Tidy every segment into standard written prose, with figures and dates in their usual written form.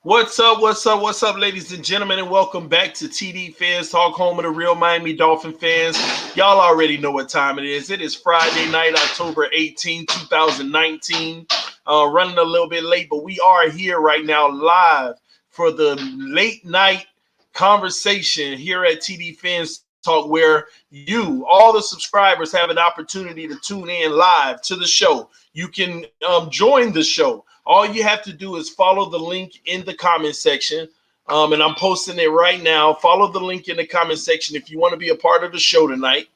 What's up? What's up? What's up, ladies and gentlemen, and welcome back to TD Phins Talk, home of the real Miami Dolphin fans. Y'all already know what time it is. It is Friday night, October 2019. Running a little bit late, but we are here right now live for the late night conversation here at TD Phins Talk, where you, all the subscribers, have an opportunity to tune in live to the show. You can join the show. All you have to do is follow the link in the comment section. And I'm posting it right now. Follow the link in the comment section if you want to be a part of the show tonight.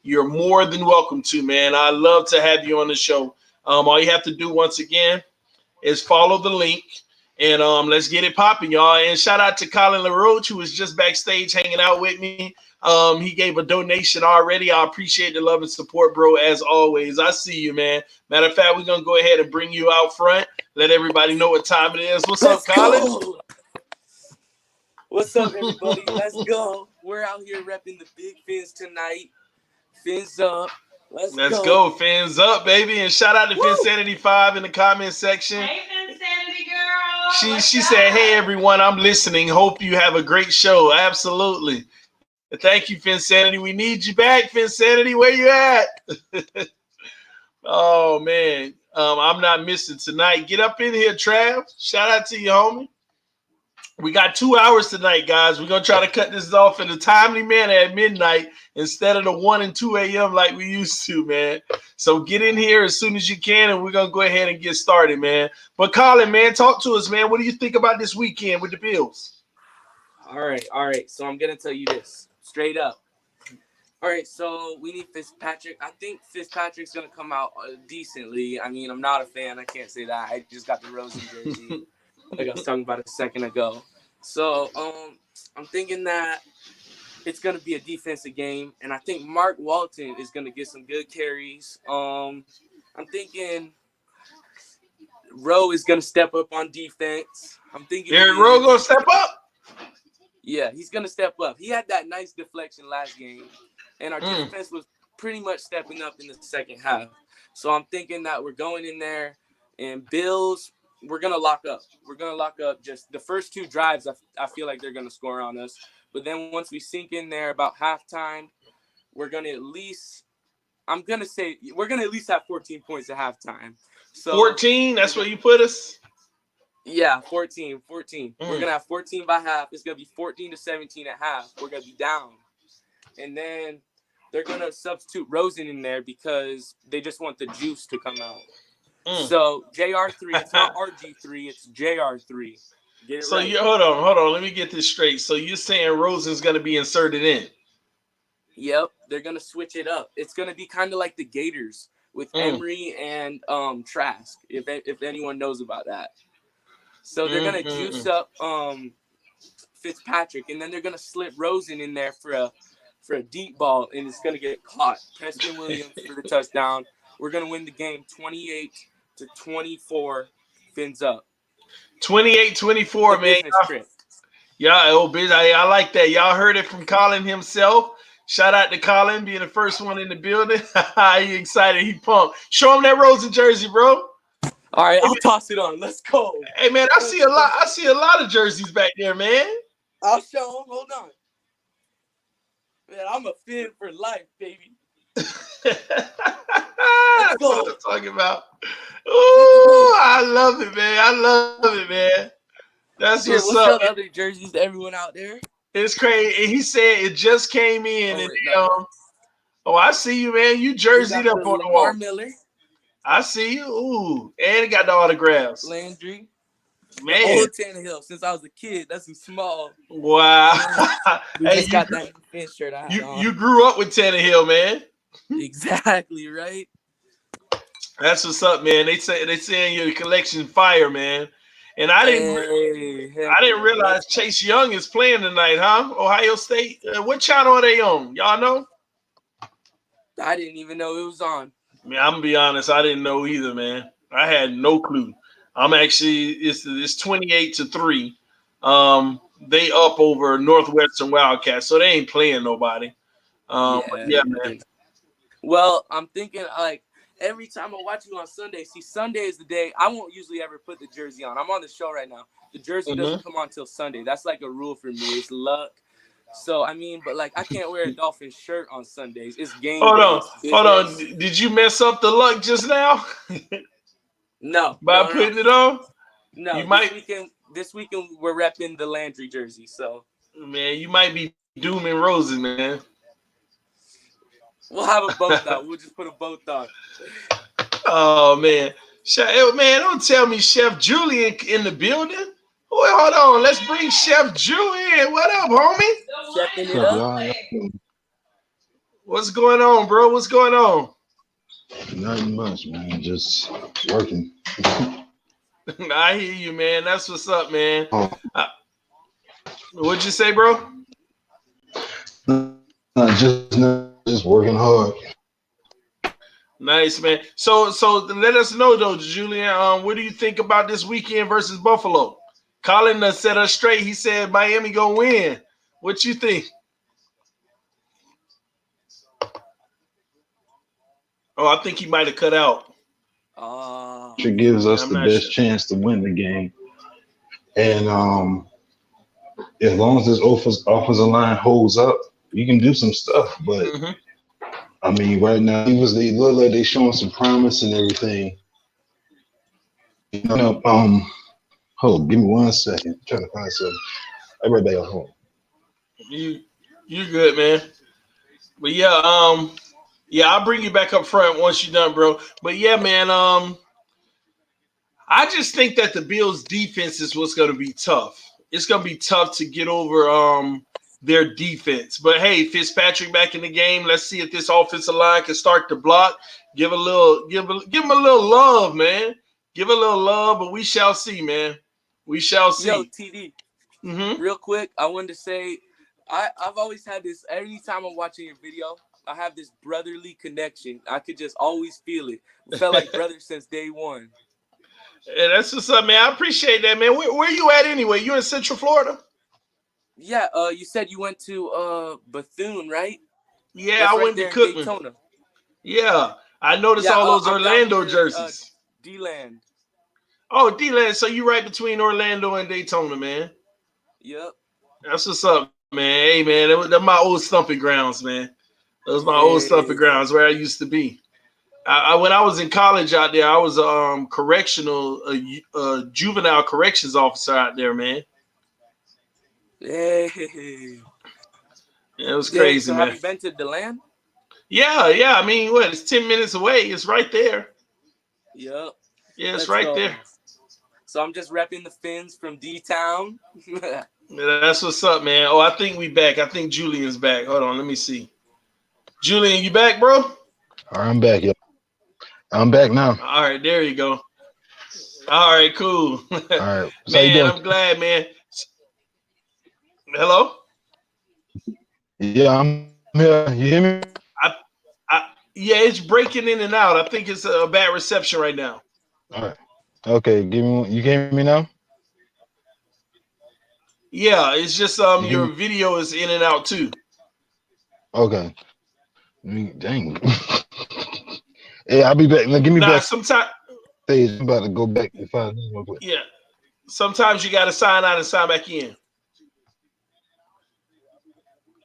You're more than welcome to, man. I love to have you on the show. All you have to do, once again, is follow the link. And let's get it popping, y'all. And shout out to Colin LaRoche, who was just backstage hanging out with me. He gave a donation already. I appreciate the love and support, bro, as always. I see you, man. Matter of fact, we're going to go ahead and bring you out front. Let everybody know what time it is. What's up, Colin? Go. What's up, everybody? Let's go. We're out here repping the big Phins tonight. Fins up. Let's go. Fins up, baby. And shout out to Finsanity5 in the comment section. Hey, Finsanity girl. She said, hey, everyone, I'm listening. Hope you have a great show. Absolutely. Thank you, Finsanity. We need you back, Finsanity. Where you at? Oh, man. I'm not missing tonight. Get up in here, Trav. Shout out to you, homie. We got 2 hours tonight, guys. We're going to try to cut this off in a timely manner at midnight instead of the 1 and 2 a.m. like we used to, man. So get in here as soon as you can, and we're going to go ahead and get started, man. But Colin, man, talk to us, man. What do you think about this weekend with the Bills? All right. So I'm going to tell you this straight up. All right, so we need Fitzpatrick. I think Fitzpatrick's going to come out decently. I mean, I'm not a fan. I can't say that. I just got the Rosen jersey, like I was talking about a second ago. So I'm thinking that it's going to be a defensive game, and I think Mark Walton is going to get some good carries. I'm thinking Rowe is going to step up on defense. I'm thinking Eric Rowe going to step up? Yeah, he's going to step up. He had that nice deflection last game. And our defense was pretty much stepping up in the second half. So I'm thinking that we're going in there, and Bills, we're going to lock up. We're going to lock up just the first two drives. I feel like they're going to score on us. But then once we sink in there about halftime, we're going to at least – I'm going to say we're going to at least have 14 points at halftime. So 14? That's where you put us? Yeah, 14. We're going to have 14 by half. It's going to be 14-17 at half. We're going to be down. And then they're going to substitute Rosen in there because they just want the juice to come out. So, JR3, it's not RG3, it's JR3. Get it so, right. hold on. Let me get this straight. So, you're saying Rosen's going to be inserted in? Yep, they're going to switch it up. It's going to be kind of like the Gators with Emery and Trask, if anyone knows about that. So, they're going to juice up Fitzpatrick, and then they're going to slip Rosen in there for a deep ball, and it's going to get caught. Preston Williams for the touchdown. We're going to win the game 28-24. Fins up. 28-24, man. Yeah, I like that. Y'all heard it from Colin himself. Shout out to Colin being the first one in the building. He excited. He pumped. Show him that Rosen jersey, bro. All right, I'll toss it on. Let's go. Hey, man, I see a lot of jerseys back there, man. I'll show him. Hold on. Man, I'm a Fin for life, baby. That's what I'm talking about. Ooh, I love it, man. That's what's up. What's up, other jerseys to everyone out there? It's crazy. He said it just came in. I see you, man. You jerseyed up on the wall. Miller. I see you. Ooh, and he got the autographs. Landry. Man. Old Tannehill. Since I was a kid, that's too small. Wow. Just got that Fin shirt I had on. You grew up with Tannehill, man. Exactly, right? That's what's up, man. They saying your collection fire, man. And I didn't realize Chase Young is playing tonight, huh? Ohio State. What channel are they on? Y'all know? I didn't even know it was on. I mean, I'm gonna be honest, I didn't know either, man. I had no clue. I'm actually it's 28-3. They up over Northwestern Wildcats, so they ain't playing nobody. Yeah, man. Well, I'm thinking like every time I watch you on Sunday, see, Sunday is the day I won't usually ever put the jersey on. I'm on the show right now. the jersey doesn't come on till Sunday. That's like a rule for me. It's luck. So I mean, but like I can't wear a Dolphins shirt on Sundays. It's game day. Hold on. Did you mess up the luck just now? No. By putting it on? No. You might. This weekend we're repping the Landry jersey. So man, you might be dooming roses, man. We'll have a both on. We'll just put a both on. Oh man, man, don't tell me Chef Julian in the building. Wait, hold on. Let's bring Chef Julian. What up, homie? Chefing it up. What's going on, bro? What's going on? Nothing much, man. Just working. I hear you, man. That's what's up, man. Oh. What'd you say, bro? Just working hard. Nice, man. So let us know though, Julian. What do you think about this weekend versus Buffalo? Colin set us straight. He said Miami gonna win. What you think? Oh, I think he might have cut out. It gives us the best chance to win the game. And as long as this offensive line holds up, you can do some stuff. But I mean, right now, they look like they're showing some promise and everything. Hold, give me 1 second. I'm trying to find something. I'll be right back at home. You're good, man. But yeah, I'll bring you back up front once you're done, bro. But yeah, man, I just think that the Bills' defense is what's going to be tough. It's going to be tough to get over their defense. But hey, Fitzpatrick back in the game. Let's see if this offensive line can start to block. Give him a little love, man. Give a little love, but we shall see, man. We shall see. Yo, TD. Real quick, I wanted to say I've always had this. Every time I'm watching your video, I have this brotherly connection. I could just always feel it. We felt like brothers since day one. Yeah, that's what's up, man. I appreciate that, man. Where you at anyway? You in Central Florida? Yeah. You said you went to Bethune, right? Yeah, that's I right went to Cookman. Daytona. Yeah, I noticed all those Orlando jerseys. D-Land. Oh, D-Land. So you right between Orlando and Daytona, man. Yep. That's what's up, man. Hey, man, they're my old stomping grounds, man. Those my old stomping grounds where I used to be. When I was in college out there, I was juvenile corrections officer out there, man. Hey. Yeah, it was crazy, so man. Have you been to DeLand? Yeah. I mean, it's 10 minutes away. It's right there. Yep. Yeah, it's right there. So I'm just repping the Phins from D-Town. Yeah, that's what's up, man. Oh, I think we back. I think Julian's back. Hold on, let me see. Julian, you back, bro? All right, I'm back, yo. I'm back now. All right, there you go. All right, cool. All right. So man, I'm glad, man. Hello? Yeah, I'm here. You hear me? Yeah, it's breaking in and out. I think it's a bad reception right now. All right. Okay, you can hear me now? Yeah, it's just your video is in and out too. Okay. Dang. Hey, I'll be back. Now, give me back. Sometimes I'm about to go back and find real quick. Yeah. Sometimes you gotta sign out and sign back in.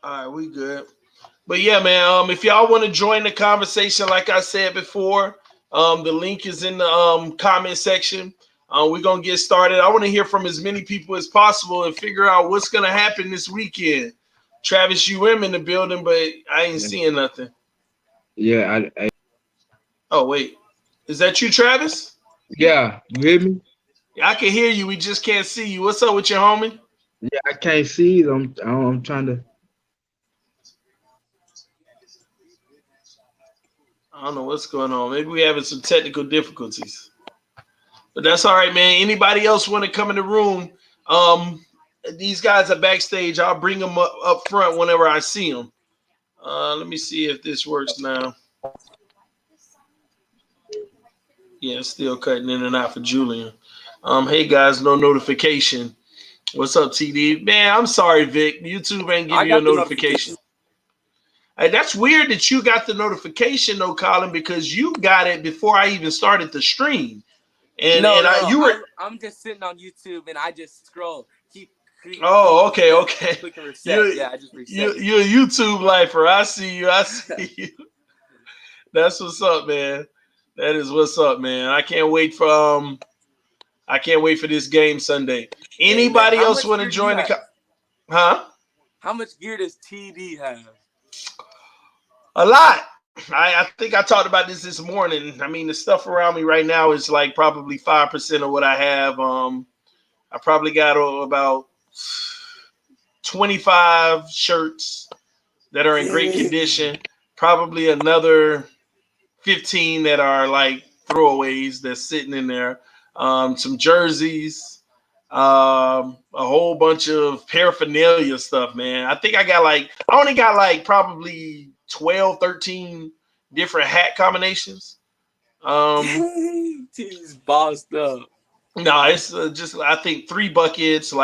All right, we good. But yeah, man, if y'all want to join the conversation, like I said before, the link is in the comment section. We're going to get started. I want to hear from as many people as possible and figure out what's going to happen this weekend. Travis, in the building, but I ain't seeing nothing. Yeah. Oh, wait. Is that you, Travis? Yeah. You hear me? I can hear you. We just can't see you. What's up with your homie? Yeah, I can't see it. I'm trying to. I don't know what's going on. Maybe we're having some technical difficulties. But that's all right, man. Anybody else want to come in the room? These guys are backstage. I'll bring them up front whenever I see them. Let me see if this works now. Yeah, it's still cutting in and out for Julian. Hey, guys, no notification. What's up, TD? Man, I'm sorry, Vic. YouTube ain't giving you a notification. Hey, that's weird that you got the notification, though, Colin, because you got it before I even started the stream. I'm just sitting on YouTube and I just scroll. Okay. Clicking reset. I just reset. You're a YouTube lifer. I see you. That's what's up, man. That is what's up, man. I can't wait for this game Sunday. Anybody else want to join the? Huh? How much gear does TD have? A lot. I think I talked about this morning. I mean, the stuff around me right now is like probably 5% of what I have. I probably got about 25 shirts that are in great condition. Probably another 15 that are like throwaways that's sitting in there. Some jerseys, a whole bunch of paraphernalia stuff, man. I think I only got probably 12, 13 different hat combinations. He's bossed up. No, it's just I think 3 buckets, 6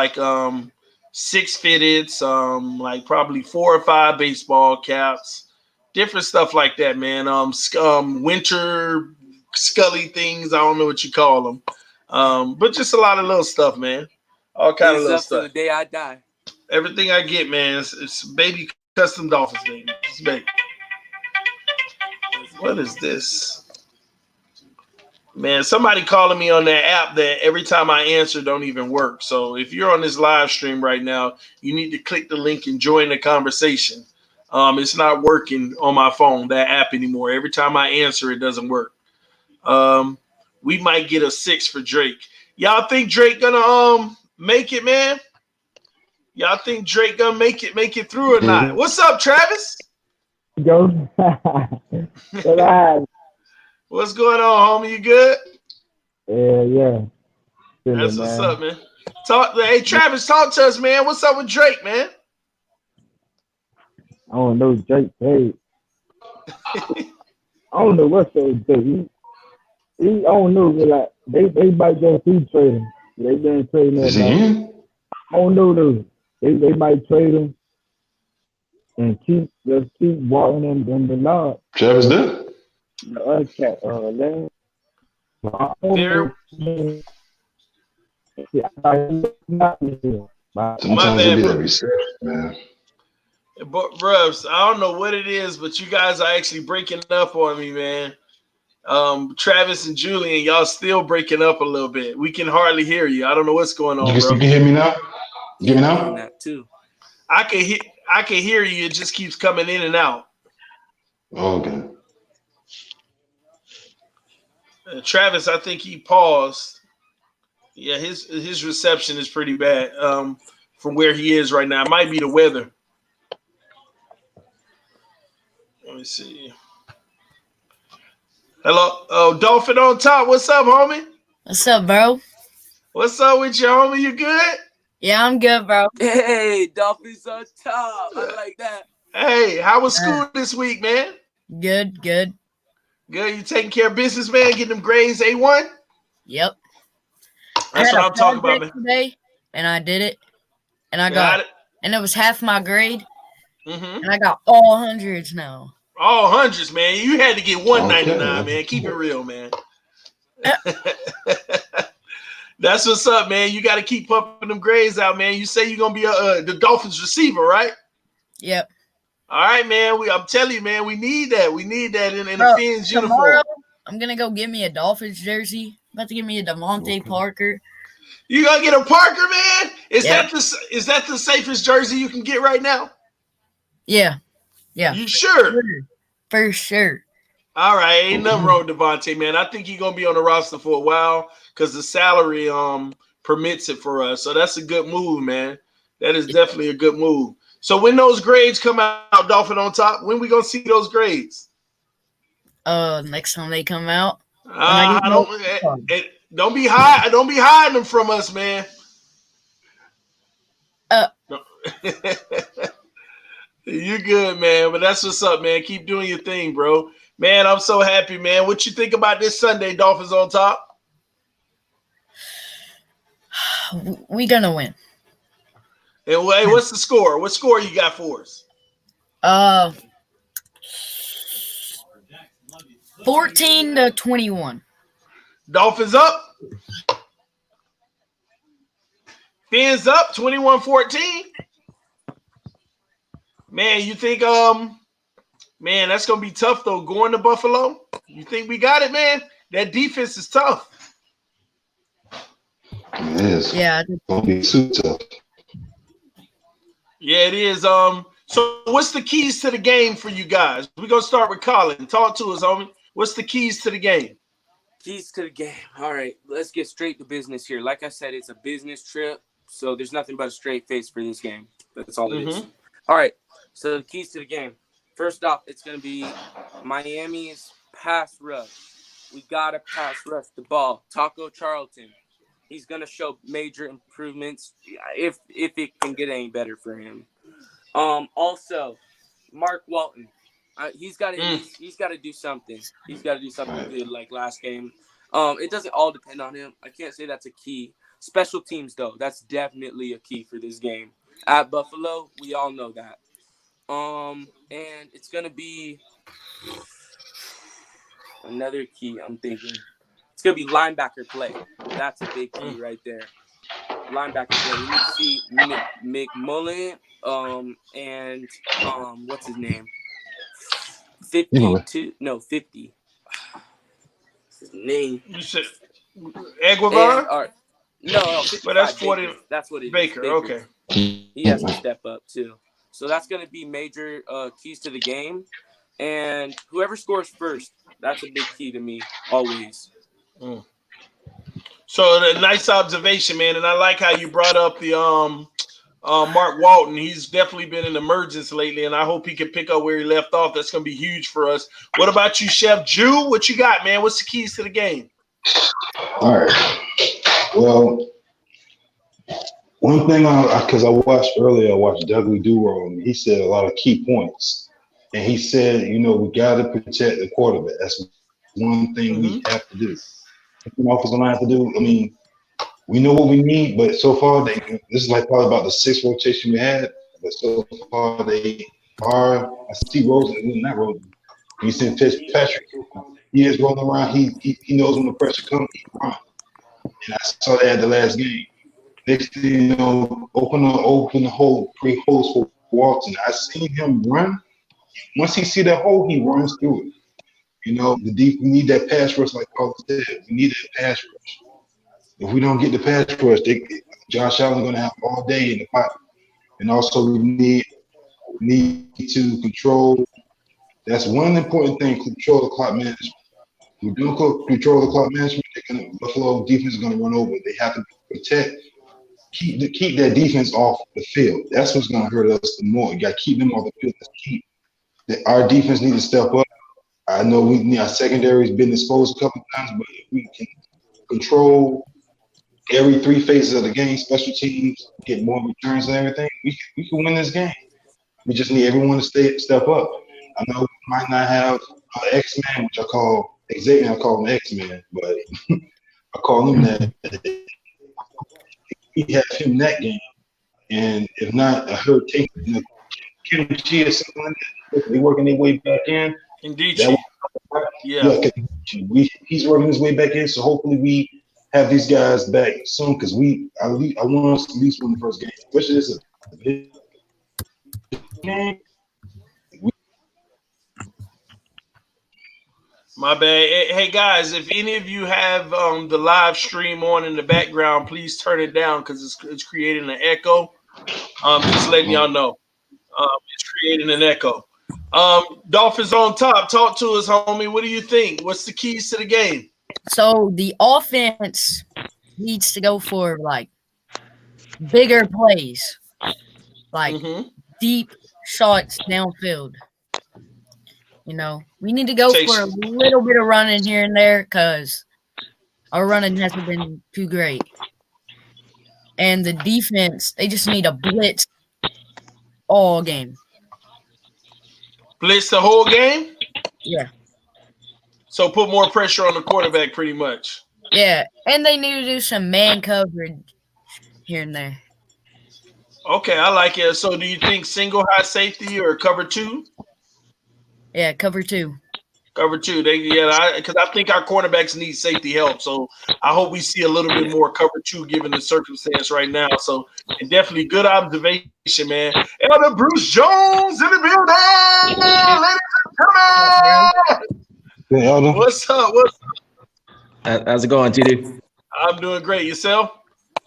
fitteds, probably 4 or 5 baseball caps, different stuff like that, man. Winter scully things, I don't know what you call them, but just a lot of little stuff, man. All kind of little stuff. To the day I die. Everything I get, man, it's baby custom Dolphins, baby. It's baby. What is this? Man, somebody calling me on that app that every time I answer don't even work. So if you're on this live stream right now, you need to click the link and join the conversation. It's not working on my phone, that app anymore. Every time I answer, it doesn't work. We might get a 6 for Drake. Y'all think Drake gonna make it, man? Y'all think Drake gonna make it through or not? What's up, Travis? Go. What's going on, homie? You good? Yeah. That's what's up, man. Hey, Travis, talk to us, man. What's up with Drake, man? I don't know, Drake. Hey, I don't know what's up with Drake. I don't know. Like they might go through trading. They've been trading that. I don't know though. They might trade him and keep walking in the yard. Travis did. The other cat, Sometimes it be that research, man. But Rubs, I don't know what it is, but you guys are actually breaking up on me, man. Travis and Julian, y'all still breaking up a little bit. We can hardly hear you. I don't know what's going on, bro. You can hear me now? You hear me now? That too. I can hear you. It just keeps coming in and out. Oh, okay. Travis, I think he paused. Yeah, his reception is pretty bad from where he is right now. It might be the weather. Let me see. Hello. Oh, Dolphin on top. What's up, homie? What's up, bro? What's up with you, homie? You good? Yeah, I'm good, bro. Hey, Dolphins on top. I like that. Hey, how was school this week, man? Good. Good. You taking care of business, man? Getting them grades A1? Yep. That's what I'm talking about, man. Today, and I did it, and I got it. And it was half my grade, and I got all hundreds now. All hundreds, man. You had to get 199, man. Keep it real, man. That's what's up, man. You got to keep pumping them grades out, man. You say you're gonna be the Dolphins receiver, right? Yep. All right, man. I'm telling you, man. We need that. We need that in the Phins uniform. I'm gonna go get me a Dolphins jersey. I'm about to get me a Devontae Parker. You gonna get a Parker, man? Is that the safest jersey you can get right now? Yeah. You sure? For sure. All right, ain't nothing wrong with Devontae, man. I think he's gonna be on the roster for a while because the salary permits it for us. So that's a good move, man. That is definitely a good move. So when those grades come out, Dolphin on top, when we gonna see those grades? Next time they come out. Don't be hiding them from us, man. You're good, man. But that's what's up, man. Keep doing your thing, bro. Man, I'm so happy, man. What you think about this Sunday, Dolphins on top? We gonna win. And hey, what's the score? What score you got for us? 14-21. Dolphins up? Phins up 21-14. Man, you think man, that's gonna be tough though. Going to Buffalo, you think we got it, man? That defense is tough. It is. Yeah. It's gonna be super tough. Yeah, it is. So what's the keys to the game for you guys? We're gonna start with Colin. Talk to us, homie. What's the keys to the game? Keys to the game. All right, let's get straight to business here. Like I said, it's a business trip, so there's nothing but a straight face for this game. That's all it is. All right, so the keys to the game. First off, it's going to be Miami's pass rush. We got to pass rush the ball. Taco Charlton, he's going to show major improvements if it can get any better for him. Also, Mark Walton. He's got to do something. He's got to do something good like last game. It doesn't all depend on him. I can't say that's a key. Special teams, though, that's definitely a key for this game. At Buffalo, we all know that. And it's going to be another key, I'm thinking. It's going to be linebacker play. That's a big key right there. Linebacker play. We need to see McMullen and what's his name? 50. His name. You said Aguilar? No, but that's 40. Baker. That's what it is. Baker. Okay. He has to step up too. So that's going to be major keys to the game. And whoever scores first, that's a big key to me, always. So a nice observation, man. And I like how you brought up the Mark Walton. He's definitely been an emergence lately, and I hope he can pick up where he left off. That's going to be huge for us. What about you, Chef Jew? What you got, man? What's the keys to the game? All right. Well, one thing, because I watched Dudley Do-Roll, and he said a lot of key points. And he said, we got to protect the quarterback. That's one thing we have to do. Offensive line have to do. I mean, we know what we need, but so far, this is like probably about the sixth rotation we had. But so far, they are. I see Rosen, not Rosen. You see Fitzpatrick. He is rolling around. He knows when the pressure comes, he runs. And I saw that at the last game. Next thing you know, open the hole, create holes for Walton. I seen him run. Once he see that hole, he runs through it. We need that pass rush, like Paul said. We need that pass rush. If we don't get the pass rush, Josh Allen's going to have all day in the pocket. And also, we need to control. That's one important thing: control the clock management. If we don't control the clock management, Buffalo defense is going to run over. They have to protect. Keep that defense off the field. That's what's going to hurt us the more. You got to keep them off the field. Our defense needs to step up. I know our secondary has been exposed a couple of times, but if we can control every three phases of the game, special teams, get more returns and everything, we can win this game. We just need everyone to step up. I know we might not have X-Man, which I call Xavier. I call him X-Man, but I call him that. We have him that game, and if not, I heard Kim Chi or something like that. They working their way back in. Indeed, he's working his way back in. So hopefully we have these guys back soon because I want us to at least win the first game, especially this is a big game. My bad. Hey guys, if any of you have the live stream on in the background, please turn it down because it's creating an echo. Just letting y'all know. It's creating an echo. Dolphins on top. Talk to us, homie. What do you think? What's the keys to the game? So the offense needs to go for bigger plays, deep shots downfield. We need to go for a little bit of running here and there because our running hasn't been too great. And the defense, they just need a blitz all game. Blitz the whole game? Yeah. So put more pressure on the quarterback pretty much. Yeah, and they need to do some man coverage here and there. Okay, I like it. So do you think single high safety or cover two? Yeah, cover two. Cover 2. Because I think our cornerbacks need safety help. So I hope we see a little bit more cover 2 given the circumstance right now. So and definitely good observation, man. Elder Bruce Jones in the building, ladies and gentlemen. What's up? How's it going, TD? I'm doing great. Yourself?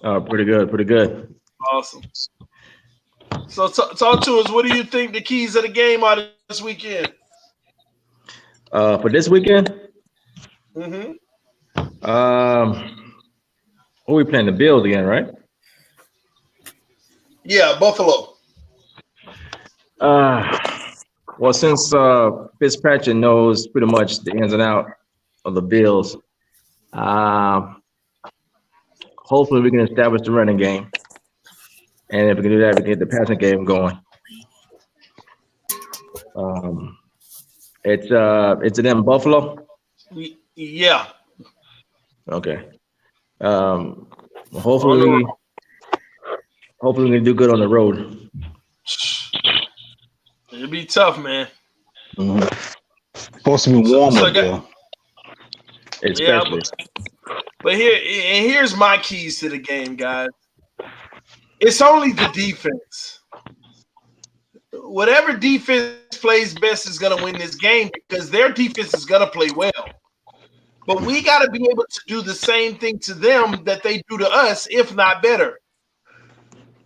Pretty good. Awesome. So talk to us. What do you think the keys of the game are this weekend? For this weekend? Mm-hmm. Who we playing? The Bills again, right? Yeah, Buffalo. Well, since Fitzpatrick knows pretty much the ins and out of the Bills, hopefully we can establish the running game. And if we can do that, we can get the passing game going. It's in Buffalo. Yeah. Okay. Hopefully we can do good on the road. It'll be tough, man. Mm-hmm. Supposed to be warmer though. Especially. Yeah, but here's my keys to the game, guys. It's only the defense. Whatever defense plays best is going to win this game because their defense is going to play well. But we got to be able to do the same thing to them that they do to us, if not better.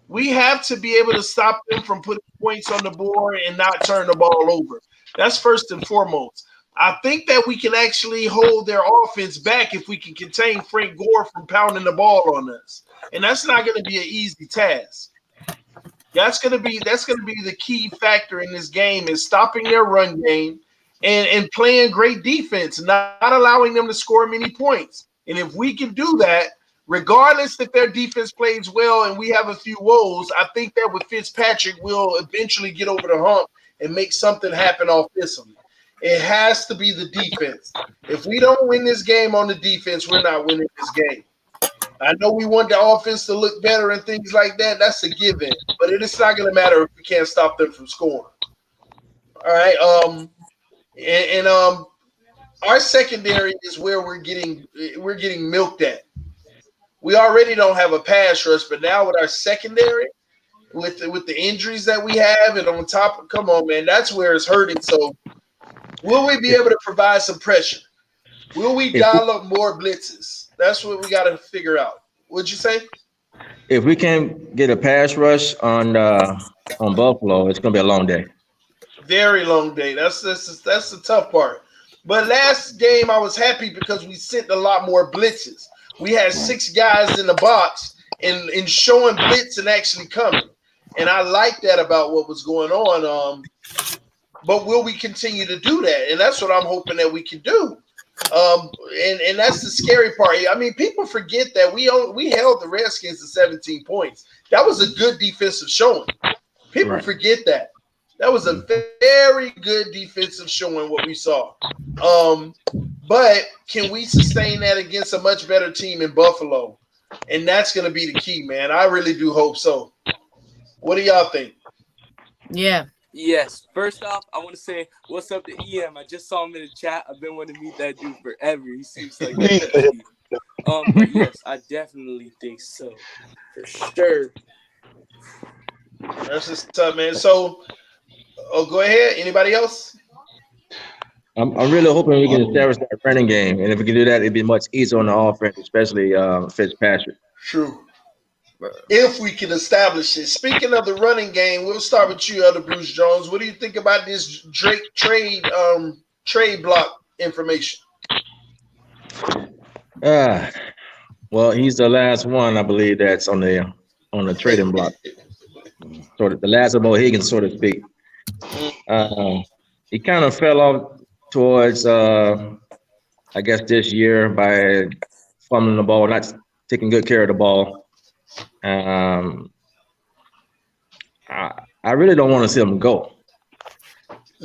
We have to be able to stop them from putting points on the board and not turn the ball over. That's first and foremost. I think that we can actually hold their offense back if we can contain Frank Gore from pounding the ball on us. And that's not going to be an easy task. That's going to be the key factor in this game is stopping their run game and playing great defense, not allowing them to score many points. And if we can do that, regardless if their defense plays well and we have a few woes, I think that with Fitzpatrick, we'll eventually get over the hump and make something happen offensively. It has to be the defense. If we don't win this game on the defense, we're not winning this game. I know we want the offense to look better and things like that. That's a given. But it's not going to matter if we can't stop them from scoring. All right. Our secondary is where we're getting milked at. We already don't have a pass rush, but now with our secondary, with the injuries that we have, and on top of, come on, man, that's where it's hurting. So will we be able to provide some pressure? Will we dial up more blitzes? That's what we got to figure out. What'd you say? If we can't get a pass rush on Buffalo, it's gonna be a long day. Very long day. That's the tough part. But last game I was happy because we sent a lot more blitzes. We had 6 guys in the box and showing blitz and actually coming. And I like that about what was going on. But will we continue to do that? And that's what I'm hoping that we can do. And that's the scary part. I mean, people forget that we held the Redskins to 17 points. That was a good defensive showing. People forget that. That was a very good defensive showing what we saw. But can we sustain that against a much better team in Buffalo? And that's going to be the key, man. I really do hope so. What do y'all think? Yeah. Yes. First off, I want to say what's up to EM. I just saw him in the chat. I've been wanting to meet that dude forever. He seems like that. But yes, I definitely think so. For sure. That's just tough, man. So, go ahead. Anybody else? I'm really hoping we can establish that running game. And if we can do that, it'd be much easier on the offense, especially Fitzpatrick. True. If we can establish it. Speaking of the running game, we'll start with you, Elder Bruce Jones. What do you think about this Drake trade block information? Well, he's the last one, I believe, that's on the trading block. Sort of the last of Mohegan, so to speak. He kind of fell off towards, I guess, this year by fumbling the ball, not taking good care of the ball. I really don't want to see him go.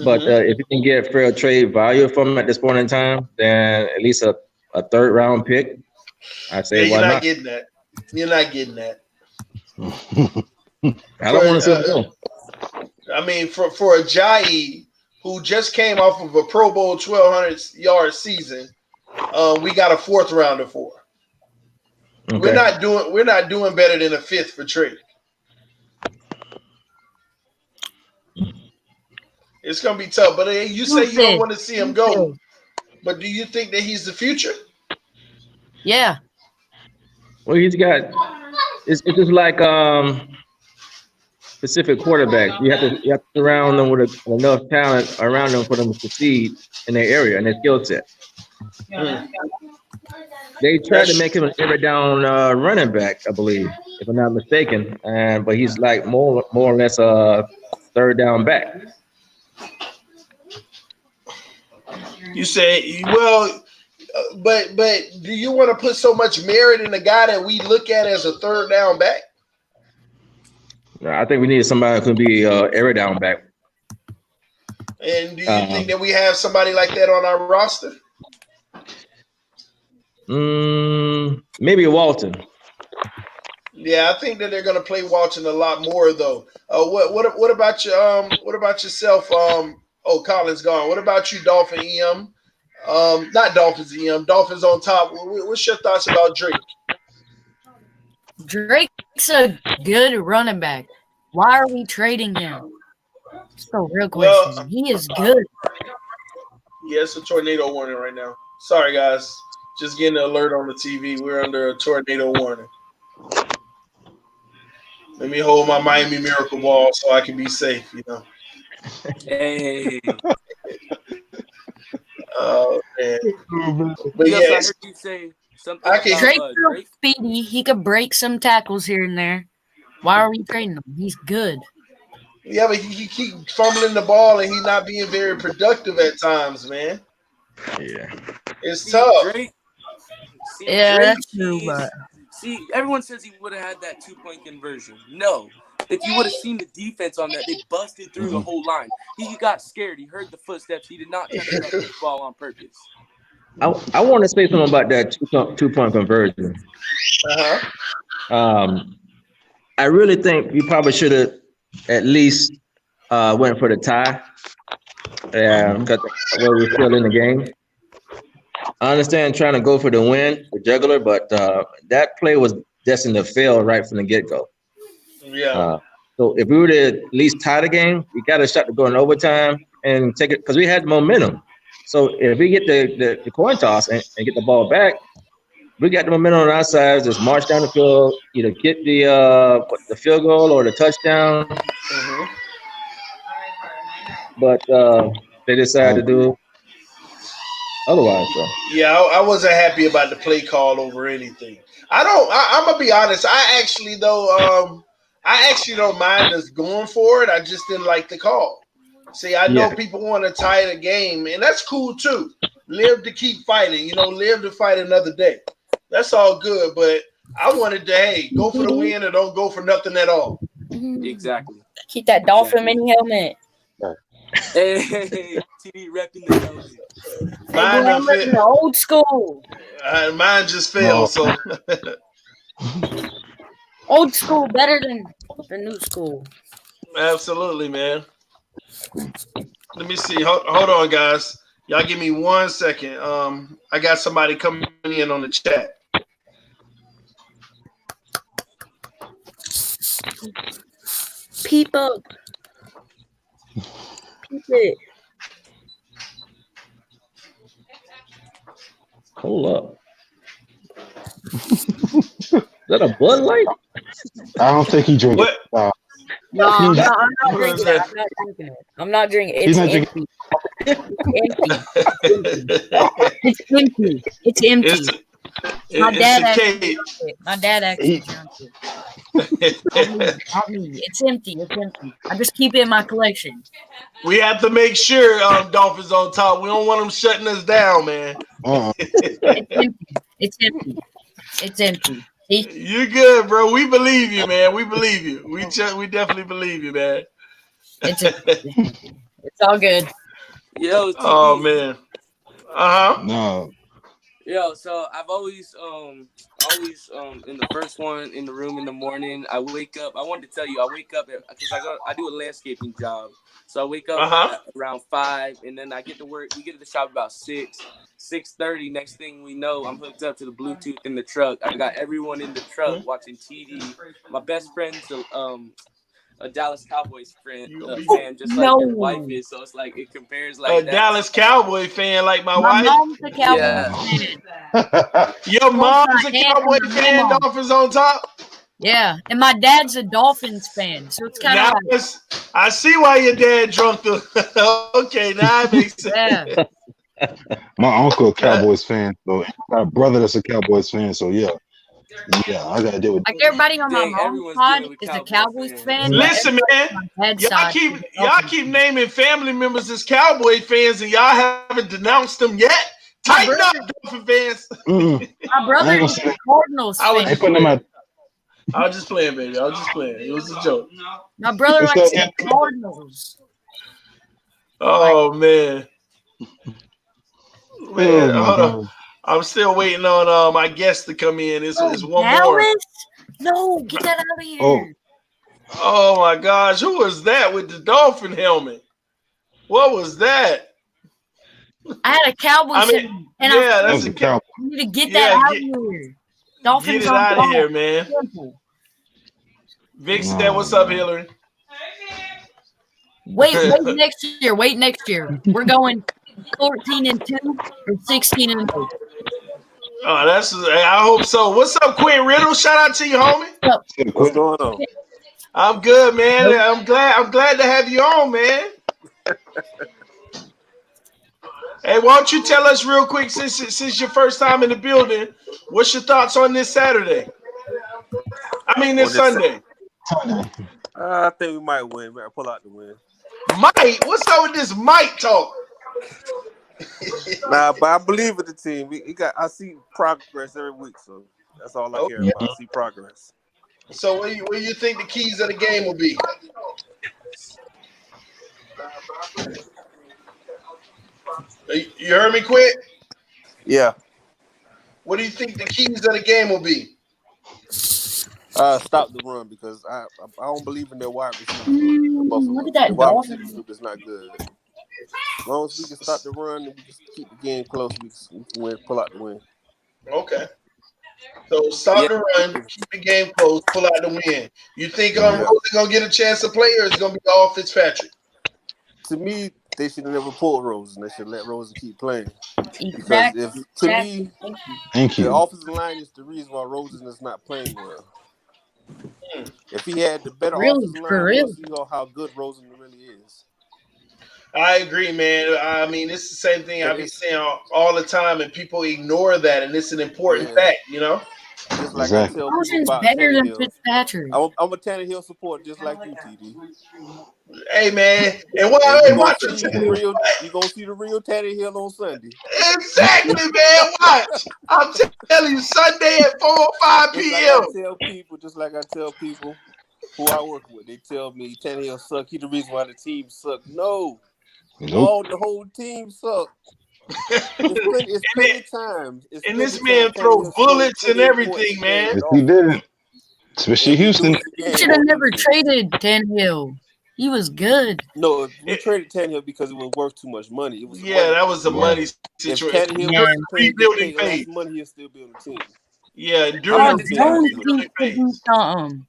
But if you can get fair trade value from him at this point in time, then at least a 3rd round pick, I say why not? Getting that. You're not getting that. I don't want to see him go. I mean, for Ajayi, who just came off of a Pro Bowl 1,200-yard season, we got a 4th rounder for. Okay. We're not doing better than a 5th for trading. It's gonna be tough, but you say you don't want to see him go. But do you think that he's the future? Yeah. Well, he's got. It's just like specific quarterbacks. You have to surround them with enough talent around them for them to succeed in their area and their skill set. They tried to make him an every down running back, I believe, if I'm not mistaken. But he's like more or less a 3rd down back. You say, well, but do you want to put so much merit in the guy that we look at as a 3rd down back? I think we need somebody who can be every down back. And do you think that we have somebody like that on our roster? Maybe Walton. Yeah, I think that they're going to play Walton a lot more, though. What about you? What about yourself? Colin's gone. What about you, Dolphin EM? Not Dolphins EM. Dolphins on top. What's your thoughts about Drake? Drake's a good running back. Why are we trading him? It's the real question. Well, he is good. Yeah, it's a tornado warning right now. Sorry, guys. Just getting an alert on the TV. We're under a tornado warning. Let me hold my Miami Miracle ball so I can be safe, you know. Hey. Oh, man. But yes, I heard you say something about Drake's speedy. He could break some tackles here and there. Why are we trading him? He's good. Yeah, but he keep fumbling the ball and he's not being very productive at times, man. Yeah. It's tough. Drake, that's true, but... See, everyone says he would have had that 2-point conversion. No. If you would have seen the defense on that, they busted through the whole line. He got scared. He heard the footsteps. He did not touch the ball on purpose. I want to say something about that 2-point conversion. I really think you probably should have at least went for the tie. Because where we're still in the game. I understand trying to go for the win, the juggler, but that play was destined to fail right from the get-go. Yeah. So if we were to at least tie the game, we got a shot to go in overtime and take it because we had momentum. So if we get the coin toss and get the ball back, we got the momentum on our side. Just march down the field, either get the field goal or the touchdown. But they decided to do otherwise. So. Yeah, I wasn't happy about the play call over anything. I'm gonna be honest. I actually don't mind us going for it. I just didn't like the call. See, I know people want to tie the game, and that's cool too. Live to keep fighting, live to fight another day. That's all good, but I wanted to, go for the win or don't go for nothing at all. Exactly. Keep that Dolphin mini helmet. Hey, TD repping the helmet. Mine old school. Mine just fell, so. Old school better than the new school. Absolutely, man. Let me see. Hold on, guys. Y'all give me 1 second. I got somebody coming in on the chat. People. Hold up. Is that a Bud Light? I don't think he drinks it. No, I'm not drinking it. I'm not drinking it. It's empty. It's empty. It's empty. My dad actually drank it. It's empty. It's empty. I just keep it in my collection. We have to make sure Dolphins on top. We don't want them shutting us down, man. It's empty. It's empty. See? You're good, bro. We believe you, man. We believe you. We definitely believe you, man. It's all good. Yo, oh man. No. Yo, so I've always in the first one in the room in the morning. I wake up. I wanted to tell you, I wake up because I do a landscaping job. So I wake up at around 5, and then I get to work. We get to the shop about 6:30. Next thing we know, I'm hooked up to the Bluetooth in the truck. I got everyone in the truck watching TV. My best friend's a Dallas Cowboys fan, just like your wife is. So it's like it compares like a that. Dallas Cowboy fan, like my wife. Mom's a Cowboys fan. Your mom's a Cowboy fan. Dolphins on top. Yeah, and my dad's a Dolphins fan, so it's kind of like. I see why your dad drunk the. Okay, now it makes sense. Yeah. My uncle a Cowboys fan, so my brother that's a Cowboys fan. So yeah, I gotta deal with. Like everybody on my mom's pod is a Cowboys fan. Listen, man, y'all keep naming family members as Cowboy fans, and y'all haven't denounced them yet. Tighten up, Dolphin fans. My brother is a Cardinals fan. I was just playing, baby. I was just playing. It was a joke. My brother likes the Cardinals. Oh man. Man, hold on. I'm still waiting on my guest to come in. This is one more. No, get that out of here. Oh my gosh, who was that with the Dolphin helmet? What was that? I had a Cowboys fan, and that's a Cowboy. I need to get that out of here. Dolphins get it out of here, man. Vic said, "What's up, Hillary?" Wait next year. Wait next year. We're going 14-2 or 16-2. Oh, I hope so. What's up, Quinn Riddle? Shout out to you, homie. What's going on? I'm good, man. I'm glad to have you on, man. Hey, why don't you tell us real quick, since your first time in the building, what's your thoughts on this Saturday? I mean, this Sunday. I think we might win. We might pull out the win. Mike, what's up with this Mike talk? Nah, but I believe in the team. I see progress every week, so that's all I care about. I see progress. So, what do you think the keys of the game will be? You heard me, Quint? Yeah. What do you think the keys of the game will be? Stop the run because I don't believe in their wide receiver. Look at that the wide receiver group is not good. As long as we can stop the run and we just keep the game close, we can win, pull out the win. Okay. So stop the run, keep the game close, pull out the win. You think Rosen gonna get a chance to play, or is it gonna be all Fitzpatrick? To me, they should have never pulled Rosen. They should let Rosen keep playing. Exactly. Because the offensive line is the reason why Rosen is not playing well. If he had the better offensive line, we'll see how good Rosen really is. I agree, man. I mean, it's the same thing I've been saying all the time, and people ignore that, and it's an important fact, you know? Just like I tell people about better than Fitzpatrick. I'm a Tannehill supporter just like you, TD. Hey, man. And you're going to see the real Tannehill on Sunday. Exactly, man. Watch. I'm telling you, Sunday at 4 or 5 p.m. Just like I tell people who I work with, they tell me Tannehill suck. He's the reason why the team suck. No. The whole team suck. It's plenty times. And this man throw bullets and everything, man. He didn't. Especially Houston. You should have never traded Tannehill. He was good. No, we traded Tannehill because it was worth too much money. It was that was a money situation. If Tannehill was rebuilding less money, he'll still be on the team. Yeah, during something.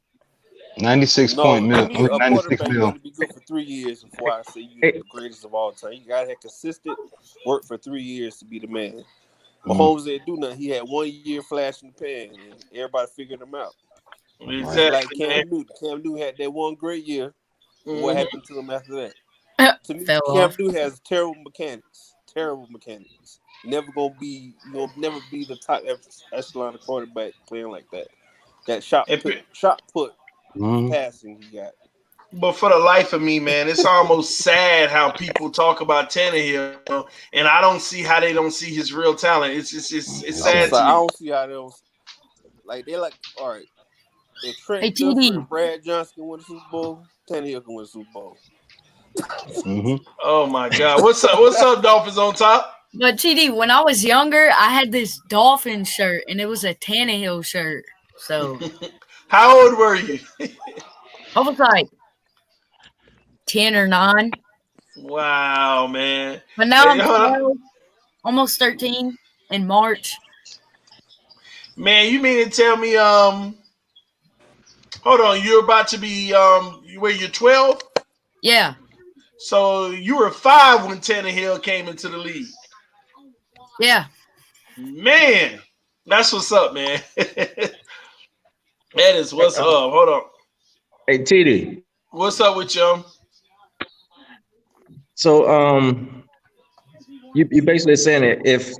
96 point mil. 96 mil. To be good for 3 years before I say you're the greatest of all time. You gotta have consistent work for 3 years to be the man. Mahomes didn't do nothing. He had 1 year flash in the pan, and everybody figured him out. Exactly. Like Cam Newton. Cam Newton had that one great year. What happened to him after that? To me, Cam Newton has terrible mechanics. Never gonna be. You'll never be the top echelon of quarterback playing like that. That shot put. Passing he got. But for the life of me, man, it's almost sad how people talk about Tannehill, and I don't see how they don't see his real talent. It's sad. I don't see how they don't. Like they're like, all right, if Trent Dilfer and Brad Johnson can win the Super Bowl, Tannehill can win the Super Bowl. Oh my God, what's up? What's up, Dolphins on top? But TD, when I was younger, I had this Dolphins shirt, and it was a Tannehill shirt. So, how old were you? I was like 10 or 9. Wow, man. But now I'm 12, almost 13 in March. Man, you mean to tell me, hold on, you're about to be, where you're 12? Yeah. So you were 5 when Tannehill came into the league. Yeah. Man, that's what's up, man. That is what's up. Hold on. Hey, TD. What's up with you? So, you basically saying that if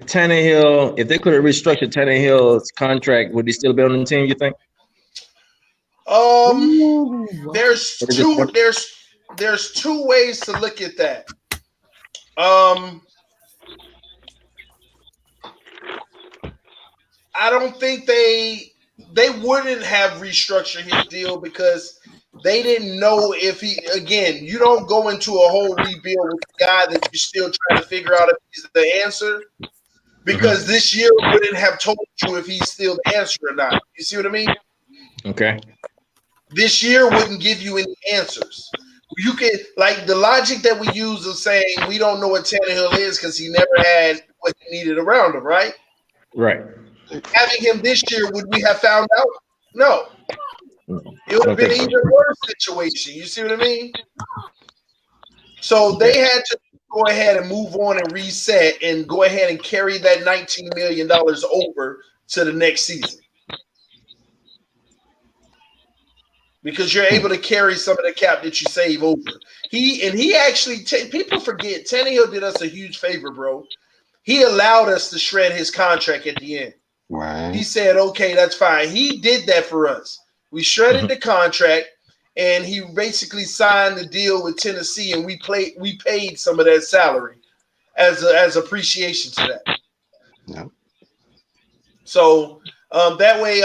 they could have restructured Tannehill's contract, would he still be on the team, you think? There's two ways to look at that. I don't think they wouldn't have restructured his deal because they didn't know if you don't go into a whole rebuild with a guy that you're still trying to figure out if he's the answer, because this year wouldn't have told you if he's still the answer or not. You see what I mean? Okay. This year wouldn't give you any answers. You can, like, the logic that we use of saying we don't know what Tannehill is because he never had what he needed around him, right? Right. Having him this year, would we have found out? No. It would have been an even worse situation. You see what I mean? So they had to go ahead and move on and reset and go ahead and carry that $19 million over to the next season. Because you're able to carry some of the cap that you save over. He actually, people forget, Tannehill did us a huge favor, bro. He allowed us to shred his contract at the end. Right. He said, okay, that's fine. He did that for us. We shredded the contract, and he basically signed the deal with Tennessee, and we paid some of that salary as appreciation to that. Yeah. So that way,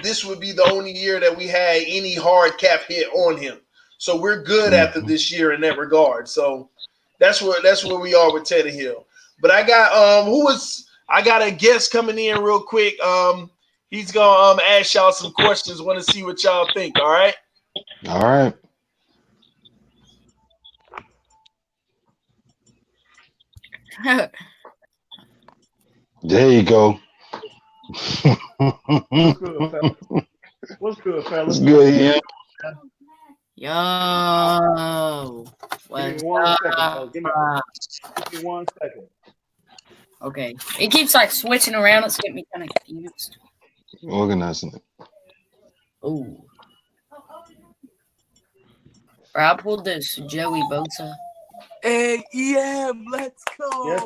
this would be the only year that we had any hard cap hit on him. So we're good after this year in that regard. So that's where we are with Tannehill. But I got I got a guest coming in real quick. He's gonna ask y'all some questions. Want to see what y'all think. All right. All right. There you go. What's good, fellas? What's good, fellas? What's good, yeah. Yo. Give me 1 second. Give me 1 second. Okay. It keeps like switching around. It's getting me kind of confused. Organizing it. Oh. I pulled this Joey Bosa. Hey, EM, let's go. Yes,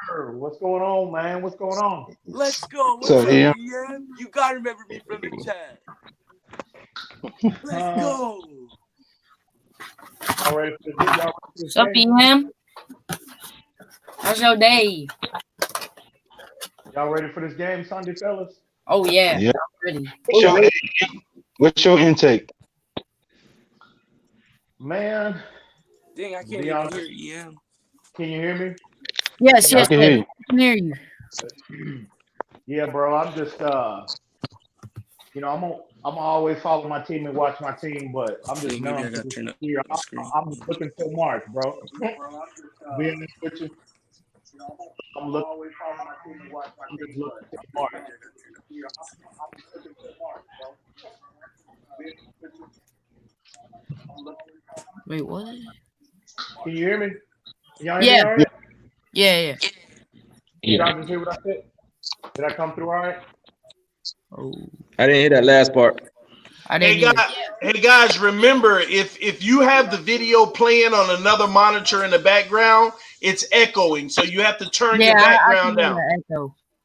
sir. What's going on, man? What's going on? Let's go. What's So, up, EM? EM? You got to remember me from the chat. Let's go. All right. What's up, EM? How's your day? Y'all ready for this game Sunday, fellas? Oh, yeah. Yeah. Ready. What's your intake? Man. Dang, I can't even hear EM. Can you hear me? Yes, I can hear you. I can hear you. Yeah, bro. I'm just I'm always follow my team and watch my team, but I'm just numb here. I'm looking for March, bro. Being honest with you, I'm looking for my team and watch my team, looking for March. Wait, what? Can you hear me? Y'all hear me all right? Yeah. Y'all just hear what I said? Did I come through all right? Oh, I didn't hear that last part. Hey guys, remember if you have the video playing on another monitor in the background, it's echoing, so you have to turn your background down.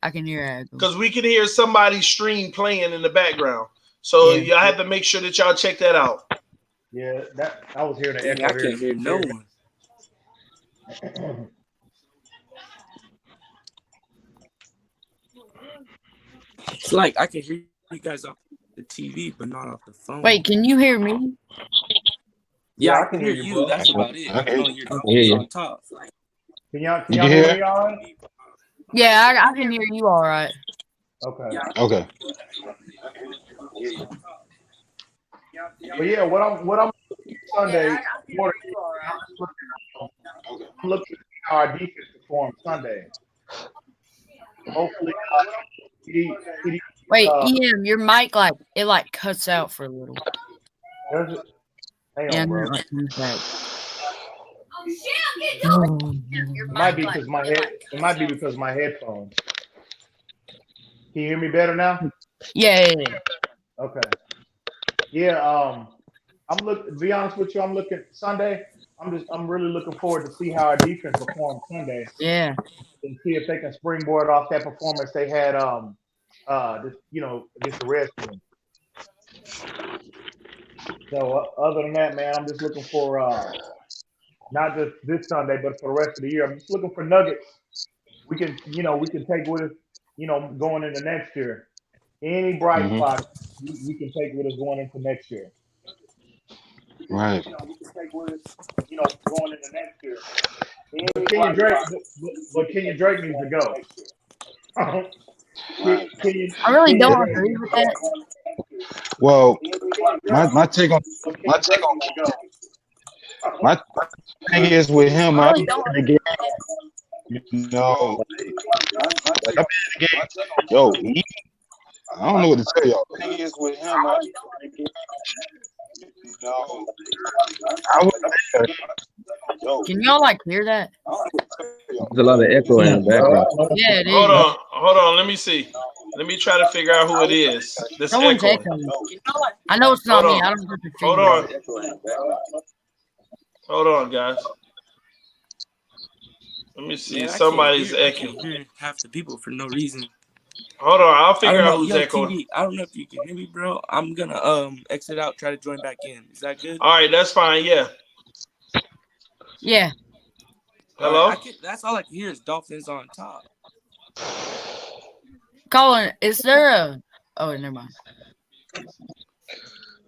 I can hear echo because we can hear somebody's stream playing in the background. So y'all have to make sure that y'all check that out. Yeah, that I was hearing the echo. I can't hear no one. It's like I can hear you guys off the TV, but not off the phone. Wait, can you hear me? Yeah, I can hear you. That's about it. I can only hear you on top. Can y'all hear me all right? Yeah, I can hear you all right. Okay. Okay. But yeah, what I'm Sunday morning, I'm looking to see how our defense performs Sunday. Hopefully, TD, Wait, Ian, your mic it cuts out for a little. does it? Hang Yeah, on, bro. it comes back. It might be because my head. It might be because my headphones. Can you hear me better now? Yeah. Okay. Yeah. To be honest with you, I'm looking Sunday. I'm really looking forward to see how our defense performs Sunday. Yeah. And see if they can springboard off that performance they had against the Redskins. So other than that, man, I'm just looking for not just this Sunday, but for the rest of the year. I'm just looking for nuggets we can take with us, going into next year. Any bright spots we can take with us going into next year. Right. We can take with us, going into next year. But Kenyan Drake needs to go. I really don't agree with that. Well, my take on my thing is with him. I be in the game. Like I be in the game. Yo, I don't know what to tell y'all. The thing is with him. Can y'all hear that? There's a lot of echo in the background. Yeah, it is. Hold on. Let me see. Let me try to figure out who it is. This Someone's echoing. I know it's not me. I don't get the Hold on, guys. Let me see. Somebody's echoing. Half the people for no reason. Hold on, I'll figure out who's echoing. I don't know if you can hear me, bro. I'm gonna exit out, try to join back in. Is that good? All right, that's fine. Yeah. Yeah. Hello. That's all I can hear is Dolphins on top. Colin, is there a? Oh, never mind.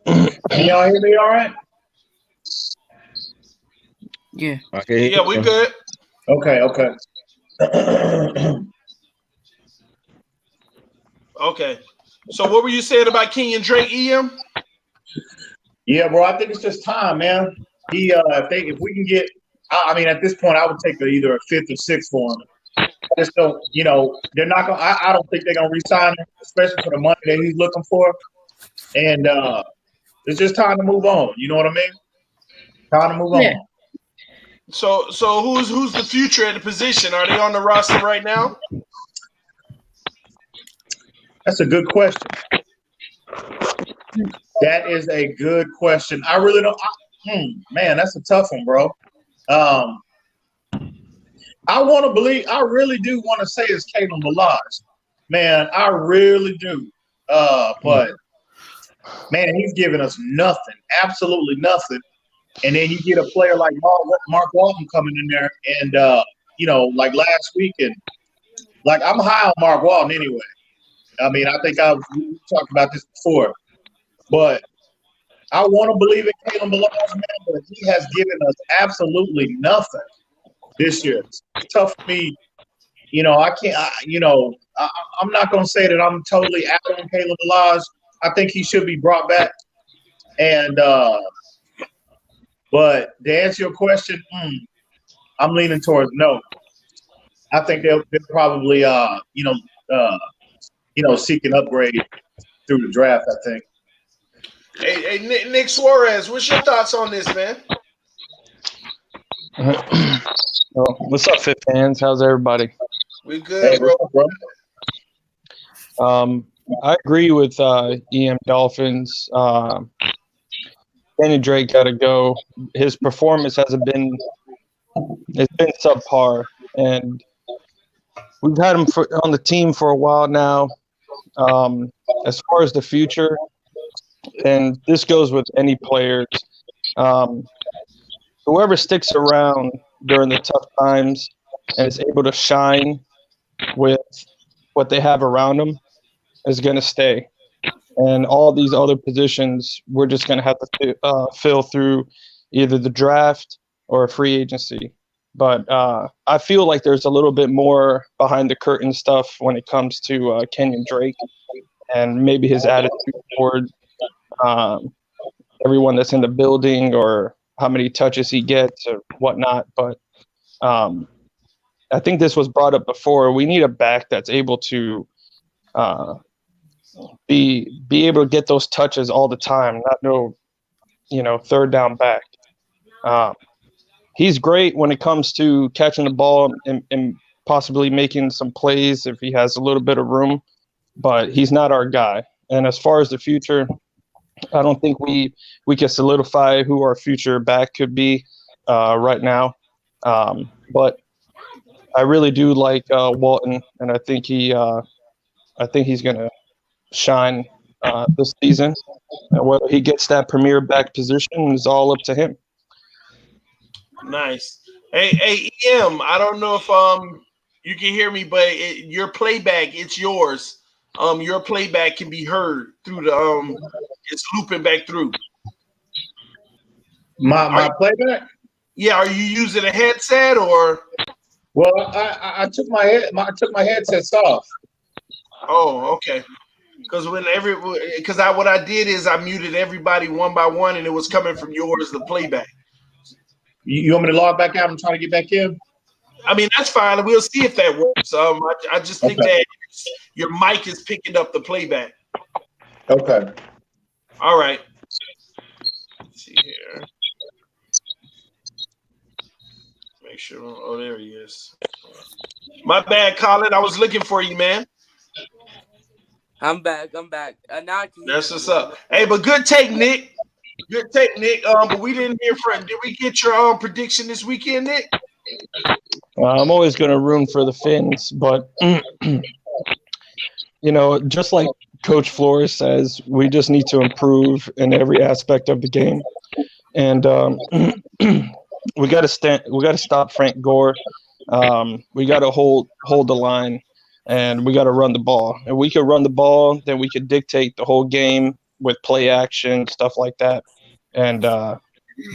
Can y'all hear me all right? Yeah. Okay. Yeah, we good. Okay. Okay. So what were you saying about Kenyan Drake, EM? Yeah, bro. I think it's just time, man. If we can get, I mean, at this point, I would take either a fifth or sixth for him. I just don't, they're not gonna. I don't think they're gonna re-sign him, especially for the money that he's looking for. And it's just time to move on. You know what I mean? Time to move on. So who's the future at the position? Are they on the roster right now? That's a good question. That is a good question. I really don't. Man, that's a tough one, bro. I want to believe. I really do want to say it's Kalen Balazs. Man, I really do. But man, he's giving us nothing, absolutely nothing. And then you get a player like Mark Walton coming in there, and like last week, and like I'm high on Mark Walton anyway. I mean, I think we talked about this before, but I want to believe in Kalen Balazs, man, but he has given us absolutely nothing this year. It's tough for me. I can't. I'm not going to say that I'm totally out on Kalen Balazs. I think he should be brought back. And but to answer your question, I'm leaning towards no. I think they'll probably seek an upgrade through the draft, I think. Hey, Nick Suarez, what's your thoughts on this, man? What's up, Fit fans? How's everybody? We good, bro. I agree with EM Dolphins. Kenyan Drake got to go. His performance hasn't been subpar, and we've had him on the team for a while now. As far as the future, and this goes with any players, whoever sticks around during the tough times and is able to shine with what they have around them is going to stay. And all these other positions, we're just going to have to fill through either the draft or a free agency. But I feel like there's a little bit more behind the curtain stuff when it comes to Kenyan Drake and maybe his attitude toward everyone that's in the building or how many touches he gets or whatnot. But I think this was brought up before. We need a back that's able to be able to get those touches all the time, not no, third down back. He's great when it comes to catching the ball and possibly making some plays if he has a little bit of room, but he's not our guy. And as far as the future, I don't think we can solidify who our future back could be right now. But I really do like Walton, and I think he's going to shine this season. And whether he gets that premier back position is all up to him. Nice. Hey, EM, I don't know if you can hear me, but your playback, it's yours. Your playback can be heard through the it's looping back through. My playback? Yeah, are you using a headset or? Well, I took my headsets off. Oh, okay. Because what I did is I muted everybody one by one, and it was coming from yours, the playback. You want me to log back out and try to get back in? I mean, that's fine. We'll see if that works. I just think that your mic is picking up the playback. Okay. All right. Let's see here. Make sure. Oh, there he is. My bad, Colin. I was looking for you, man. I'm back. Now I can hear That's what's up. Hey, but good take, Nick. Good take, Nick. But we didn't hear from. Did we get your prediction this weekend, Nick? I'm always going to root for the Phins, but just like Coach Flores says, we just need to improve in every aspect of the game, and we got to stop Frank Gore. We got to hold the line, and we got to run the ball. And we could run the ball, then we could dictate the whole game with play action, stuff like that, and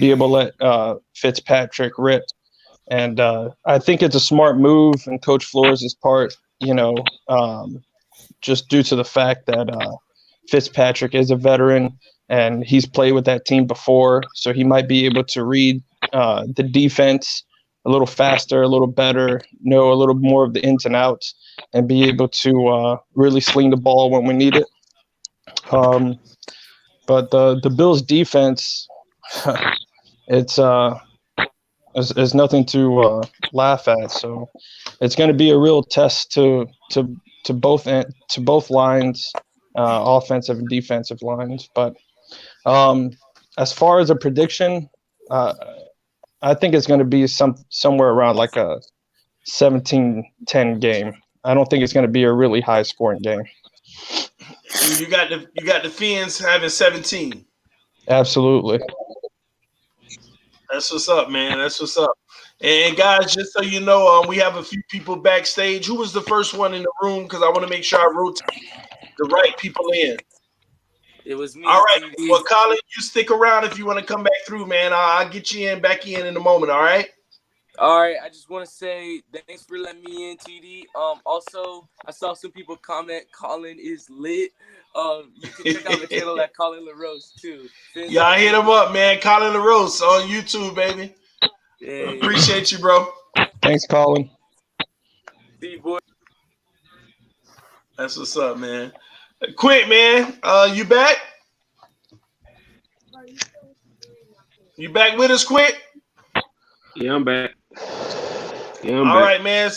be able to let Fitzpatrick rip. And I think it's a smart move on Coach Flores' part, just due to the fact that Fitzpatrick is a veteran and he's played with that team before, so he might be able to read the defense a little faster, a little better, know a little more of the ins and outs, and be able to really sling the ball when we need it. But the Bills' defense, it's nothing to laugh at. So it's going to be a real test to both lines, offensive and defensive lines. But as far as a prediction, I think it's going to be somewhere around like a 17-10 game. I don't think it's going to be a really high scoring game. You got the Phins having 17. Absolutely. That's what's up, man. That's what's up. And guys, just so you know, we have a few people backstage. Who was the first one in the room? Because I want to make sure I rotate the right people in. It was me. All right. Well, Colin, you stick around if you want to come back through, man. I'll get you back in a moment. All right. All right. I just want to say thanks for letting me in, TD. Also, I saw some people comment Colin is lit. You can check out the channel at Colin LaRose too. Yeah, I hit him up, man. Colin LaRose on YouTube, baby. Hey. Appreciate you, bro. Thanks, Colin. See you, boy. That's what's up, man. Quick, man. You back? You back with us, Quick? Yeah, I'm back. All right, man.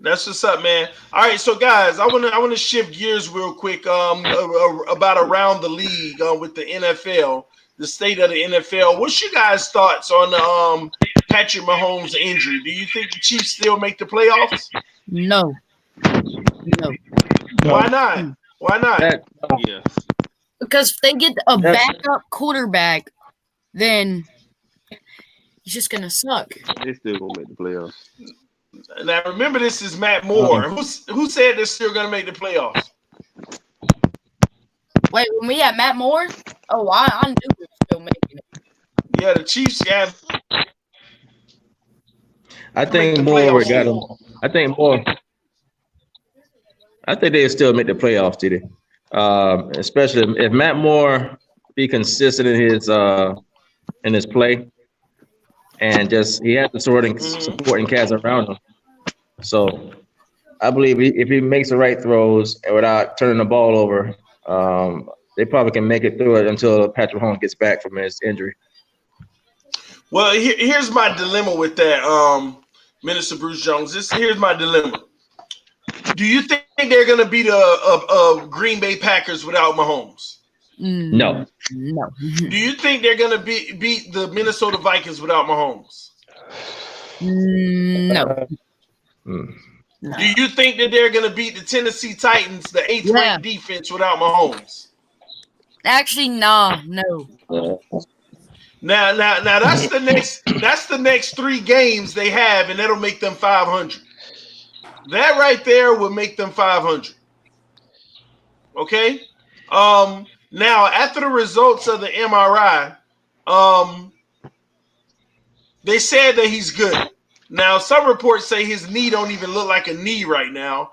That's what's up, man. All right, so guys, I want to shift gears real quick about around the league with the NFL, the state of the NFL. What's your guys' thoughts on the Patrick Mahomes injury? Do you think the Chiefs still make the playoffs? No. Why not? Why not? Yeah. Because if they get a backup quarterback, then he's just gonna suck. They still gonna make the playoffs. Now remember, this is Matt Moore. Who said they're still gonna make the playoffs? Wait, when we had Matt Moore? Oh, I knew we were still making it. Yeah, the Chiefs have. I think more got them. I think more. I think they'll still make the playoffs, Diddy. Especially if Matt Moore be consistent in his play, and just he has the supporting cast around him. So I believe if he makes the right throws and without turning the ball over, they probably can make it through it until Patrick Mahomes gets back from his injury. Well, here's my dilemma with that, Minister Bruce Jones. Here's my dilemma. Do you think they're going to beat a Green Bay Packers without Mahomes? No. Do you think they're going to beat the Minnesota Vikings without Mahomes? No. Do you think that they're going to beat the Tennessee Titans, the 8th ranked defense, without Mahomes? Actually, no. Now that's the next 3 games they have, and that'll make them 500. That right there will make them 500. Okay. Now after the results of the MRI, they said that he's good. Now some reports say his knee don't even look like a knee right now,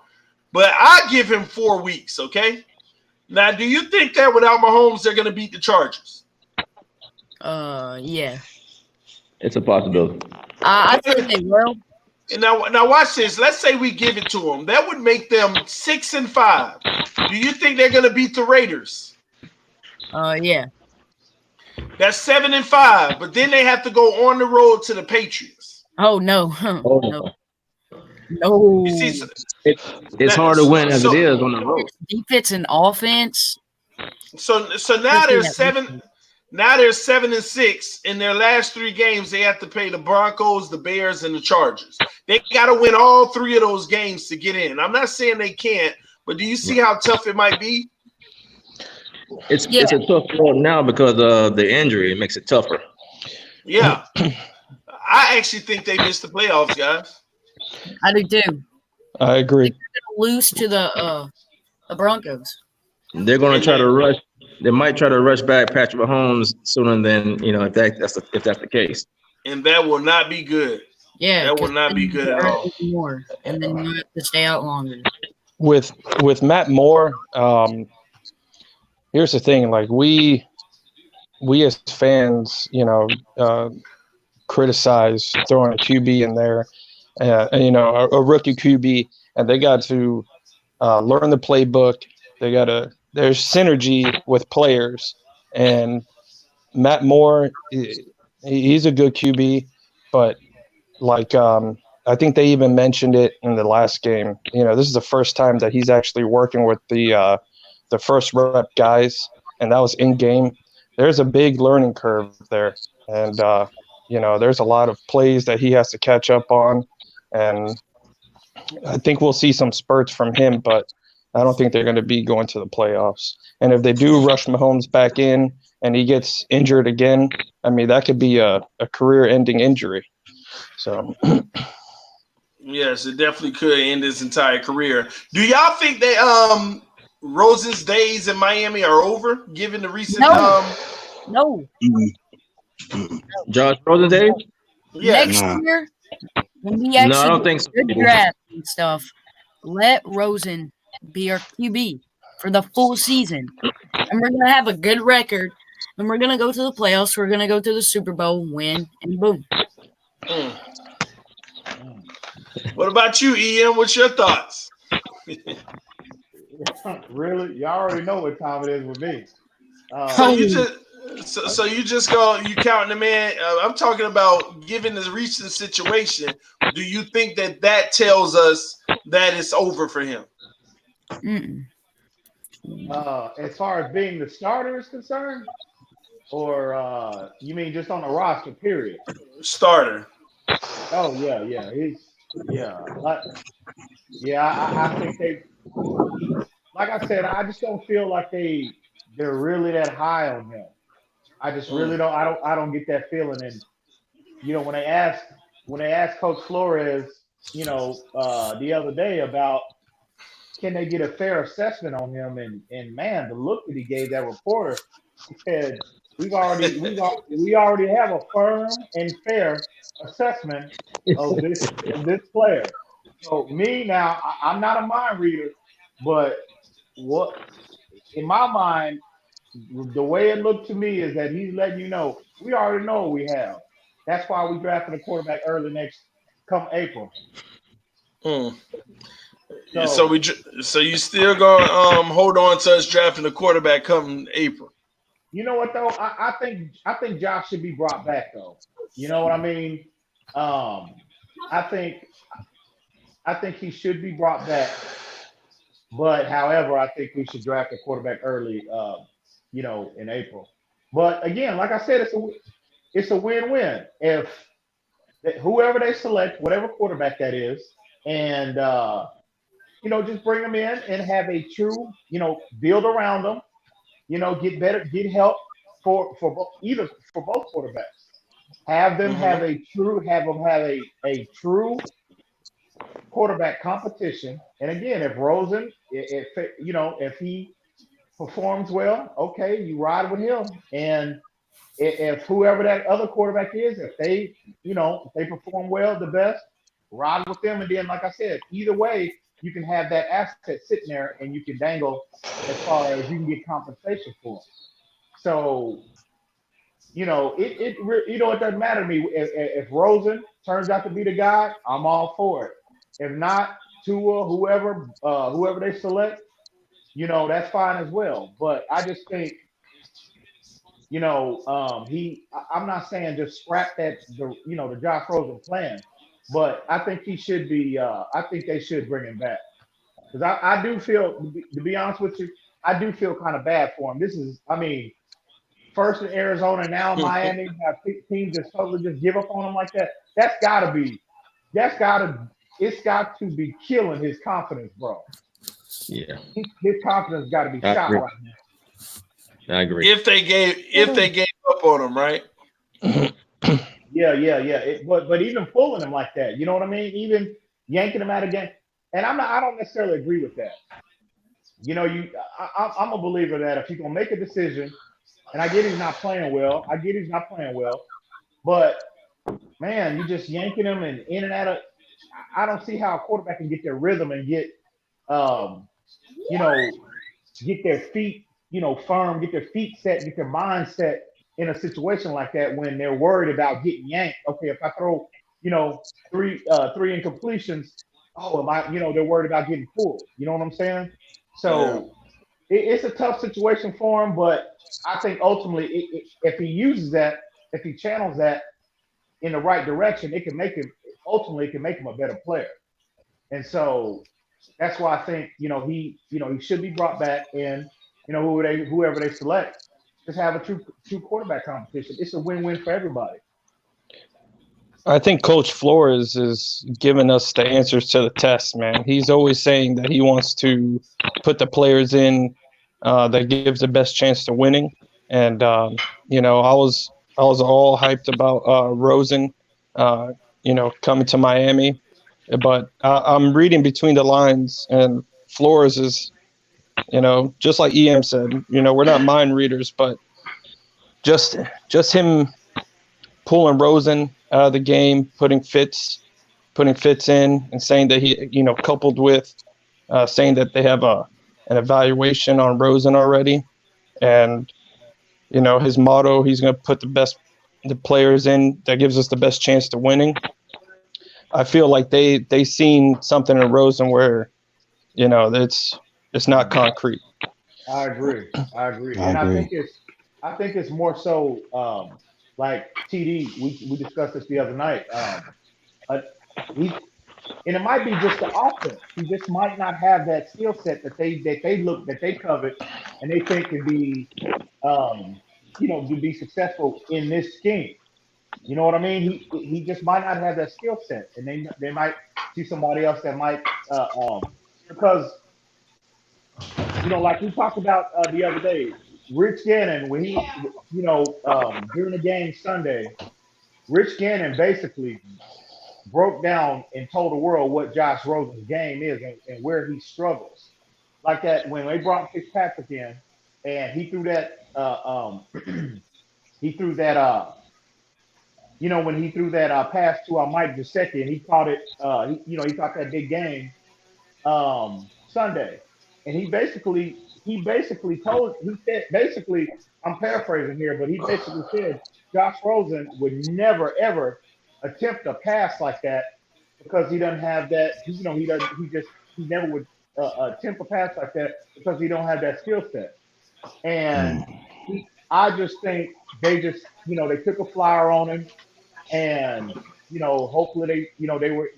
but I give him 4 weeks. Okay. Now, do you think that without Mahomes they're going to beat the Chargers? Yeah. It's a possibility. I think they will. And now watch this. Let's say we give it to them. That would make them 6-5. Do you think they're going to beat the Raiders? Yeah. That's 7-5. But then they have to go on the road to the Patriots. Oh no. No. You see, it's hard to win as it is on the road. Defense and offense. So now there's 7. Now they're 7-6. In their last 3 games, they have to play the Broncos, the Bears, and the Chargers. They got to win all 3 of those games to get in. I'm not saying they can't, but do you see how tough it might be? It's a tough road now because of the injury. It makes it tougher. Yeah. I actually think they missed the playoffs, guys. I do too. I agree. They're going to lose to the Broncos. They're going to try to rush. They might try to rush back Patrick Mahomes sooner than if that's the case. And that will not be good. Yeah, that will not be good at all. More, and then you have to stay out longer. With Matt Moore, here's the thing: like we as fans, criticize throwing a QB in there, a rookie QB, and they got to learn the playbook. There's synergy with players, and Matt Moore, he's a good QB, but I think they even mentioned it in the last game. This is the first time that he's actually working with the first rep guys, and that was in game. There's a big learning curve there, and there's a lot of plays that he has to catch up on, and I think we'll see some spurts from him, but I don't think they're going to be going to the playoffs. And if they do rush Mahomes back in and he gets injured again, I mean, that could be a career-ending injury. So, yes, it definitely could end his entire career. Do y'all think that Rosen's days in Miami are over, given the recent? No. Josh Rosen's days? Yeah. Next year, when we actually I don't think so. Good draft and stuff, let Rosen be our QB for the full season, and we're gonna have a good record, and we're gonna go to the playoffs. We're gonna go to the Super Bowl, win, and boom. What about you, Ian? What's your thoughts? Really, y'all already know what time it is with me. So you just you counting the man. I'm talking about given the recent situation. Do you think that tells us that it's over for him? As far as being the starter is concerned, or you mean just on the roster? Period. Starter. Oh yeah. I think they. Like I said, I just don't feel like they're really that high on him. I just really don't. I don't get that feeling. And when they asked Coach Flores, the other day about can they get a fair assessment on him, and man, the look that he gave that reporter, he said, we already have a firm and fair assessment of this player. So me now, I'm not a mind reader, but what in my mind, the way it looked to me is that he's letting you know we already know what we have. That's why we drafted a quarterback early next come April. So you still gonna hold on to us drafting a quarterback come April? You know what though? I think Josh should be brought back though. You know what I mean? I think he should be brought back. But however, I think we should draft a quarterback early, in April. But again, like I said, it's a win-win. If whoever they select, whatever quarterback that is, and just bring them in and have a true, build around them, get help for both quarterbacks. Have them have a true quarterback competition. And again, if Rosen, if he performs well, okay, you ride with him. And if whoever that other quarterback is, if they perform well, the best, ride with them. And then, like I said, either way, you can have that asset sitting there and you can dangle as far as you can get compensation for them. So, it doesn't matter to me. If Rosen turns out to be the guy, I'm all for it. If not, Tua, whoever they select, that's fine as well. But I just think, I'm not saying just scrap the Josh Rosen plan, but I think he should be. I think they should bring him back because I do feel, to be honest with you, I do feel kind of bad for him. First in Arizona, now Miami, have teams just totally just give up on him like that. It's got to be killing his confidence, bro. Yeah. His confidence got to be shot right now. I agree. If they gave up on him, right? Yeah. But even pulling him like that, you know what I mean? Even yanking him out again. And I don't necessarily agree with that. I'm a believer that if you're gonna make a decision, and I get he's not playing well. But man, you just yanking him and in and out of. I don't see how a quarterback can get their rhythm and get their feet, firm, get their feet set, get their mind set in a situation like that when they're worried about getting yanked. Okay, if I throw, three incompletions, they're worried about getting pulled. You know what I'm saying? So it's a tough situation for him, but I think ultimately, if he uses that, if he channels that in the right direction, it can make him a better player. And so that's why I think he should be brought back, and whoever they select, just have a true quarterback competition. It's a win-win for everybody. I think Coach Flores is giving us the answers to the test, man. He's always saying that he wants to put the players in that gives the best chance to winning. And I was all hyped about Rosen, coming to Miami, but I'm reading between the lines, and Flores is, just like EM said, we're not mind readers, but just him pulling Rosen out of the game, putting Fitz in, and saying that he, coupled with saying that they have an evaluation on Rosen already, and his motto, he's going to put the players in that gives us the best chance to winning. I feel like they seen something in Rosen where, it's not concrete. I agree. And I think it's more so like TD. We discussed this the other night. And it might be just the offense. He just might not have that skill set that they covet, and they think can be, to be successful in this scheme. You know what I mean? He just might not have that skill set, and they might see somebody else that might because like we talked about the other day, Rich Gannon, when he during the game Sunday, Rich Gannon basically broke down and told the world what Josh Rosen's game is and where he struggles. Like that when they brought Fitzpatrick in and he threw that he threw that when he threw that pass to Mike Gesicki and he caught it. He caught that big game Sunday, and he basically I'm paraphrasing here, but he basically said Josh Rosen would never ever attempt a pass like that because he doesn't have that. He never would attempt a pass like that because he don't have that skill set. And I just think they took a flyer on him, and hopefully they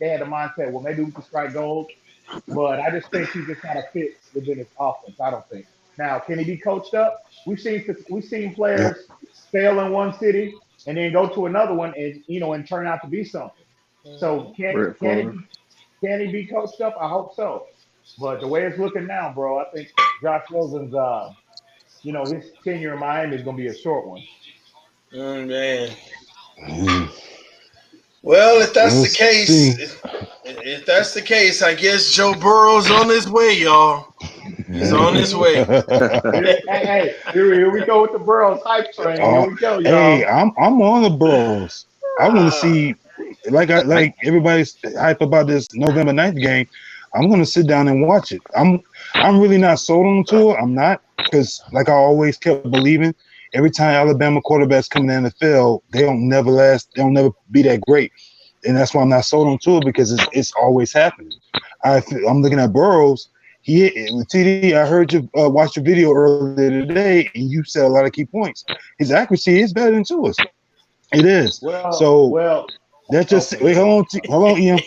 had a mindset, well, maybe we can strike gold. But I just think he's just not a fit within his offense. I don't think. Now, can he be coached up? We've seen players fail in one city and then go to another one and turn out to be something. So can he be coached up? I hope so. But the way it's looking now, bro, I think Josh Rosen's his tenure in Miami is going to be a short one. Oh, man. Well, if that's the case, I guess Joe Burrow's on his way, y'all. He's on his way. Hey, here we go with the Burrows hype train. Here we go, y'all. Hey, I'm on the Burrows. I want to see, like everybody's hype about this November 9th game. I'm gonna sit down and watch it. I'm really not sold on the tour. I'm not, because like I always kept believing, every time Alabama quarterbacks come in the NFL, they don't never last. They don't never be that great, and that's why I'm not sold on tour, because it's always happening. I'm looking at Burrows. TD, I heard you watch your video earlier today, and you said a lot of key points. His accuracy is better than Tua's. It is. That just okay. Wait, hold on, Ian.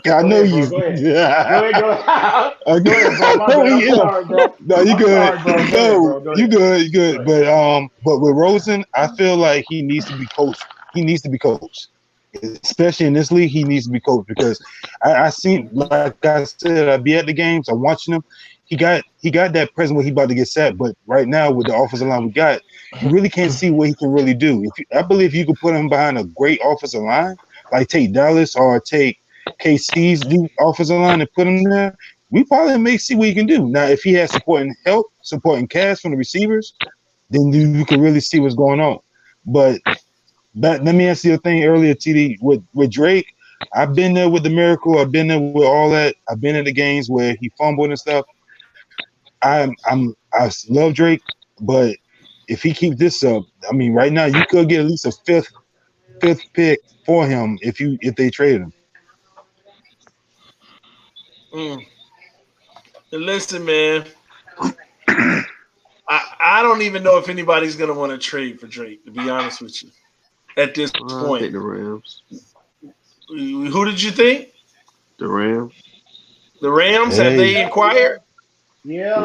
I know you. Go ahead. Go ahead. No, you good. You good. But with Rosen, I feel like he needs to be coached. Especially in this league, he needs to be coached, because I seen, like I said, I be at the games, I'm watching him. He got that present where he about to get set, but right now with the offensive line we got, you really can't see what he can really do. I believe you could put him behind a great offensive line, like take Dallas or take KC's offensive line and put him there, we probably may see what he can do. Now, if he has supporting cast from the receivers, then you can really see what's going on. But let me ask you a thing earlier, TD, with Drake. I've been there with the miracle. I've been there with all that. I've been at the games where he fumbled and stuff. I love Drake, but if he keeps this up, I mean, right now you could get at least a fifth pick for him if they trade him. Listen, man, I don't even know if anybody's gonna want to trade for Drake, to be honest with you. At this point, I think the Rams. Who did you think? The Rams. The Rams, have they inquired? Yeah,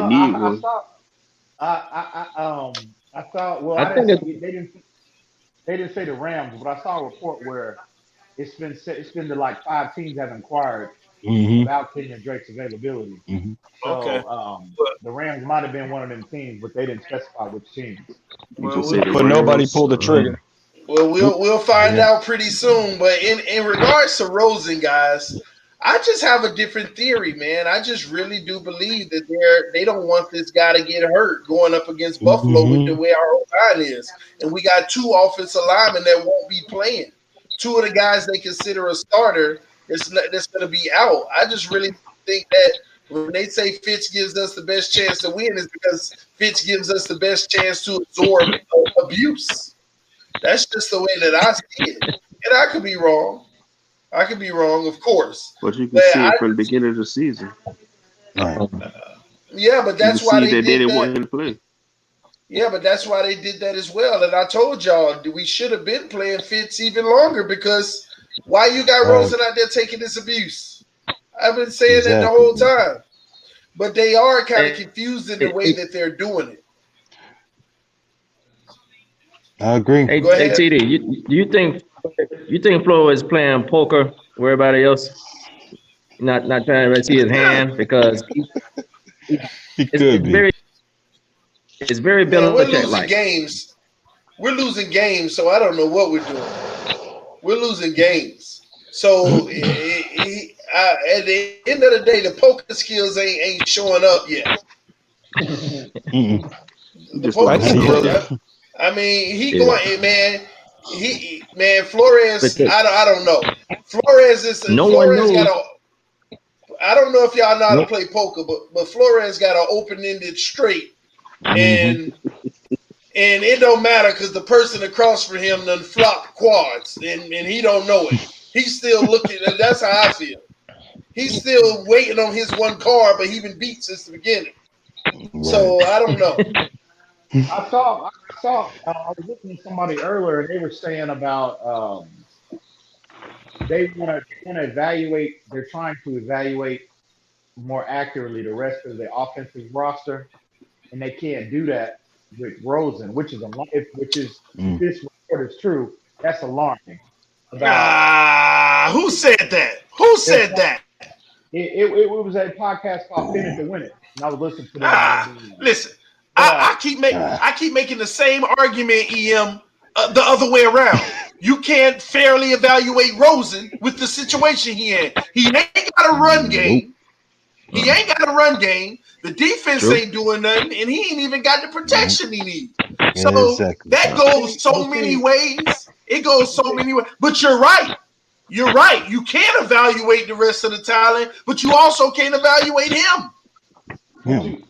I saw. Well, they didn't say the Rams, but I saw a report where it's been to like 5 teams have inquired about Kenyan Drake's availability. So the Rams might have been one of them teams, but they didn't specify which teams. But nobody pulled the trigger. Well, we'll find out pretty soon. But in regards to Rosen, guys, I just have a different theory, man. I just really do believe that they don't want this guy to get hurt going up against Buffalo with the way our line is. And we got 2 offensive linemen that won't be playing. 2 of the guys they consider a starter that's going to be out. I just really think that when they say Fitz gives us the best chance to win, is because Fitz gives us the best chance to absorb abuse. That's just the way that I see it. And I could be wrong. Of course. But you can see it from the beginning of the season. Yeah, but that's why they didn't want him to play. Yeah, but that's why they did that as well. And I told y'all we should have been playing Fitz even longer, because why you got Rosen out there taking this abuse? I've been saying that the whole time. But they are kind of confused in the way that they're doing it. I agree. Hey, TD, you think Flo is playing poker where everybody else not trying to see his hand, because it's very Belichick-like. We're losing games, so I don't know what we're doing. We're losing games. So at the end of the day, the poker skills ain't showing up yet. The poker skills, I mean, he going, man. Flores. I don't know. No one Flores got knows. a. I don't know if y'all know how No. to play poker, but Flores got an open-ended straight, and it don't matter because the person across from him done flopped quads, and he don't know it. He's still looking. That's how I feel. He's still waiting on his one card, but he been beat since the beginning. Right. So I don't know. I was listening to somebody earlier, and they were saying about they want to evaluate. They're trying to evaluate more accurately the rest of the offensive roster, and they can't do that with Rosen, which is if this report is true, that's alarming. Who said that? Who said that? It was a podcast called Finish to Win It, and I was listening to them. Listen, I keep making the same argument, EM, the other way around. You can't fairly evaluate Rosen with the situation he in. He ain't got a run game. He ain't got a run game. The defense ain't doing nothing, and he ain't even got the protection he needs. So that goes so many ways. It goes so many ways. But you're right. You're right. You can't evaluate the rest of the talent, but you also can't evaluate him.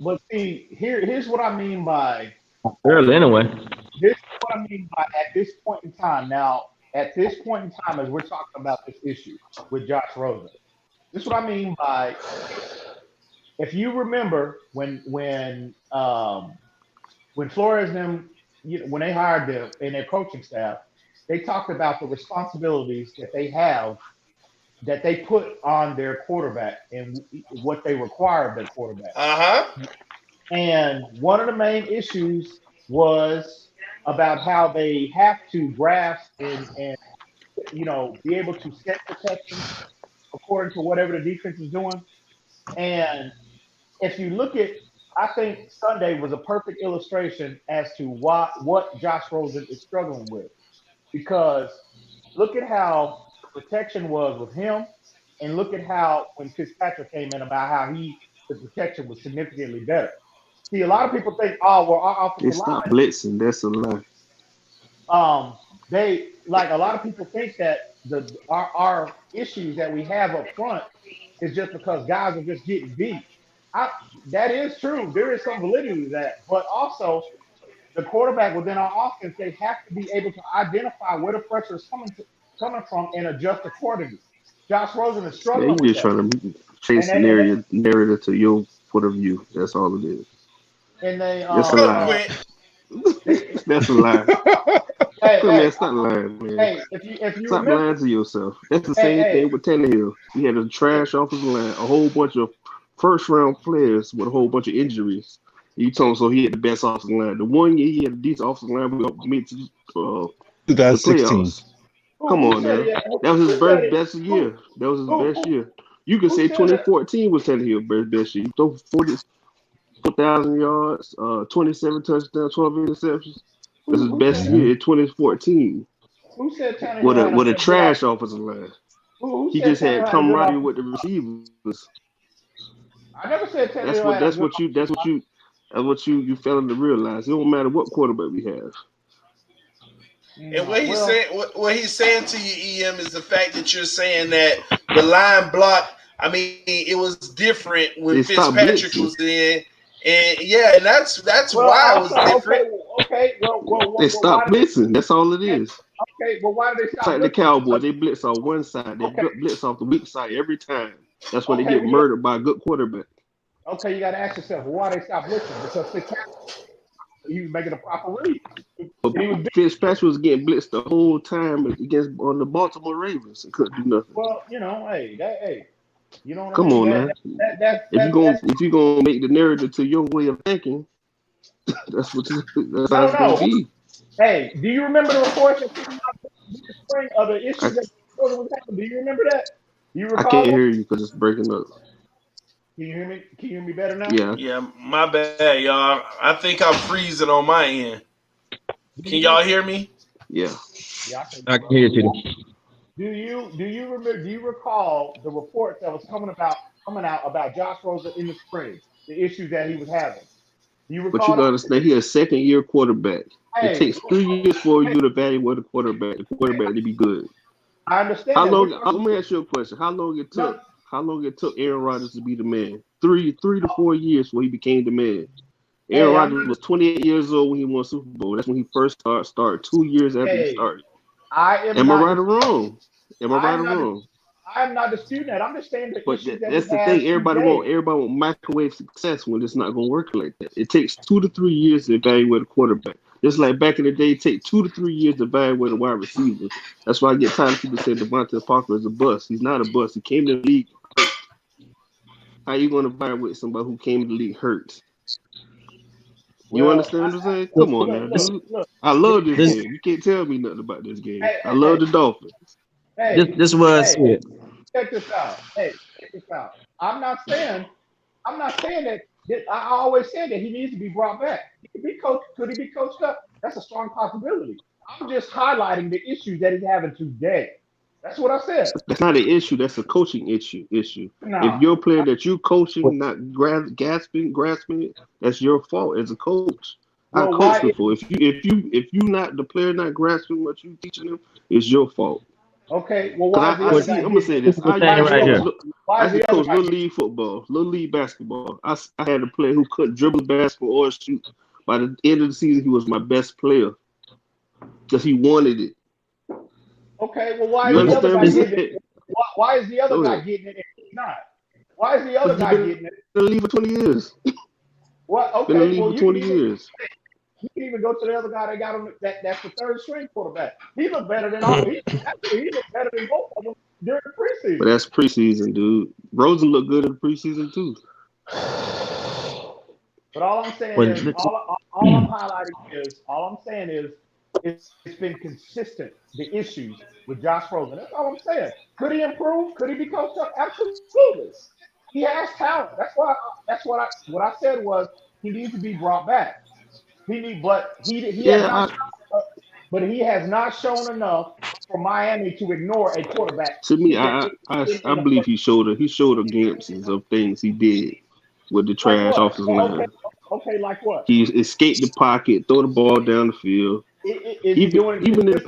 But see, here's what I mean by early anyway. This is what I mean by at this point in time. Now, at this point in time, as we're talking about this issue with Josh Rosen, this is what I mean by. If you remember when Flores and them, when they hired them in their coaching staff, they talked about the responsibilities that they have, that they put on their quarterback and what they require of their quarterback. And one of the main issues was about how they have to grasp and be able to set protection according to whatever the defense is doing. And if you look at, I think Sunday was a perfect illustration as to what Josh Rosen is struggling with. Because look at how the protection was with him, and look at how when Fitzpatrick came in about how the protection was significantly better. See, a lot of people think, oh, well, our offensive line. Stop blitzing. That's a lie. A lot of people think that our issues that we have up front is just because guys are just getting beat. That is true. There is some validity to that. But also, the quarterback within our offense, they have to be able to identify where the pressure is coming from and adjust accordingly. Josh Rosen is struggling with that. Trying to chase the narrative to your point of view. That's all it is. And that's a lie. That's a lie. Stop lying, man. Hey, if you stop lying to yourself. That's the same thing with Tannehill. He had a trash offensive line, a whole bunch of first-round players with a whole bunch of injuries. You told him so he had the best offensive line. The 1 year he had a decent offensive line, we made to 2016. Come on, man. That was his best year. That was his best year. You could say 2014 was Tannehill's best year. He threw 4,000 yards, 27 touchdowns, 12 interceptions. This is his best year in 2014. Who said Tannehill with a trash offensive line? He just had camaraderie with the receivers. I never said Tannehill. That's what you failing to realize. It don't matter what quarterback we have. And what he's saying to you, EM, is the fact that you're saying that the line block. I mean, it was different when Fitzpatrick was in, and that's why it was different. Okay. They stopped blitzing. That's all it is. Okay, well, why did they stop? It's like the Cowboys. They blitz on one side. They blitz off the weak side every time. That's when they get murdered by a good quarterback. Okay, you got to ask yourself, well, why they stop blitzing? Because Fitzpatrick, he was making a proper read. Fitzpatrick was getting blitzed the whole time on the Baltimore Ravens and couldn't do nothing. Well, you know what Come I mean? on, man. If you're gonna make the narrative to your way of thinking, that's how it's gonna be. Hey, do you remember the reports that came out in the spring of the issues that was happening? Do you remember that? You recall? I can't hear you because it's breaking up. Can you hear me? Can you hear me better now? Yeah, my bad, y'all. I think I'm freezing on my end. Can y'all hear me? Yeah. I can hear you. Do you remember? Do you recall the reports that was coming out about Josh Rosen in the spring, the issues that he was having? You But you recall gotta that? understand, he a second-year quarterback. It Hey, takes 3 years for you to evaluate a quarterback. The quarterback to be good. I understand How that. long? Let me ask you a question. How long it No, took Aaron Rodgers to be the man? Three to 4 years before he became the man. Aaron hey, Rodgers was 28 years old when he won Super Bowl. That's when he first started 2 years after he hey, started. I am Am I not. right or wrong? Am I right I'm or not. wrong? I'm not disputing that. I'm just saying the But issues that he that's the has thing. today. Everybody want microwave success when it's not going to work like that. It takes 2 to 3 years to evaluate a quarterback. Just like back in the day, it take 2 to 3 years to evaluate a wide receiver. That's why I get tired of people saying Devontae Parker is a bust. He's not a bust. He came to the league hurt. How you going to evaluate somebody who came to the league hurt? You Well, understand what I'm saying? Come on now, dude. look. I love this This game. You can't tell me nothing about this game. Hey, I love the Dolphins. hey, this was hey, it. check this out. Hey, check this out. I'm not saying that. I always said that he needs to be brought back. He could be coached. Could he be coached up? That's a strong possibility. I'm just highlighting the issues that he's having today. That's what I said. That's not an issue. That's a coaching issue. If No. you're a player that you're coaching, not grasping it, that's your fault as a coach. I Well, coached why? before. If you not the player not grasping what you teaching them, it's your fault. Okay. Well, why is the other guy? I'm gonna say this. I used to coach little league football, little league basketball. I had a player who couldn't dribble basketball or shoot. By the end of the season, he was my best player because he wanted it. Okay, well, why You is the other guy understand? getting it? Why is the other guy getting it and he's not? Why is the other guy getting it? Been in the league for 20 years. What? Been in the Okay, league well, for 20 years. you can even go to the other guy that got him. That's the third string quarterback. He looked better than all. He looked better than both of them during the preseason. But that's preseason, dude. Rosen looked good in the preseason too. But all I'm saying is, all I'm highlighting is, it's been consistent. The issues with Josh Rosen. That's all I'm saying. Could he improve? Could he be coached up? Absolutely. He has talent. That's what I said was he needs to be brought back. He has not shown enough for Miami to ignore a quarterback. To me, I believe he showed a glimpses of things he did with the trash offensive line. Okay, like what? He escaped the pocket, throw the ball down the field. Even in the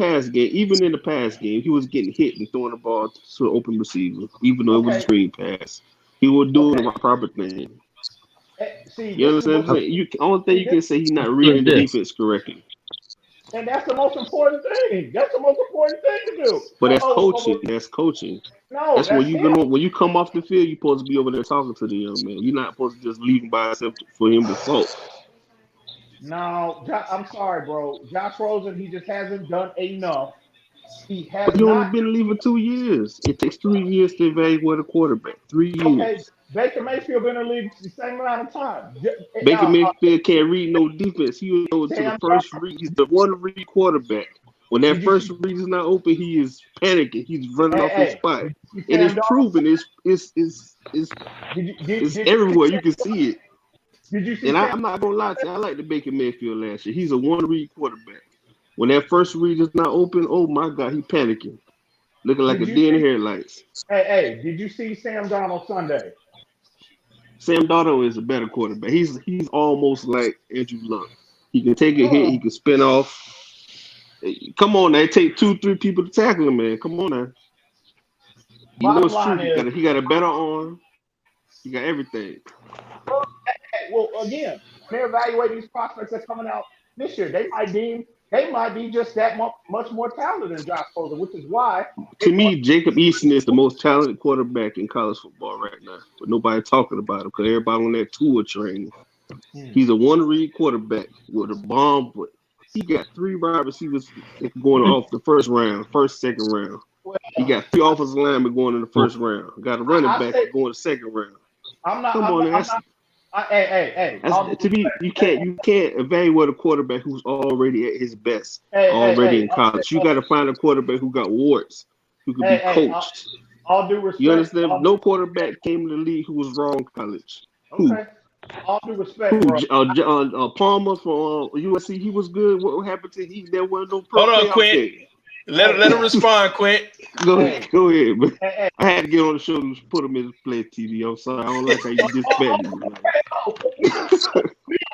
pass game, he was getting hit and throwing the ball to an open receiver, even though it was a screen pass. He was doing the proper thing. You understand what I'm saying? Only thing you can say he's not reading the defense correctly. And that's the most important thing. That's the most important thing to do. But that's coaching. That's coaching. No, that's when you come off the field, you're supposed to be over there talking to the young man. You're not supposed to just leave him by himself for him to sulk. No, I'm sorry, bro. Josh Rosen, he just hasn't done enough. He has but you only been leaving 2 years. It takes 3 years to evaluate a quarterback. 3 years. Okay, Baker Mayfield been in the league the same amount of time. Baker Mayfield can't read no defense. He goes to the first read. He's the one read quarterback. When that first read is not open, he is panicking. He's running off his spot. And it's proven. It's everywhere. You can see it. Did you see and I'm not gonna lie to you. I like the Baker Mayfield last year. He's a one read quarterback. When that first read is not open, oh my God, he panicking, looking like a deer in the headlights. Hey, did you see Sam Darnold Sunday? Sam Darnold is a better quarterback. He's almost like Andrew Luck. He can take a hit. He can spin off. Come on, now. It take 2-3 people to tackle him, man. Come on now. You know it's true. He got a better arm. He got everything. Well, again, they're evaluating these prospects that's coming out this year. They might be just that much more talented than Josh Rosen, which is why. To me, Jacob Eason is the most talented quarterback in college football right now, but nobody talking about him because everybody on that tour training. He's a one-read quarterback with a bomb, but he got 3 wide receivers going off the first round, second round. He got 3 offensive linemen going in the first round. Got a running back going the second round. Hey. To me, you can't evaluate a quarterback who's already at his best, in college. You got to find a quarterback who got warts, who can be coached. All due respect. You understand? No quarterback came to the league who was wrong in college. Okay. All due respect, bro. Palmer from USC, he was good. What happened to him? There was no pro. Hold on, Quint. Let him respond, Quint. Go ahead. But I had to get on the show to put him in play TV. I'm sorry. I don't like how you disrespect me.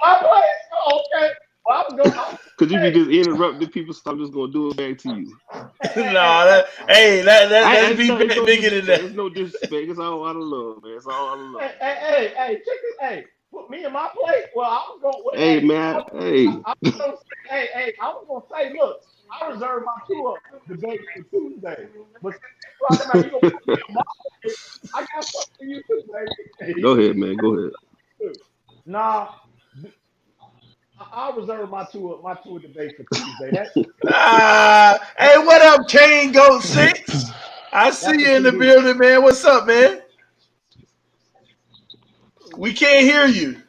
my place? Oh, okay. Well, I was going. Because if you just interrupting people, so I'm just gonna do it back to you. That's be bigger than that. It's no disrespect. It's all out of love, man. It's all out of love. Hey, check this. Hey, put me in my place. Well, I was going. Hey, man. I was gonna say, look, I reserved my tour debate for Tuesday, but since you gonna put me in my place, I got something for you too, baby. Go ahead, man. Go ahead. Nah. I'll reserve my tour debate for Tuesday. Hey, what up, Kane Goat 6? I see you in the building, man. What's up, man? We can't hear you.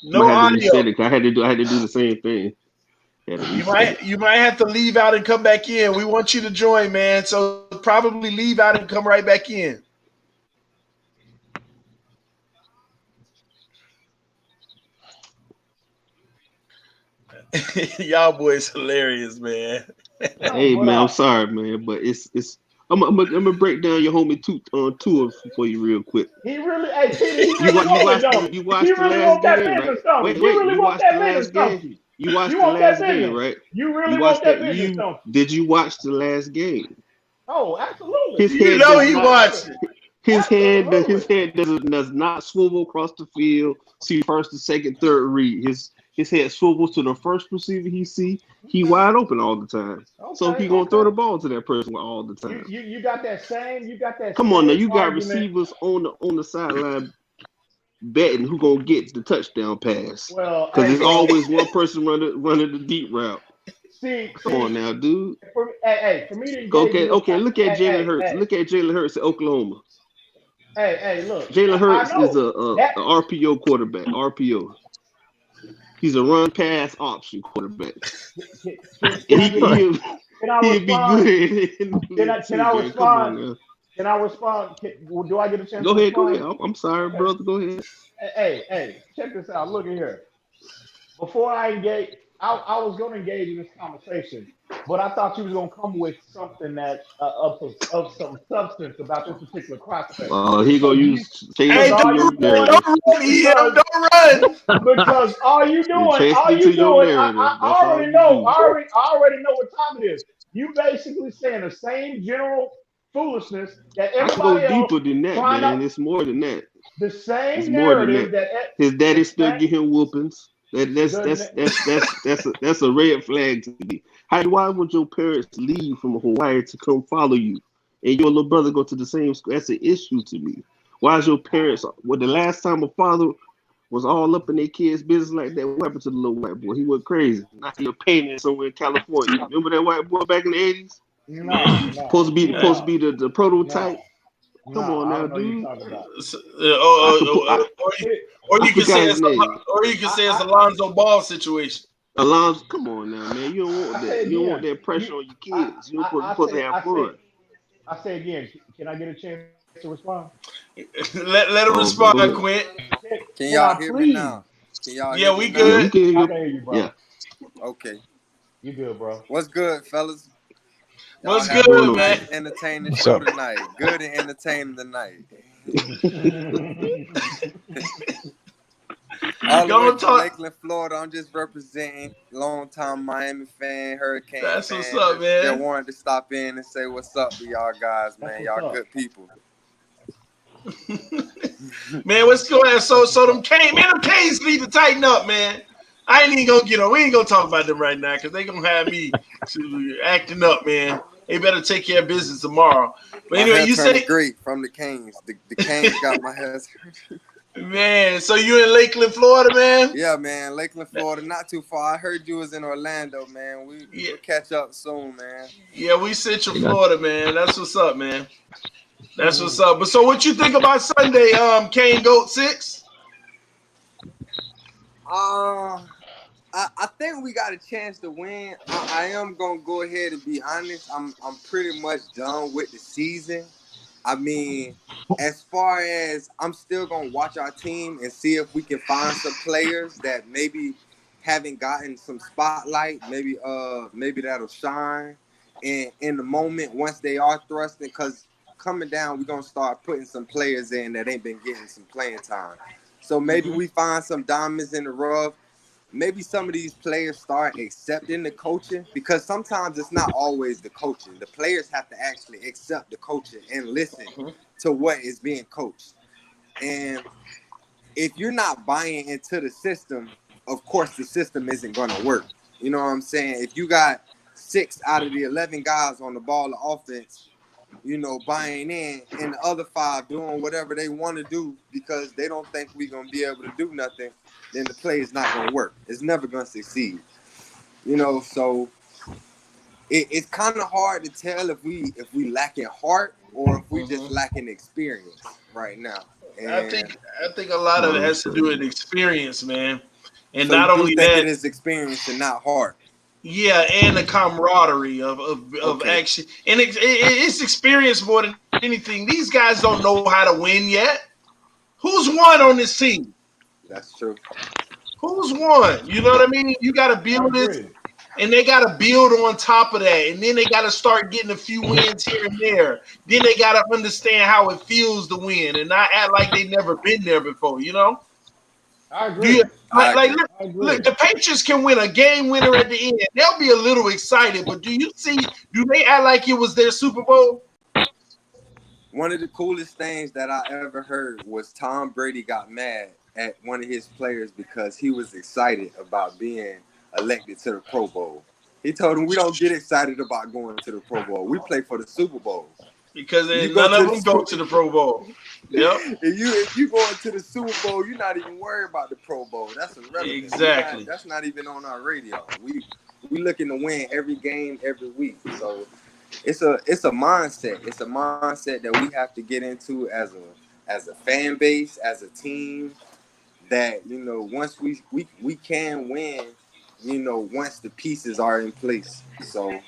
No audio. I had to do the same thing. You might have to leave out and come back in. We want you to join, man. So probably leave out and come right back in. Y'all boys hilarious, man. Hey man, I'm sorry, man, but it's I'm gonna break down your homie tour for you real quick. He really, you watched the last game, right? Wait, you watched the last game. You watched the last game, right? You really want that business, don't you? Did you watch the last game? Oh, absolutely. He watched it. His head does not swivel across the field. See first, the second, third read. His head swivels to the first receiver he see. He wide open all the time. Okay, so he gonna throw the ball to that person all the time. You got that same. Come on now, you got receivers on the sideline betting who gonna get the touchdown pass. Well, because there's always one person running the deep route. Come on now, dude. For me to okay. Look at Jalen Hurts. Look at Jalen Hurts at Oklahoma. Hey, look. Jalen Hurts is a RPO quarterback. RPO. He's a run pass option quarterback. He'll be good. Can I respond? Can I respond? Do I get a chance? Go ahead. I'm sorry, brother. Go ahead. Hey, check this out. Look at here. Before I engage, I was going to engage in this conversation, but I thought you was going to come with something that of some substance about this particular prospect. He gonna use. Don't run. Because all you doing, I already know. I already know what time it is. You basically saying the same general foolishness that everybody else. I go deeper than that, man. It's more than that. The same narrative that his daddy still get him whoopings. That's a red flag to me. Why would your parents leave from Hawaii to come follow you, and your little brother go to the same school? That's an issue to me. Why is your parents? Well, the last time a father was all up in their kids' business like that, what happened to the little white boy? He went crazy. Now he a painting somewhere in California. Remember that white boy back in the 80s? No. Supposed to be the prototype. Come on now, dude. Or you can say it's Alonzo Ball situation. Alonzo, come on now, man. You don't want that. You don't want that pressure on your kids. You're supposed to have fun. I say again, can I get a chance to respond? Let him respond, Quint. Can y'all hear me now? Yeah, we good. I can hear you, bro. Yeah. Okay. You good, bro? What's good, fellas? What's good, man? Entertaining show tonight. Good and entertaining tonight. All the way from Lakeland, Florida. I'm just representing long-time Miami fan, Hurricane That's fan. What's up, man. Just wanted to stop in and say what's up to y'all guys, man. Y'all good people. Man, what's going on? So them Canes need to tighten up, man. I ain't even gonna get on. We ain't gonna talk about them right now because they gonna have me acting up, man. They better take care of business tomorrow. But anyway, you say great from the Canes. The Canes got my head. Man, so you in Lakeland, Florida, man? Yeah, man, Lakeland, Florida, not too far. I heard you was in Orlando, man. We'll catch up soon, man. Yeah, we Central Florida, man. That's what's up, man. That's what's up. But so what you think about Sunday, Kane Goat 6? I think we got a chance to win. I am gonna go ahead and be honest. I'm pretty much done with the season. I mean, as far as I'm still gonna watch our team and see if we can find some players that maybe haven't gotten some spotlight. Maybe that'll shine in the moment once they are thrusting. Cause coming down, we're gonna start putting some players in that ain't been getting some playing time. So maybe we find some diamonds in the rough. Maybe some of these players start accepting the coaching, because sometimes it's not always the coaching. The players have to actually accept the coaching and listen to what is being coached. And if you're not buying into the system, of course the system isn't going to work. You know what I'm saying? If you got 6 out of the 11 guys on the ball of offense, you know, buying in, and the other 5 doing whatever they want to do because they don't think we're going to be able to do nothing, then the play is not going to work. It's never going to succeed. You know, so it's kind of hard to tell if we lacking heart or if we just lacking experience right now. And I think a lot of it has to do with experience, man. And so not you do only think that, it is experience and not heart. yeah, and the camaraderie of Okay. action, and it's experience more than anything. These guys don't know how to win yet. Who's won on this team? That's true. Who's won? You know what I mean? You got to build this, and they got to build on top of that, and then they got to start getting a few wins here and there. Then they got to understand how it feels to win, and not act like they never been there before. You know? I agree. Look, the Patriots can win a game winner at the end. They'll be a little excited, but do they act like it was their Super Bowl? One of the coolest things that I ever heard was Tom Brady got mad at one of his players because he was excited about being elected to the Pro Bowl. He told him, we don't get excited about going to the Pro Bowl. We play for the Super Bowl. Because none of them go to the Pro Bowl. Yep. If you go into the Super Bowl, you're not even worried about the Pro Bowl. That's irrelevant. Exactly. That's not even on our radio. We looking to win every game, every week. So it's a mindset. It's a mindset that we have to get into as a fan base, as a team. That, you know, once we can win, you know, once the pieces are in place. So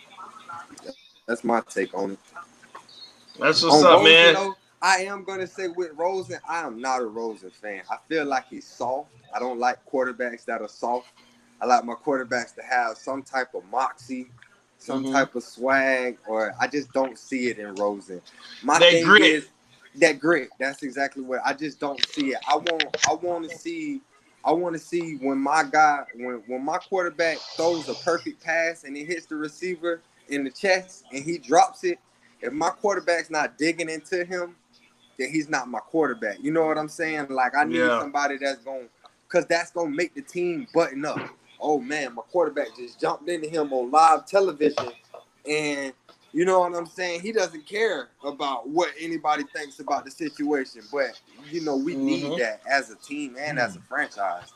that's my take on it. That's what's up, Rosen, man. though, I am going to say with Rosen, I am not a Rosen fan. I feel like he's soft. I don't like quarterbacks that are soft. I like my quarterbacks to have some type of moxie, some type of swag, or I just don't see it in Rosen. My that thing grit. is that grit. That's exactly what I just don't see it. I want to see when my guy, when my quarterback throws a perfect pass and it hits the receiver in the chest and he drops it. If my quarterback's not digging into him, then he's not my quarterback. You know what I'm saying? Like, I need somebody that's going to make the team button up. Oh, man, my quarterback just jumped into him on live television. And you know what I'm saying? He doesn't care about what anybody thinks about the situation. But, you know, we need that as a team and as a franchise.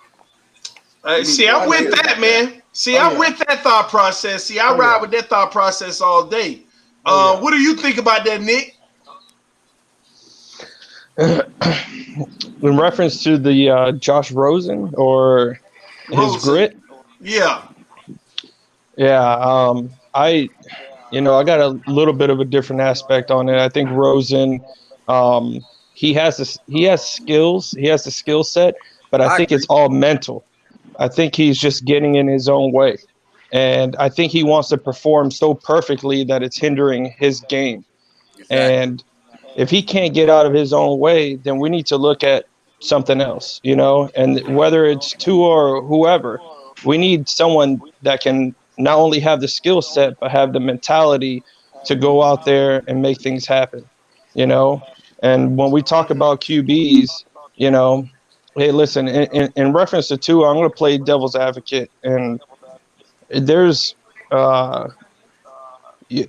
See, I'm with that, man. See, I'm with that thought process. See, I ride with that thought process all day. What do you think about that, Nick? In reference to the Josh Rosen or his grit? Yeah. Yeah. I got a little bit of a different aspect on it. I think Rosen, he has skills. He has the skill set, but I think it's all mental. I think he's just getting in his own way. And I think he wants to perform so perfectly that it's hindering his game. Exactly. And if he can't get out of his own way, then we need to look at something else, you know, and whether it's Tua or whoever, we need someone that can not only have the skill set, but have the mentality to go out there and make things happen, you know. And when we talk about QBs, you know, hey, listen, in reference to Tua, I'm going to play devil's advocate. And there's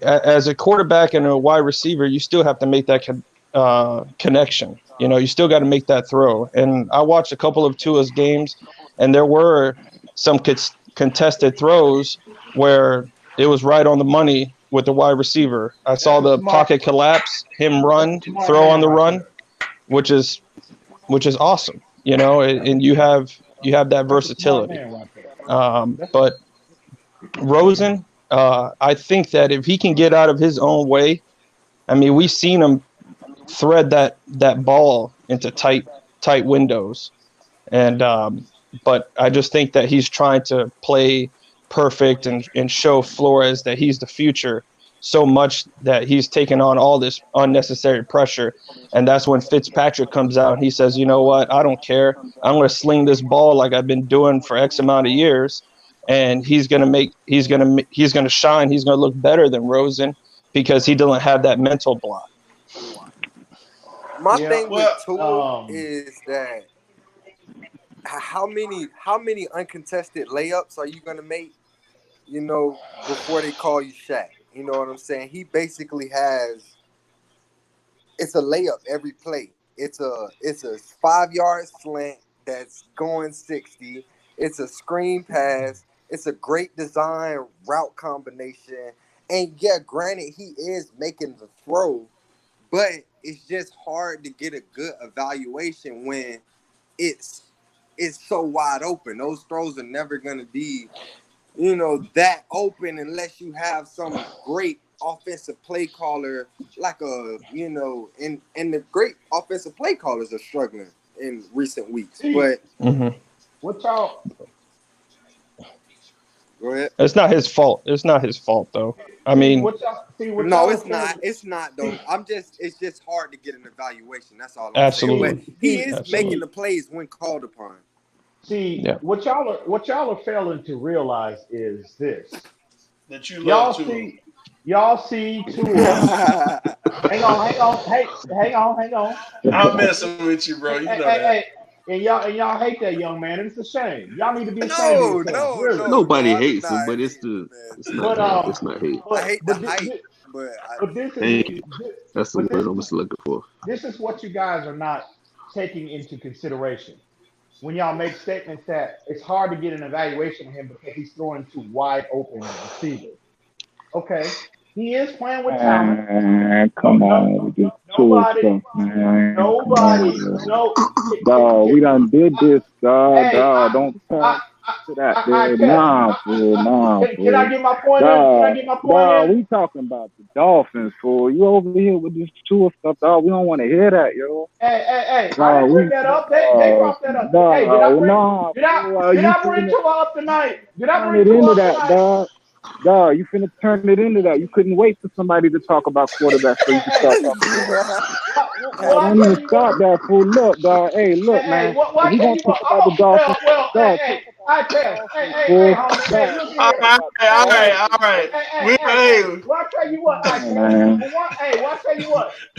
as a quarterback and a wide receiver, you still have to make that connection. You know, you still got to make that throw. And I watched a couple of Tua's games, and there were some contested throws where it was right on the money with the wide receiver. I saw the pocket collapse, him run, throw on the run, which is awesome. You know, and you have that versatility. But Rosen, I think that if he can get out of his own way, I mean, we've seen him thread that ball into tight windows, and but I just think that he's trying to play perfect and show Flores that he's the future, so much that he's taken on all this unnecessary pressure. And that's when Fitzpatrick comes out and he says, you know what, I don't care. I'm going to sling this ball like I've been doing for X amount of years. And he's going to shine. He's going to look better than Rosen because he doesn't have that mental block. My thing with Tua is that how many uncontested layups are you going to make, you know, before they call you Shaq? You know what I'm saying? He basically has, it's a layup every play. It's a 5-yard slant that's going 60. It's a screen pass. It's a great design route combination. And yeah, granted, he is making the throw, but it's just hard to get a good evaluation when it's so wide open. Those throws are never going to be, you know, that open unless you have some great offensive play caller, like you know, and the great offensive play callers are struggling in recent weeks. But what y'all? Go ahead. It's not his fault. It's not his fault though. I mean, no, it's not. It's not though. It's just hard to get an evaluation. That's all I'm absolutely. saying. But he is making the plays when called upon. See, what y'all are failing to realize is this: that you love y'all see Tua. hang on. I'm messing with you, bro. You know that. And y'all hate that young man. It's a shame. Y'all need to be ashamed of yourself. Really. Nobody hates him, but it's not hate. I hate the hype, but this is that's the word I was looking for. This is what you guys are not taking into consideration when y'all make statements that it's hard to get an evaluation of him because he's throwing to wide open receivers. Okay. He is playing with talent. Come on with this Tua stuff, man. Dog, we done did this, dog. Don't talk to that, dude. Nah, fool. Can I get my point in? Dog, we talking about the Dolphins, fool. You over here with this Tua stuff, dog. We don't want to hear that, yo. Hey. I didn't bring that up. They brought that up. Hey, did I bring Tua up tonight? Did I bring Tua up tonight? Dog? Dog, you finna turn it into that. You couldn't wait for somebody to talk about quarterbacks so you can start talking about that. Don't even start that, fool. Look, dog. Hey, look, man. Why we gonna talk about the Dolphins. All right. Well, I tell you what.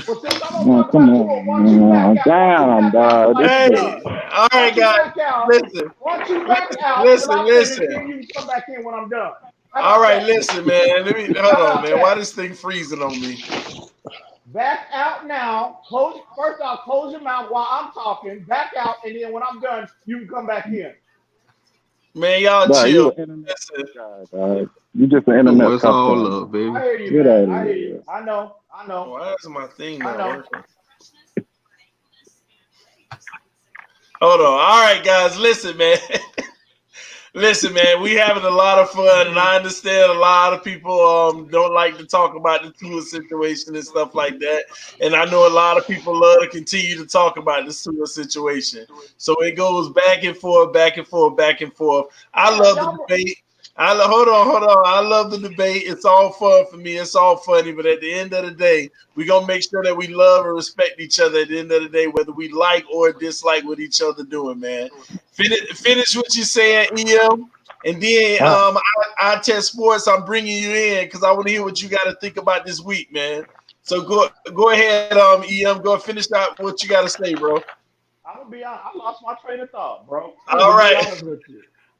Well, since I'm gonna talk about Tua, why don't you back out? Damn, dog. All right, guys. Listen. Why don't you back out? Listen. Then you can come back in when I'm done. All right, listen, man. Hold on, man. Why this thing freezing on me? Back out now. Close your mouth while I'm talking. Back out, and then when I'm done, you can come back in. Man, y'all chill. You just an internet. What's all up, baby? I hear you, man. I hear you. I know. Why is my thing not working? Hold on. All right, guys. Listen, man. Listen, man, we having a lot of fun, and I understand a lot of people don't like to talk about the Tua situation and stuff like that. And I know a lot of people love to continue to talk about the Tua situation. So it goes back and forth. I love the debate. Hold on. I love the debate. It's all fun for me. It's all funny. But at the end of the day, we're going to make sure that we love and respect each other at the end of the day, whether we like or dislike what each other doing, man. Finish what you're saying, EM. And then I test sports. I'm bringing you in because I want to hear what you got to think about this week, man. So go ahead, EM. Go finish out what you got to say, bro. I'm going to be honest. I lost my train of thought, bro. All right.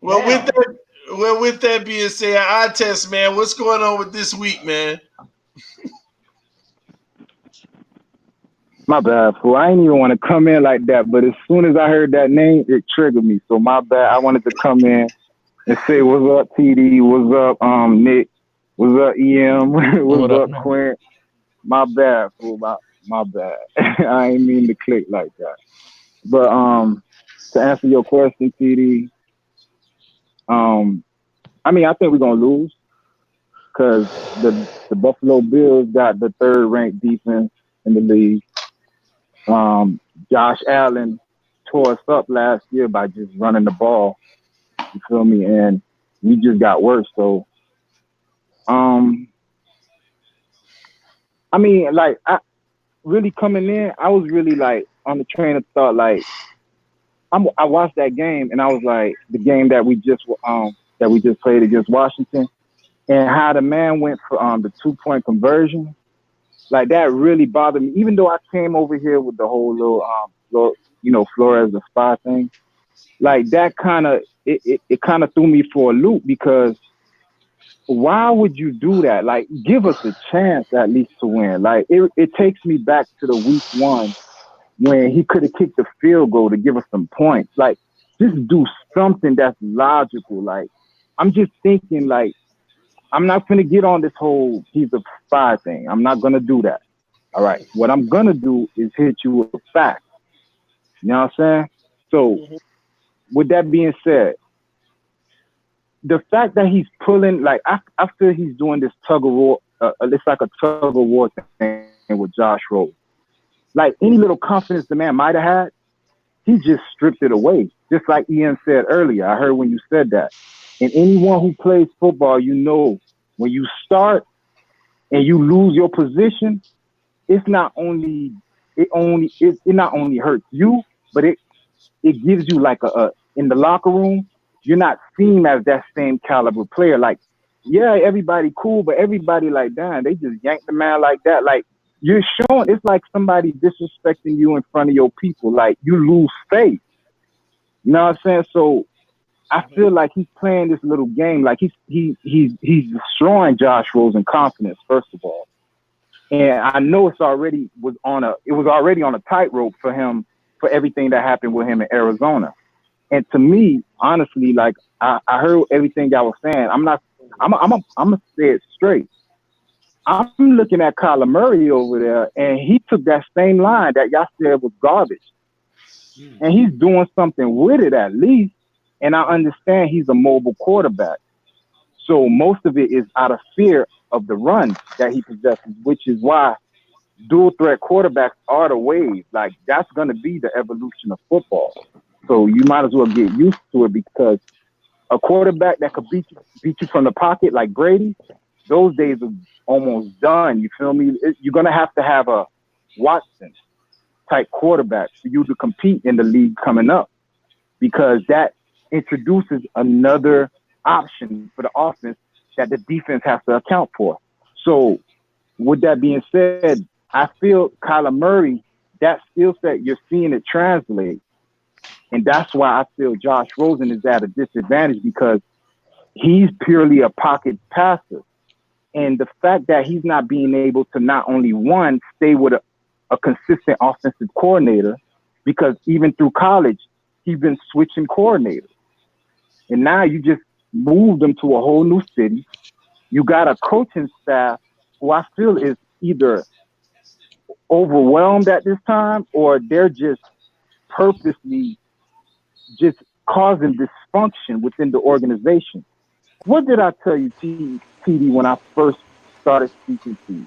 Well, with that being said, I test, man. What's going on with this week, man? My bad, fool. I ain't even want to come in like that, but as soon as I heard that name, it triggered me. So my bad. I wanted to come in and say, what's up, TD? What's up, Nick? What's up, EM? What's up, Quint? My bad, fool. My bad. I ain't mean to click like that. But to answer your question, TD, I mean, I think we're gonna lose because the Buffalo Bills got the 3rd ranked defense in the league. Josh Allen tore us up last year by just running the ball. You feel me? And we just got worse. So I mean, like, I really coming in, I was really like on the train of thought. Like, I watched that game, and I was like, the game that we just played against Washington, and how the man went for the 2-point conversion. Like, that really bothered me. Even though I came over here with the whole little, Flores the spy thing, like that kind of it kind of threw me for a loop, because why would you do that? Like, give us a chance at least to win. Like, it takes me back to the week 1 when he could have kicked the field goal to give us some points. Like, just do something that's logical. Like, I'm just thinking, like, I'm not going to get on this whole he's a spy thing. I'm not going to do that. All right. What I'm going to do is hit you with facts. You know what I'm saying? So, with that being said, the fact that he's pulling, like, I feel he's doing this tug of war. It's like a tug of war thing with Josh Rose. Like, any little confidence the man might have had, he just stripped it away. Just like Ian said earlier. I heard when you said that. And anyone who plays football, you know, when you start and you lose your position, it not only hurts you, but it gives you like in the locker room, you're not seen as that same caliber player. Like, yeah, everybody cool, but everybody like, damn, they just yanked the man like that. Like, you're showing, it's like somebody disrespecting you in front of your people. Like, you lose faith. You know what I'm saying? So I feel like he's playing this little game. Like, he's destroying Josh Rosen confidence, first of all. And I know it was already on a tightrope for him, for everything that happened with him in Arizona. And to me, honestly, like, I heard everything y'all was saying. I'm gonna say it straight. I'm looking at Kyler Murray over there, and he took that same line that y'all said was garbage. And he's doing something with it at least. And I understand he's a mobile quarterback. So most of it is out of fear of the run that he possesses, which is why dual threat quarterbacks are the wave. Like, that's going to be the evolution of football. So you might as well get used to it, because a quarterback that could beat you from the pocket like Brady, those days are almost done. You feel me? You're going to have a Watson type quarterback for you to compete in the league coming up, because that introduces another option for the offense that the defense has to account for. So with that being said, I feel Kyler Murray, that skill set, you're seeing it translate. And that's why I feel Josh Rosen is at a disadvantage, because he's purely a pocket passer. And the fact that he's not being able to not only, one, stay with a consistent offensive coordinator, because even through college, he's been switching coordinators. And now you just moved him to a whole new city. You got a coaching staff who I feel is either overwhelmed at this time, or they're just purposely just causing dysfunction within the organization. What did I tell you, TD, when I first started speaking to you?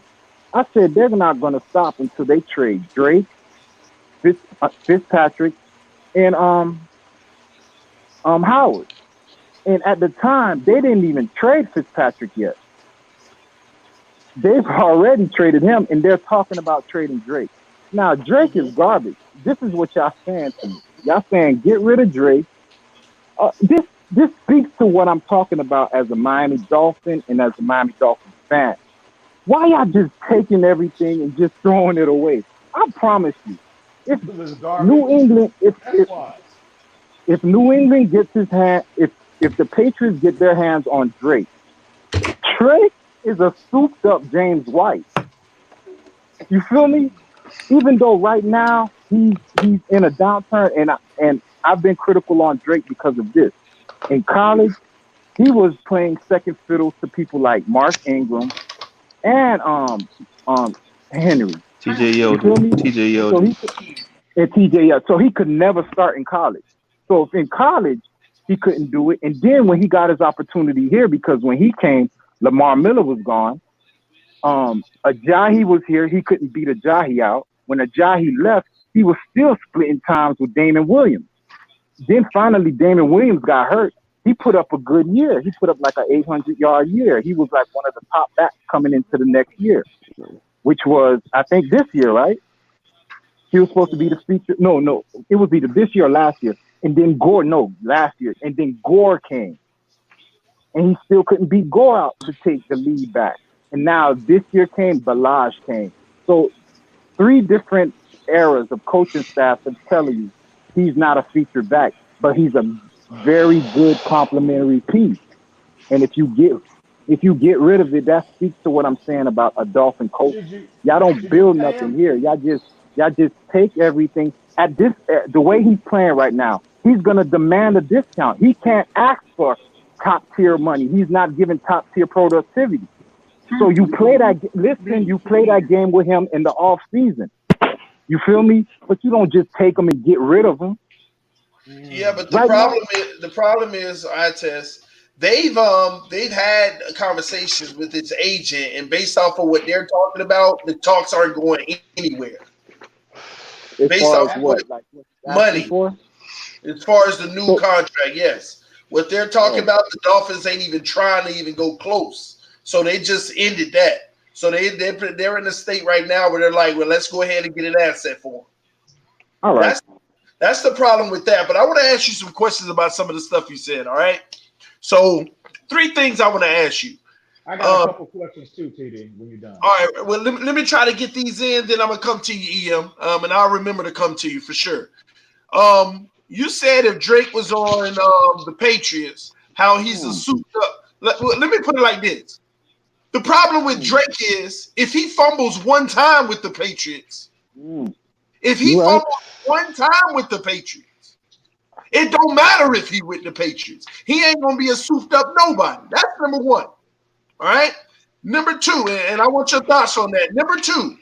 I said they're not going to stop until they trade Drake, Fitzpatrick, and Howard. And at the time, they didn't even trade Fitzpatrick yet. They've already traded him, and they're talking about trading Drake. Now, Drake is garbage. This is what y'all saying to me. Y'all saying get rid of Drake. This speaks to what I'm talking about as a Miami Dolphin and as a Miami Dolphins fan. Why y'all just taking everything and just throwing it away? I promise you, if New England, if New England gets his hand, if the Patriots get their hands on Drake is a souped up James White. You feel me? Even though right now he's in a downturn, and I've been critical on Drake because of this. In college, he was playing second fiddle to people like Mark Ingram and Henry. TJ Yeldon. So he could never start in college. So if in college he couldn't do it, and then when he got his opportunity here, because when he came, Lamar Miller was gone. Ajayi was here. He couldn't beat Ajayi out. When Ajayi left, he was still splitting times with Damon Williams. Then finally, Damon Williams got hurt. He put up a good year. He put up like an 800-yard year. He was like one of the top backs coming into the next year. which was, I think, this year, right? He was supposed to be the feature. No, it was either this year or last year. And then last year. And then Gore came. And he still couldn't beat Gore out to take the lead back. And now this year came, Balaj came. So 3 different eras of coaching staff are telling you he's not a feature back, but he's a very good complementary piece. And if you get rid of it, that speaks to what I'm saying about a Dolphin coach. Y'all don't build nothing here. Y'all just take everything. At this, the way he's playing right now, he's gonna demand a discount. He can't ask for top tier money. He's not giving top tier productivity. So you play that game with him in the off season. You feel me? But you don't just take him and get rid of him. Yeah, but the problem is, Tess, they've had conversations with his agent, and based off of what they're talking about, the talks aren't going anywhere. Based off what money, as far as the new contract, yes. What they're talking about, the Dolphins ain't even trying to even go close. So they just ended that. So they're in a state right now where they're like, well, let's go ahead and get an asset for them. All right. That's the problem with that. But I want to ask you some questions about some of the stuff you said, all right? So 3 things I want to ask you. I got a couple questions too, TD, when you're done. All right. Well, let me try to get these in, then I'm going to come to you, EM, and I'll remember to come to you for sure. You said if Drake was on the Patriots, how he's a souped up. Let me put it like this. The problem with Drake is if he fumbles one time with the Patriots, if he fumbles one time with the Patriots, it don't matter if he with the Patriots. He ain't going to be a souped up nobody. That's number 1. All right? Number 2, and I want your thoughts on that. Number 2,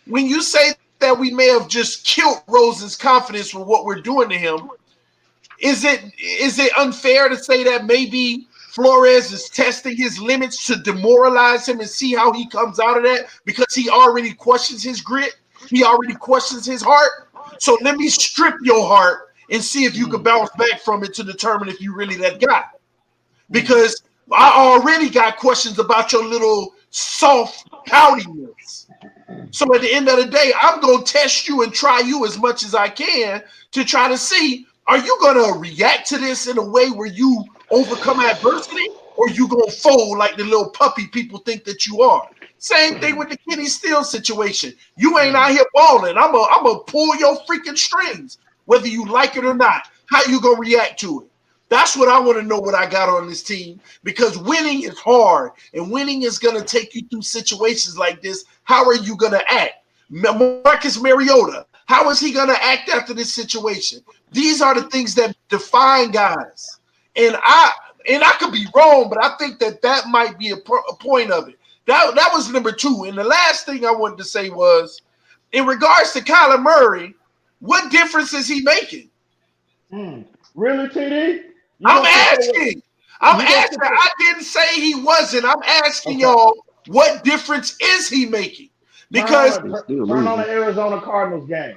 when you say that we may have just killed Rosen's confidence with what we're doing to him, is it unfair to say that maybe Flores is testing his limits to demoralize him and see how he comes out of that because he already questions his grit? He already questions his heart. So let me strip your heart and see if you can bounce back from it to determine if you really that guy. Because I already got questions about your little soft poutiness. So at the end of the day, I'm going to test you and try you as much as I can to try to see, are you going to react to this in a way where you overcome adversity, or you going to fold like the little puppy people think that you are? Same thing with the Kenny Steele situation. You ain't out here balling. I'm gonna pull your freaking strings, whether you like it or not. How you going to react to it? That's what I want to know what I got on this team, because winning is hard, and winning is going to take you through situations like this. How are you going to act? Marcus Mariota, how is he going to act after this situation? These are the things that define guys. And I could be wrong, but I think that might be a point of it. That was number 2. And the last thing I wanted to say was, in regards to Kyler Murray, what difference is he making? Really, TD? I'm asking. I didn't say he wasn't. I'm asking y'all, what difference is he making? Because turn on the Arizona Cardinals game.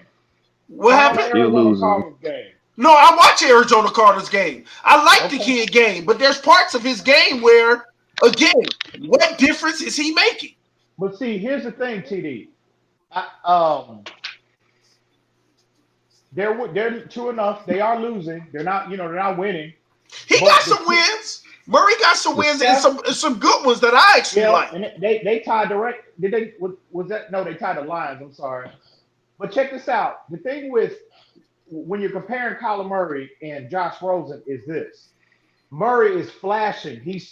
What happened? Arizona Cardinals game. No, I watch Arizona Cardinals game. I like the kid game, but there's parts of his game where, again, what difference is he making? But see, here's the thing, TD. They're true enough. They are losing. They're not winning. He got some wins. Murray got some wins and some good ones that I actually like. And they tied direct. Did they? Was that? No, they tied the Lions. I'm sorry. But check this out. The thing with when you're comparing Kyler Murray and Josh Rosen is this: Murray is flashing. He's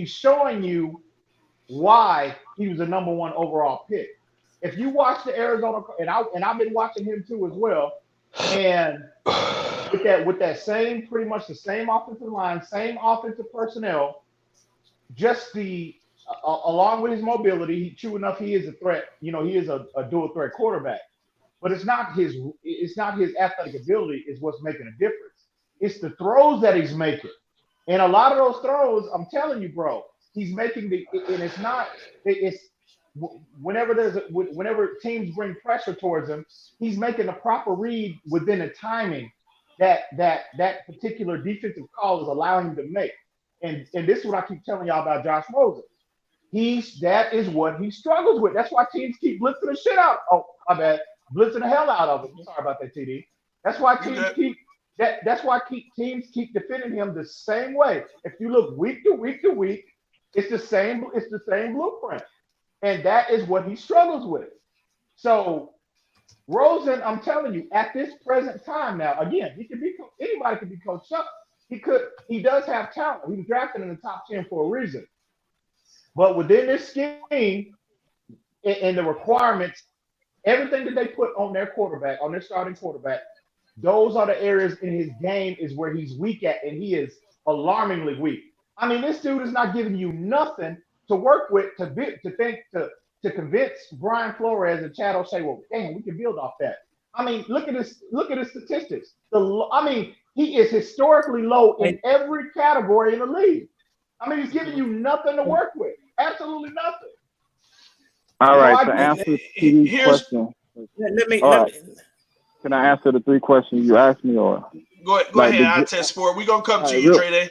showing you why he was the number 1 overall pick. If you watch the Arizona, and I've been watching him too as well, and with that same, pretty much the same offensive line, same offensive personnel, just along with his mobility, true enough, he is a threat. He is a dual threat quarterback. But it's not his athletic ability is what's making a difference. It's the throws that he's making. And a lot of those throws, I'm telling you, bro, he's making whenever teams bring pressure towards him, he's making a proper read within the timing that particular defensive call is allowing him to make. And this is what I keep telling y'all about Josh Rosen. that is what he struggles with. That's why teams keep blitzing the shit out. Oh, my bad, blitzing the hell out of him. Sorry about that, TD. That's why teams keep defending him the same way. If you look week to week to week, it's the same blueprint, and that is what he struggles with. So Rosen, I'm telling you, at this present time now, again, anybody can be coached up. He does have talent. He was drafted in the top 10 for a reason. But within this scheme and the requirements, everything that they put on their quarterback, on their starting quarterback, those are the areas in his game is where he's weak at, and he is alarmingly weak. I mean, this dude is not giving you nothing to work with to convince Brian Flores and Chad O'Shea, well, damn, we can build off that. I mean, look at his statistics. He is historically low in every category in the league. I mean, he's giving you nothing to work with. Absolutely nothing. All right, to answer TD's question. Can I answer the 3 questions you asked me, or go ahead? I'll test for it. We're gonna come to you, Trey.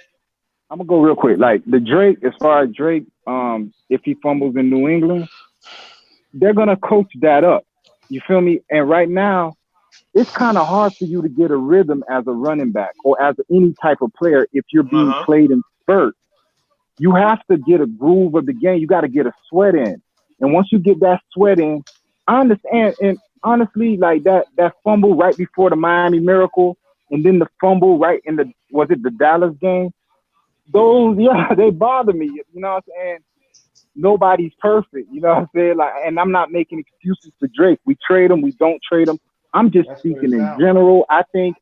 I'm gonna go real quick. Like the Drake, as far as Drake, if he fumbles in New England, they're gonna coach that up. You feel me? And right now, it's kind of hard for you to get a rhythm as a running back or as any type of player if you're being played in spurts. You have to get a groove of the game. You got to get a sweat in. And once you get that sweat in, I understand. And honestly, like that fumble right before the Miami Miracle, and then the fumble right in the Dallas game? Those, they bother me. You know what I'm saying? Nobody's perfect. You know what I'm saying? Like, and I'm not making excuses for Drake. We trade him. We don't trade him. I'm just speaking in general. I think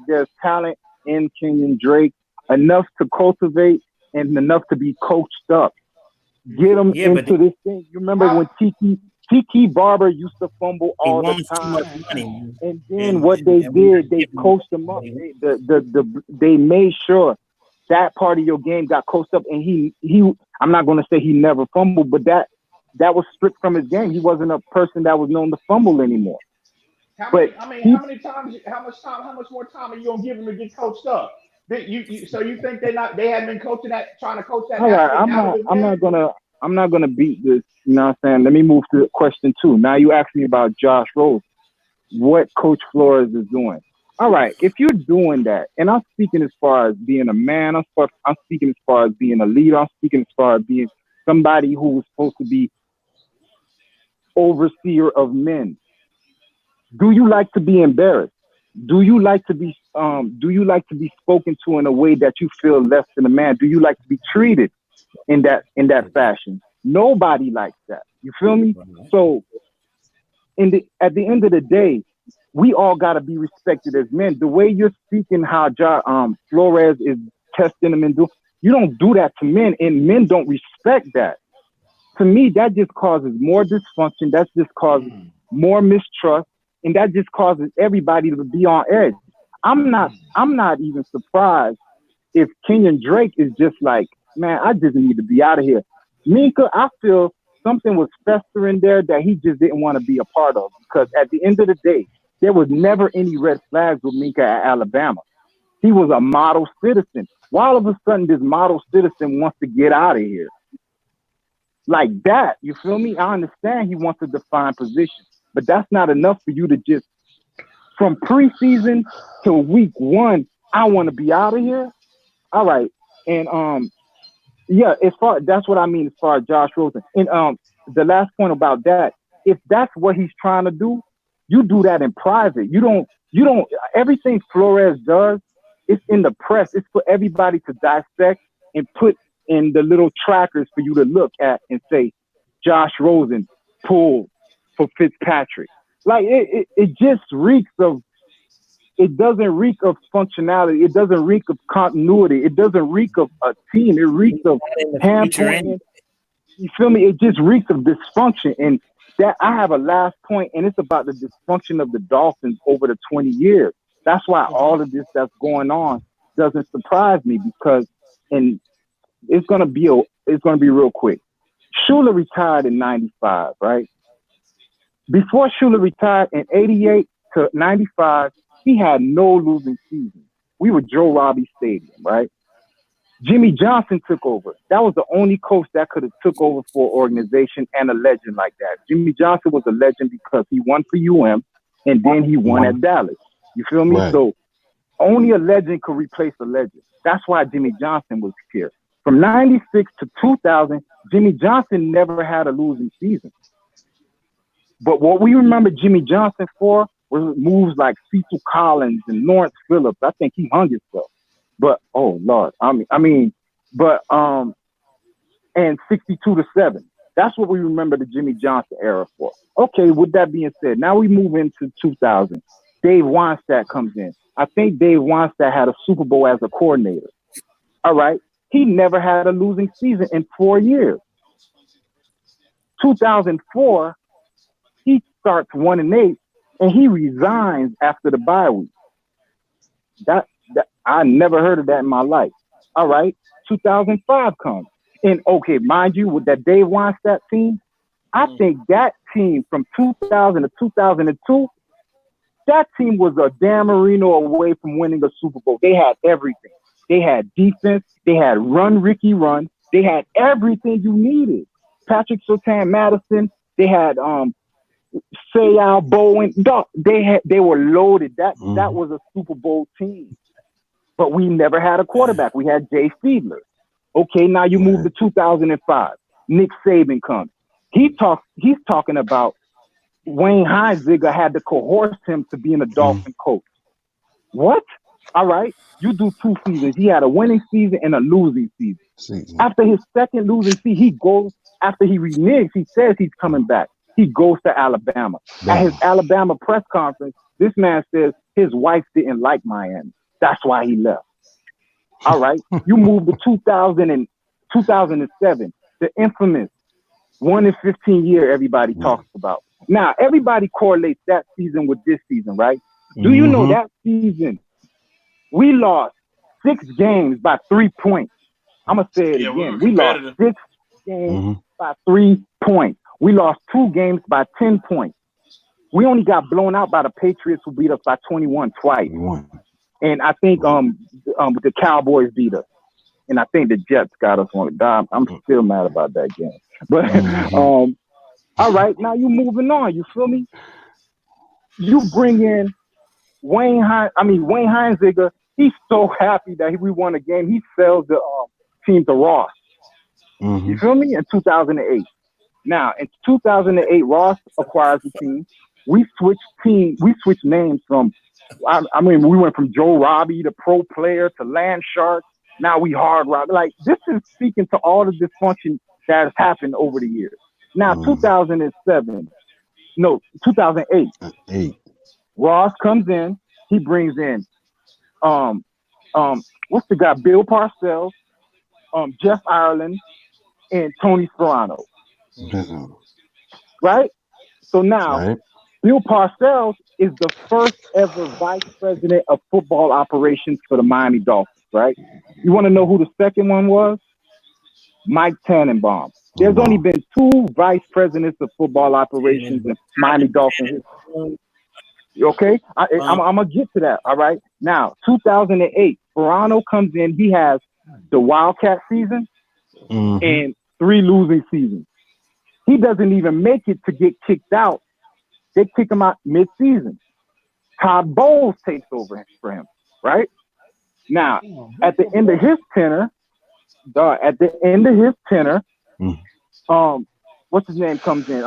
there's talent in Kenyan Drake, enough to cultivate and enough to be coached up. Get him into this thing. You remember when Tiki Barber used to fumble all the time, and then what they did, they coached him up. They made sure that part of your game got coached up, and he. I'm not going to say he never fumbled, but that was stripped from his game. He wasn't a person that was known to fumble anymore. How much more time are you gonna give him to get coached up? So you think they haven't been coaching that, trying to coach that? All right, I'm not gonna beat this. You know what I'm saying? Let me move to question 2. Now you asked me about Josh Rose, what Coach Flores is doing. All right, if you're doing that, and I'm speaking as far as being a man, I'm speaking as far as being a leader, I'm speaking as far as being somebody who was supposed to be overseer of men. Do you like to be embarrassed? Do you like to be spoken to in a way that you feel less than a man? Do you like to be treated in that fashion? Nobody likes that. You feel me? So at the end of the day, we all gotta be respected as men. The way you're speaking, how Flores is testing them you don't do that to men, and men don't respect that. To me, that just causes more dysfunction. That just causes more mistrust. And that just causes everybody to be on edge. I'm not even surprised if Kenyan Drake is just like, man, I just need to be out of here. Minka, I feel something was festering there that he just didn't want to be a part of, because at the end of the day, there was never any red flags with Minka at Alabama. He was a model citizen. Why all of a sudden this model citizen wants to get out of here? Like that, you feel me? I understand he wants to define position. But that's not enough for you to just, from preseason to week 1, I want to be out of here. All right. And that's what I mean as far as Josh Rosen. And the last point about that, if that's what he's trying to do, you do that in private. You don't everything Flores does, it's in the press. It's for everybody to dissect and put in the little trackers for you to look at and say, Josh Rosen pulled for Fitzpatrick. Like it just reeks of, it doesn't reek of functionality. It doesn't reek of continuity. It doesn't reek of a team. It reeks of hand-pointing. You feel me? It just reeks of dysfunction. And that, I have a last point, and it's about the dysfunction of the Dolphins over the 20 years. That's why all of this that's going on doesn't surprise me, because, and it's gonna be real quick. Shula retired in 95, right? Before Shula retired in 88 to 95, he had no losing season. We were Joe Robbie Stadium, right? Jimmy Johnson took over. That was the only coach that could have took over for an organization and a legend like that. Jimmy Johnson was a legend because he won for UM and then he won at Dallas. You feel me? Right. So only a legend could replace a legend. That's why Jimmy Johnson was here. From 96 to 2000, Jimmy Johnson never had a losing season. But what we remember Jimmy Johnson for was moves like Cecil Collins and Lawrence Phillips. I think he hung himself. But oh Lord, and 62-7. That's what we remember the Jimmy Johnson era for. Okay, with that being said, now we move into 2000. Dave Weinstadt comes in. I think Dave Weinstadt had a Super Bowl as a coordinator. All right. He never had a losing season in 4 years. 2004, he starts 1-8 and he resigns after the bye week. That I never heard of that in my life. All right. 2005 comes. And okay, mind you, with that Dave Weinstadt team, I think that team from 2000 to 2002, that team was a Dan Marino away from winning a Super Bowl. They had everything. They had defense. They had run, Ricky run. They had everything you needed. Patrick Surtain Madison. They had Sayal Bowen. They were loaded. That was a Super Bowl team. But we never had a quarterback. We had Jay Fiedler. Okay, now you move to 2005. Nick Saban comes. He's talking about Wayne Heinziger had to coerce him to being a Dolphin coach. What? All right. You do 2 seasons. He had a winning season and a losing season. After his second losing season, he goes, after he reneges, he says he's coming back. He goes to Alabama. At his Alabama press conference, this man says his wife didn't like Miami. That's why he left. All right. You move to 2007, the infamous 1-15 year everybody talks about. Now, everybody correlates that season with this season, right? Do you know that season, we lost 6 games by 3 points. I'm going to say it again. We lost 6 games by 3 points. We lost 2 games by 10 points. We only got blown out by the Patriots, who beat us by 21 twice. And I think the Cowboys beat us. And I think the Jets got us on the dime. I'm still mad about that game. But all right, now you're moving on. You feel me? You bring in Wayne Heinziger. He's so happy that we won a game. He sells the team to Ross. You feel me? In 2008. Now, in 2008, Ross acquires the team. We switched names from, we went from Joe Robbie, the pro player, to Land Shark. Now we Hard Rock. Like, this is speaking to all the dysfunction that has happened over the years. Now, 2008. Ross comes in. He brings in, what's the guy? Bill Parcells, Jeff Ireland, and Tony Sperano. Right? So now, Bill Parcells is the first ever vice president of football operations for the Miami Dolphins, right? You want to know who the second one was? Mike Tannenbaum. There's only been 2 vice presidents of football operations in Miami Dolphins. Okay? I'm going to get to that, all right? Now, 2008, Sperano comes in. He has the Wildcat season and 3 losing seasons. He doesn't even make it to get kicked out. They kick him out mid-season. Todd Bowles takes over for him, right? Now, at the end of his tenure, what's his name comes in?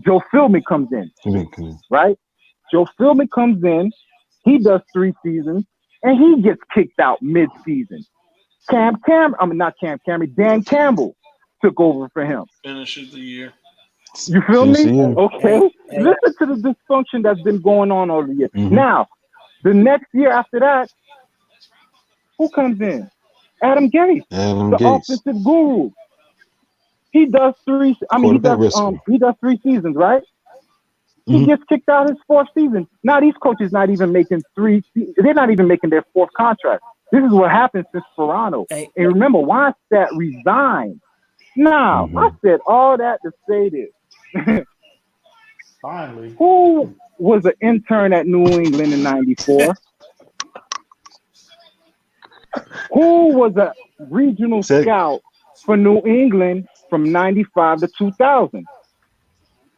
Joe Philbin comes in, right? Joe Philbin comes in. He does 3 seasons, and he gets kicked out mid-season. Dan Campbell took over for him. Finishes the year. You feel me? Okay. Listen to the dysfunction that's been going on all the year. Now, the next year after that, who comes in? Adam Gase, offensive guru. He does 3. He does 3 seasons, right? He gets kicked out his 4th season. Now these coaches not even making 3. They're not even making their 4th contract. This is what happened since Sperano. And remember, Weinstadt resigned. Now, I said all that to say this. Finally. Who was an intern at New England in '94? Who was regional scout for New England from 95 to 2000.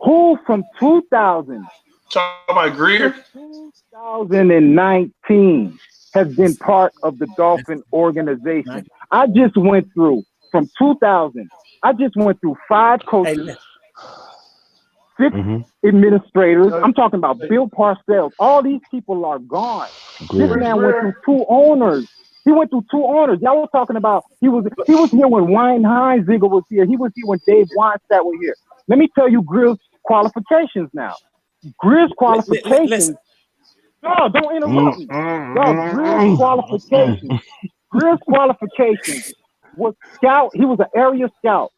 Who from 2000 Talking about Greer? 2019 has been part of the Dolphin organization. I just went through from 2000. I just went through 5 coaches, 6 administrators. I'm talking about Bill Parcells. All these people are gone. This man went through 2 owners. He went through 2 owners. Y'all were talking about he was here when Wayne Heinziger was here. He was here when Dave Weinstein was here. Let me tell you Grill's qualifications now. Grill's qualifications. No, don't interrupt me. No, Grill's qualifications. Grill's qualifications was scout. He was an area scout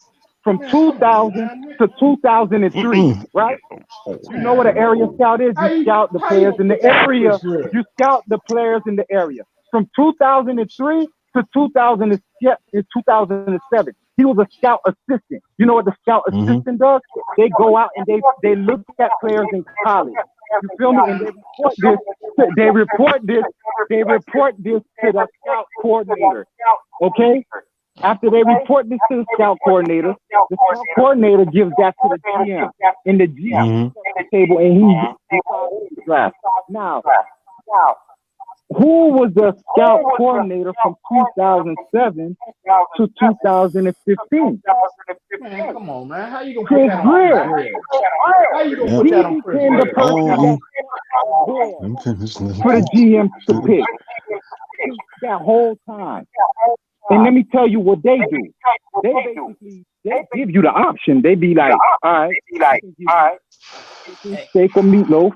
from 2000 to 2003, right? You know what an area scout is? You scout the players in the area. You scout the players in the area. From 2003 to 2007, he was a scout assistant. You know what the scout assistant does? They go out and they look at players in college. You feel me? And they report this to the scout coordinator. Okay? After they report this to the scout coordinator gives that to the GM. And the GM sits at the table and he draft. Now, who was the scout coordinator from 2007 to 2015? Man, come on, man. How you gonna put that on Chris? How you gonna put that on Chris? For the GM to pick that whole time. And let me tell you what they do. They give you the option. They be like, all right, steak or meatloaf,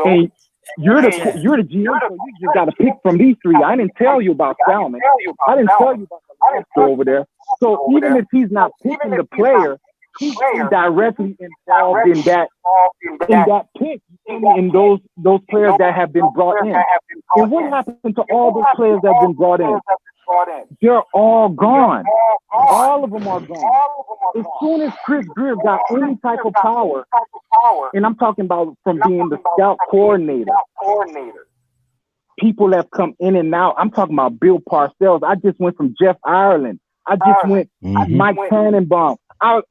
and you're the GM, so you just got to pick from these 3. I didn't tell you about Salmon. I didn't tell you about the lobster over there. So even if he's not picking the player, he's indirectly involved in that pick, in those players that have been brought in. And what happened to all those players that have been brought in? They're all gone. All of them are gone. As soon as Chris Grier got any type of power, and I'm talking about from being the scout coordinator, people have come in and out. I'm talking about Bill Parcells. I just went from Jeff Ireland. I just went Mike Tannenbaum. I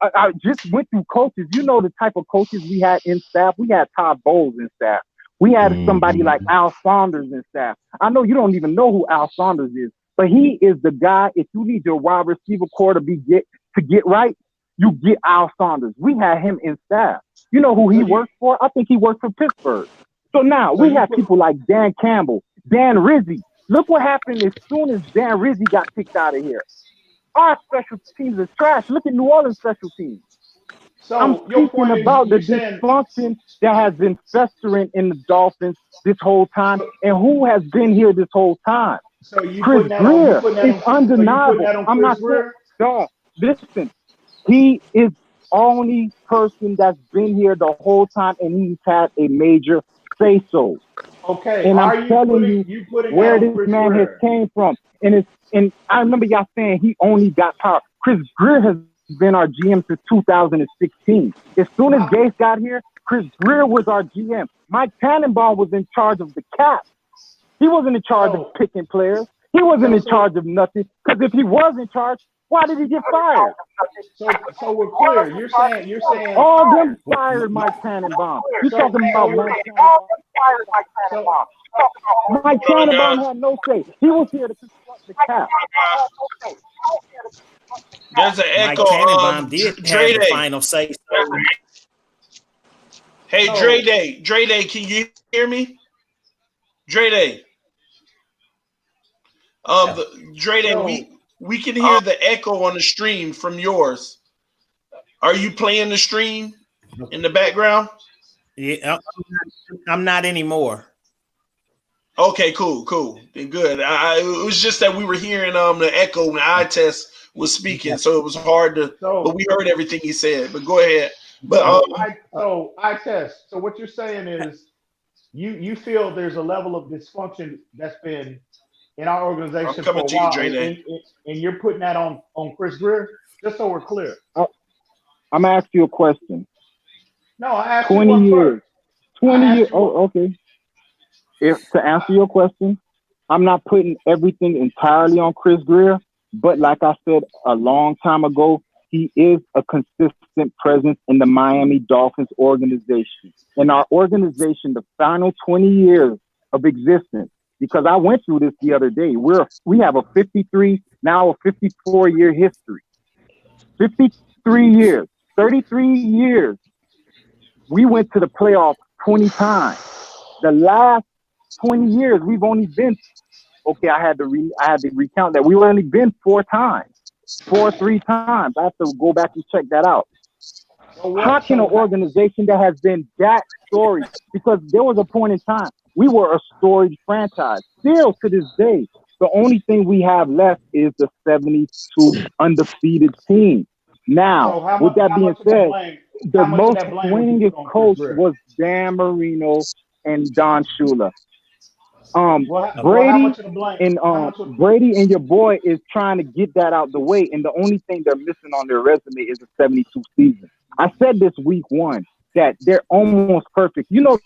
just went through coaches. You know the type of coaches we had in staff. We had Todd Bowles in staff. We had somebody like Al Saunders in staff. I know you don't even know who Al Saunders is, but he is the guy. If you need your wide receiver core to get right, you get Al Saunders. We had him in staff. You know who he worked for? I think he worked for Pittsburgh. So now we have people like Dan Campbell, Dan Rizzi. Look what happened as soon as Dan Rizzi got kicked out of here. Our special teams is trash. Look at New Orleans special teams. So I'm speaking about the dysfunction that has been festering in the Dolphins this whole time, and who has been here this whole time. So you Chris Grier is undeniable. I'm not sure. No, listen, he is only person that's been here the whole time, and he's had a major say-so. Okay, and I'm telling you where this man has came from. And I remember y'all saying he only got power. Chris Grier has been our GM since 2016. As soon as Gase got here, Chris Grier was our GM. Mike Tannenbaum was in charge of the cap. He wasn't in charge of picking players. He wasn't in charge of nothing. Because if he was in charge, why did he get fired? So we're clear. You're saying all them fired Mike Tannenbaum. You're talking about Mike Tannenbaum. Mike Tannenbaum had no say. He was here to construct the cap. There's an echo. Mike Tannenbaum did have the final say. Hey, Dre Day, can you hear me? Dre Day. Dre Day, we can hear the echo on the stream from yours. Are you playing the stream in the background? Yeah, I'm not anymore. Okay, cool. Then good. It was just that we were hearing the echo when eye test was speaking, so it was hard to. But we heard everything he said. But go ahead. But eye test. So what you're saying is, you feel there's a level of dysfunction that's been in our organization for a while, and you're putting that on Chris Grier. Just so we're clear. I'm gonna ask you a question. No, I asked 20 you years. 20 years. Oh, okay. To answer your question, I'm not putting everything entirely on Chris Grier, But like I said a long time ago, he is a consistent presence in the Miami Dolphins organization. In our organization, the final 20 years of existence, because I went through this the other day. We have a 53, now a 54-year history. 53 years, 33 years. We went to the playoffs 20 times. The last 20 years, we've only been, okay, I had to recount that. We've only been 4 times. 3 times. I have to go back and check that out. How can an organization that has been that storied, because there was a point in time, we were a storied franchise. Still to this day, the only thing we have left is the 72 undefeated team. Now, with that being said, the most winningest coach was Dan Marino and Don Shula. Brady and your boy is trying to get that out the way, and the only thing they're missing on their resume is a 72 season. I said this week 1 that they're almost perfect. You know,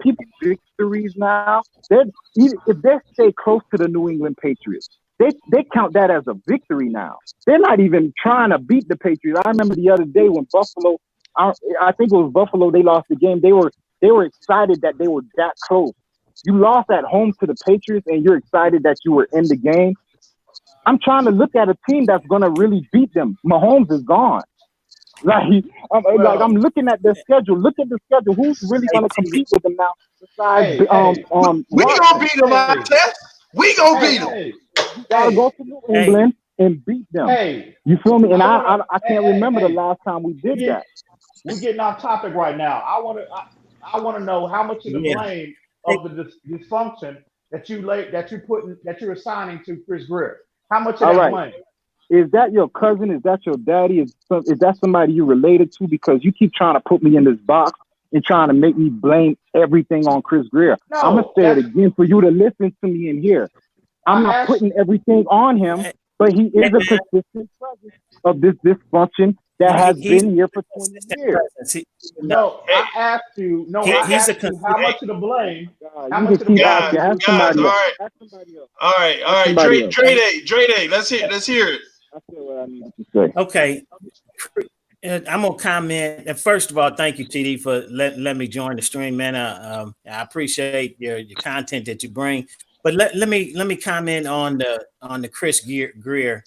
people victories now. If they stay close to the New England Patriots, they count that as a victory now. They're not even trying to beat the Patriots. I remember the other day when Buffalo, I think it was Buffalo, they lost the game. They were excited that they were that close. You lost at home to the Patriots and you're excited that you were in the game. I'm trying to look at a team that's going to really beat them. Mahomes is gone. I'm looking at their schedule. Look at the schedule. Who's really going to compete with them now? Besides, we gonna beat them out there. We gonna beat them. Gotta go to New England and beat them. You feel me? And I can't remember the last time we did that. We're getting off topic right now. I want to know how much of the blame of the dysfunction that you're assigning to Chris Greer. How much of that blame? Is that your cousin? Is that your daddy? Is that somebody you related to? Because you keep trying to put me in this box and trying to make me blame everything on Chris Greer. No, I'm going to say it again for you to listen to me in here. I'm not putting everything on him, but he is a consistent presence of this dysfunction that has been here for 20 years. I asked you how much of the blame. How much of the blame? All right. Dre Day, let's hear it. That's what I need to say. Okay. I'm gonna comment. And first of all, thank you, TD, for letting me join the stream, man. I appreciate your content that you bring. But let me comment on the Chris Greer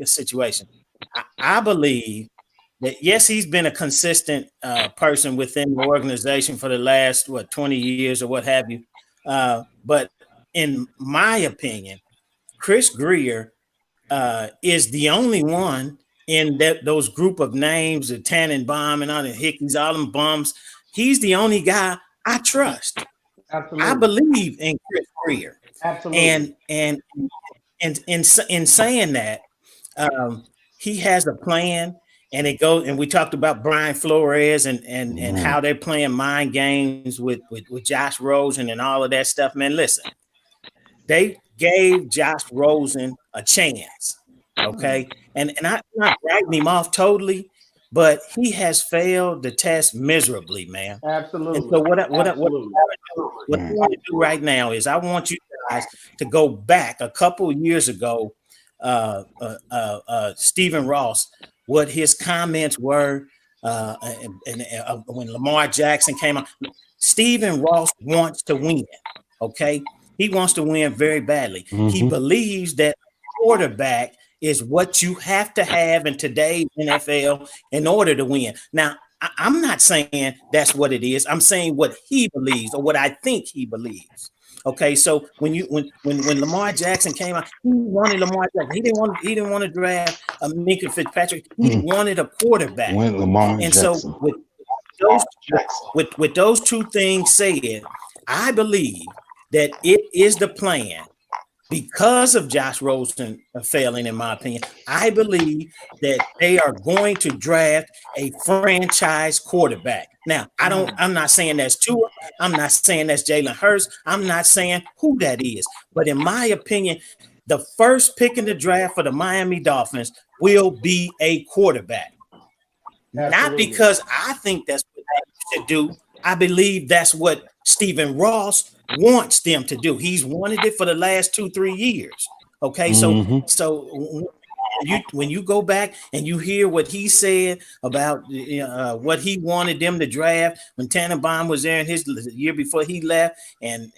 situation. I believe that yes, he's been a consistent person within the organization for the last 20 years or what have you. But in my opinion, Chris Greer is the only one in those group of names, the Tannenbaum and all the Hickeys, all them bums. He's the only guy I trust. Absolutely. I believe in Chris Greer. Absolutely. And in saying that, he has a plan, and it goes. And we talked about Brian Flores and how they're playing mind games with Josh Rosen and all of that stuff. Man, listen, they gave Josh Rosen a chance. Okay. And I'm not writing him off totally, but he has failed the test miserably, man. Absolutely. And so what I want to do right now is I want you guys to go back a couple of years ago, Stephen Ross, what his comments were when Lamar Jackson came on. Stephen Ross wants to win. Okay. He wants to win very badly. He believes that quarterback is what you have to have in today's NFL in order to win. Now, I'm not saying that's what it is. I'm saying what he believes or what I think he believes. Okay, so when Lamar Jackson came out, he wanted Lamar Jackson. He didn't want to draft a Minka Fitzpatrick. He wanted a quarterback. And so with those two things said, I believe that it is the plan. Because of Josh Rosen failing, in my opinion, I believe that they are going to draft a franchise quarterback. Now, I'm not saying that's Tua. I'm not saying that's Jalen Hurts. I'm not saying who that is. But in my opinion, the first pick in the draft for the Miami Dolphins will be a quarterback. Absolutely. Not because I think that's what they should do. I believe that's what Stephen Ross wants them to do. He's wanted it for the last 2-3 years. Okay, so when you go back and you hear what he said about what he wanted them to draft when Tannenbaum was there in his year before he left, and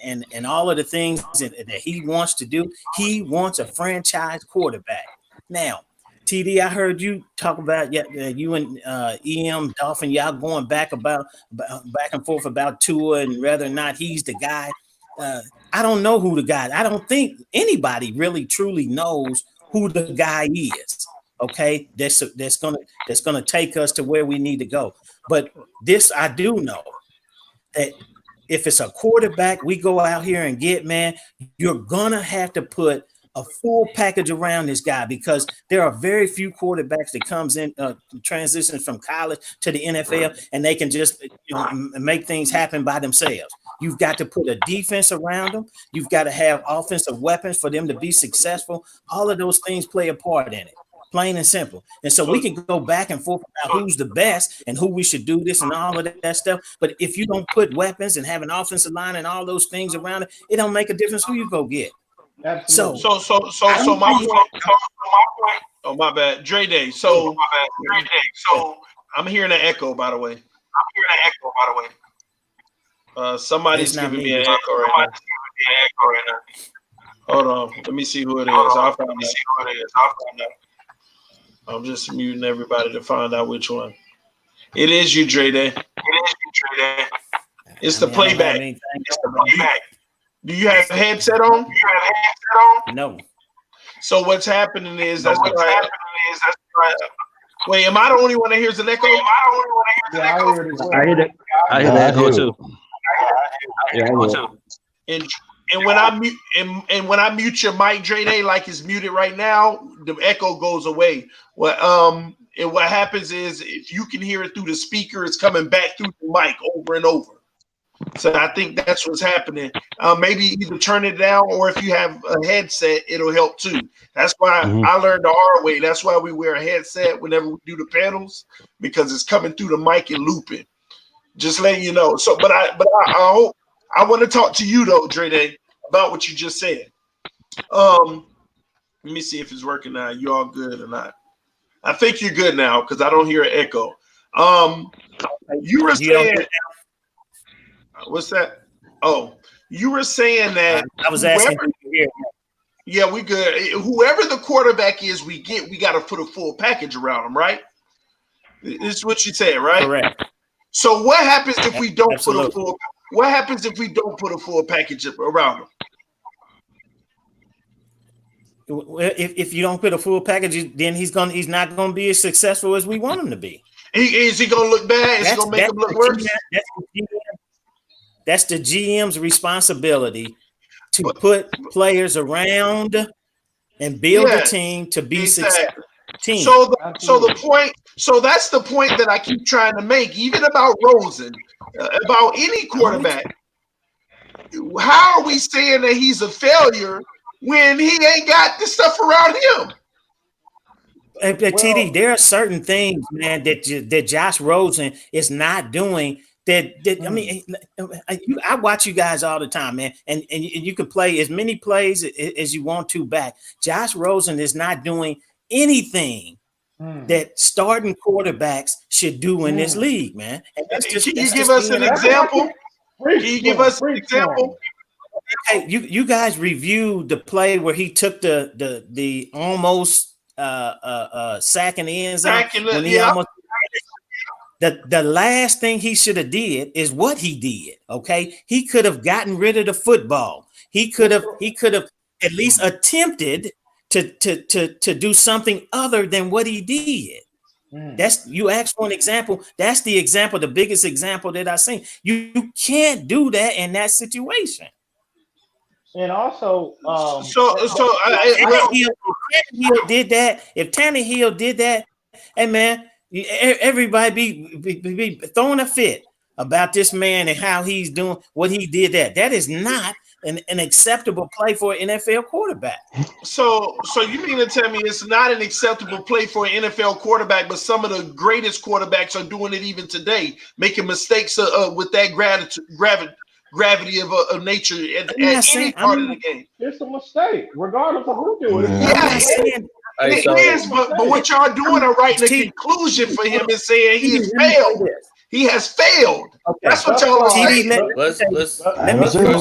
all of the things that he wants to do, he wants a franchise quarterback. Now, TD, I heard you talk about you and EM Dolphin, y'all going back and forth about Tua and whether or not he's the guy. I don't know who the guy. I don't think anybody really truly knows who the guy is. Okay, that's gonna take us to where we need to go. But this I do know, that if it's a quarterback we go out here and get, man, you're gonna have to put a full package around this guy, because there are very few quarterbacks that comes in transitions from college to the NFL and they can just make things happen by themselves. You've got to put a defense around them. You've got to have offensive weapons for them to be successful. All of those things play a part in it, plain and simple. And so we can go back and forth about who's the best and who we should do this and all of that stuff. But if you don't put weapons and have an offensive line and all those things around it, it don't make a difference who you go get. So my point. Oh, my bad, Dre Day. So I'm hearing an echo, by the way. Somebody's giving me an echo right now. Hold on, let me see who it is. I'll find out. I'm just muting everybody to find out which one. It is you, Dre Day. It's the playback. Do you have a headset on? No. So what's happening is Wait, am I the only one that hears an echo? I hear that. I hear that echo too. And when I mute your mic, Dre Day, like it's muted right now, the echo goes away. And what happens is, if you can hear it through the speaker, it's coming back through the mic over and over. So I think that's what's happening. Maybe either turn it down, or if you have a headset, it'll help too. That's why I learned the hard way. That's why we wear a headset whenever we do the panels, because it's coming through the mic and looping. Just letting you know. So, but I hope I want to talk to you though, Dre Day, about what you just said. Let me see if it's working now. You all good or not? I think you're good now, because I don't hear an echo. You were saying. What's that? Oh, you were saying that I was asking. Yeah, we good. Whoever the quarterback is, we got to put a full package around him, right? This is what you said, right? Correct. So what happens if we don't put a full? What happens if we don't put a full package around him? If you don't put a full package, then he's not gonna be as successful as we want him to be. Is he gonna look bad? Is he gonna make him look worse? That's the GM's responsibility to put players around and build a team to be successful. So that's the point that I keep trying to make, even about Rosen, about any quarterback. How are we saying that he's a failure when he ain't got the stuff around him? TD, there are certain things, man, that Josh Rosen is not doing. I mean, I watch you guys all the time, man, and you can play as many plays as you want to back. Josh Rosen is not doing anything that starting quarterbacks should do in this league, man. And Can you give us an example? Hey, you guys reviewed the play where he took the almost sack in the end zone when he almost. The last thing he should have did is what he did. Okay, he could have gotten rid of the football. He could have at least attempted to do something other than what he did. That's, you asked for an example. That's the example, the biggest example that I've seen. You can't do that in that situation. And also, if Tannehill did that, hey man, everybody be throwing a fit about this man and how he's doing what he did. That is not an acceptable play for an NFL quarterback. So you mean to tell me it's not an acceptable play for an NFL quarterback, but some of the greatest quarterbacks are doing it even today, making mistakes with that gravity of nature at any part of the game. It's a mistake, regardless of who do it. But what y'all doing are writing a conclusion for him and saying he has failed. He has failed. Okay. That's what y'all are saying. Let me first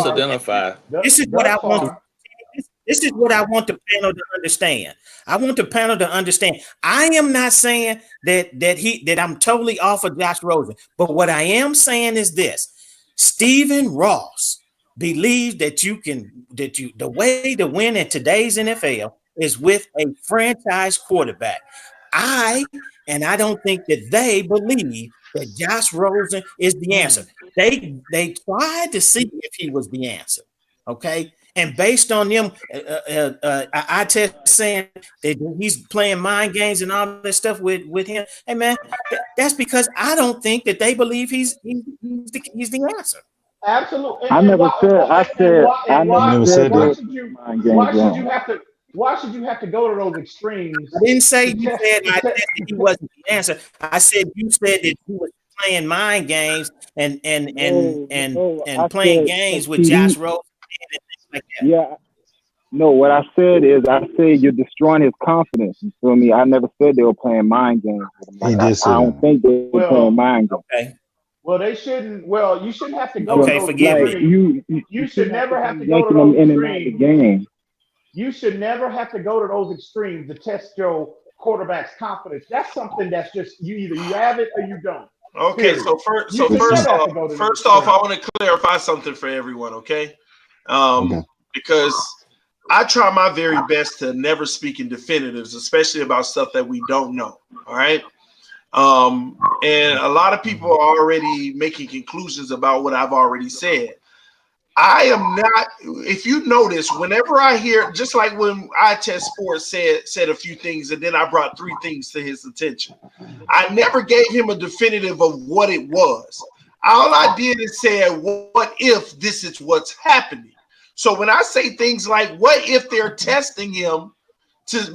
identify. This is what I want. This is what I want the panel to understand. I want the panel to understand. I am not saying that I'm totally off of Josh Rosen, but what I am saying is this: Stephen Ross believes that the way to win in today's NFL is with a franchise quarterback. I don't think that they believe that Josh Rosen is the answer. They tried to see if he was the answer. Okay. And based on them, I test saying that he's playing mind games and all this stuff with him. Hey man, that's because I don't think that they believe he's the answer. Absolutely. I never said. I said. I never said Why that. Why should you have to go to those extremes? I didn't say you said he wasn't the answer. I said you said that he was playing mind games and playing games with Josh Rosen. Like yeah, no. What I said is, you're destroying his confidence. You feel me? I never said they were playing mind games with him. Like, I don't think they were playing mind games. Okay. Well, they shouldn't. Well, you shouldn't have to go. Okay, forgive me. You should never have to go to those extremes. You should never have to go to those extremes to test your quarterback's confidence. That's something that's just you have it or you don't. Okay, so first off, I want to clarify something for everyone. Okay. Because I try my very best to never speak in definitives, especially about stuff that we don't know. All right. And a lot of people are already making conclusions about what I've already said. I am not, if you notice, whenever I hear, just like when I Test Sports said a few things, and then I brought 3 things to his attention. I never gave him a definitive of what it was. All I did is say, what if this is what's happening? So when I say things like, what if they're testing him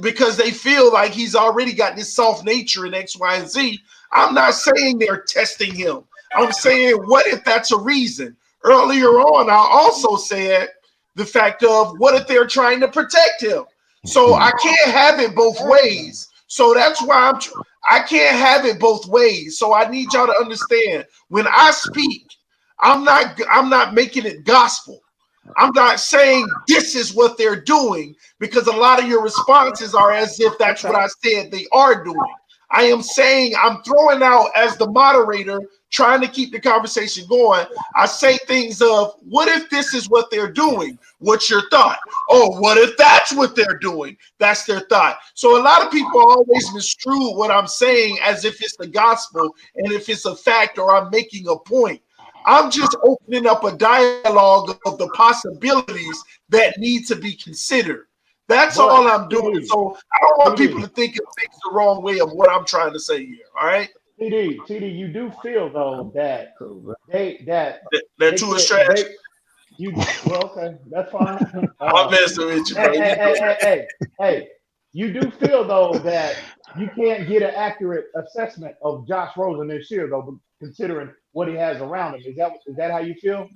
because they feel like he's already got this soft nature in X, Y, and Z, I'm not saying they're testing him. I'm saying, what if that's a reason? Earlier on, I also said the fact of what if they're trying to protect him? So I can't have it both ways. So that's why I can't have it both ways. So I need y'all to understand, when I speak, I'm not making it gospel. I'm not saying this is what they're doing, because a lot of your responses are as if that's what I said they are doing. I am saying, I'm throwing out as the moderator, trying to keep the conversation going. I say things of, what if this is what they're doing? What's your thought? Oh, what if that's what they're doing? That's their thought. So a lot of people always misconstrue what I'm saying as if it's the gospel and if it's a fact or I'm making a point. I'm just opening up a dialogue of the possibilities that need to be considered. That's all I'm doing. So I don't want people to think of things the wrong way of what I'm trying to say here. All right. TD, you do feel though that that two is trash. Well, okay, that's fine. I'm messing with you, bro. Hey, you do feel though that you can't get an accurate assessment of Josh Rosen this year, though, considering what he has around him. Is that how you feel?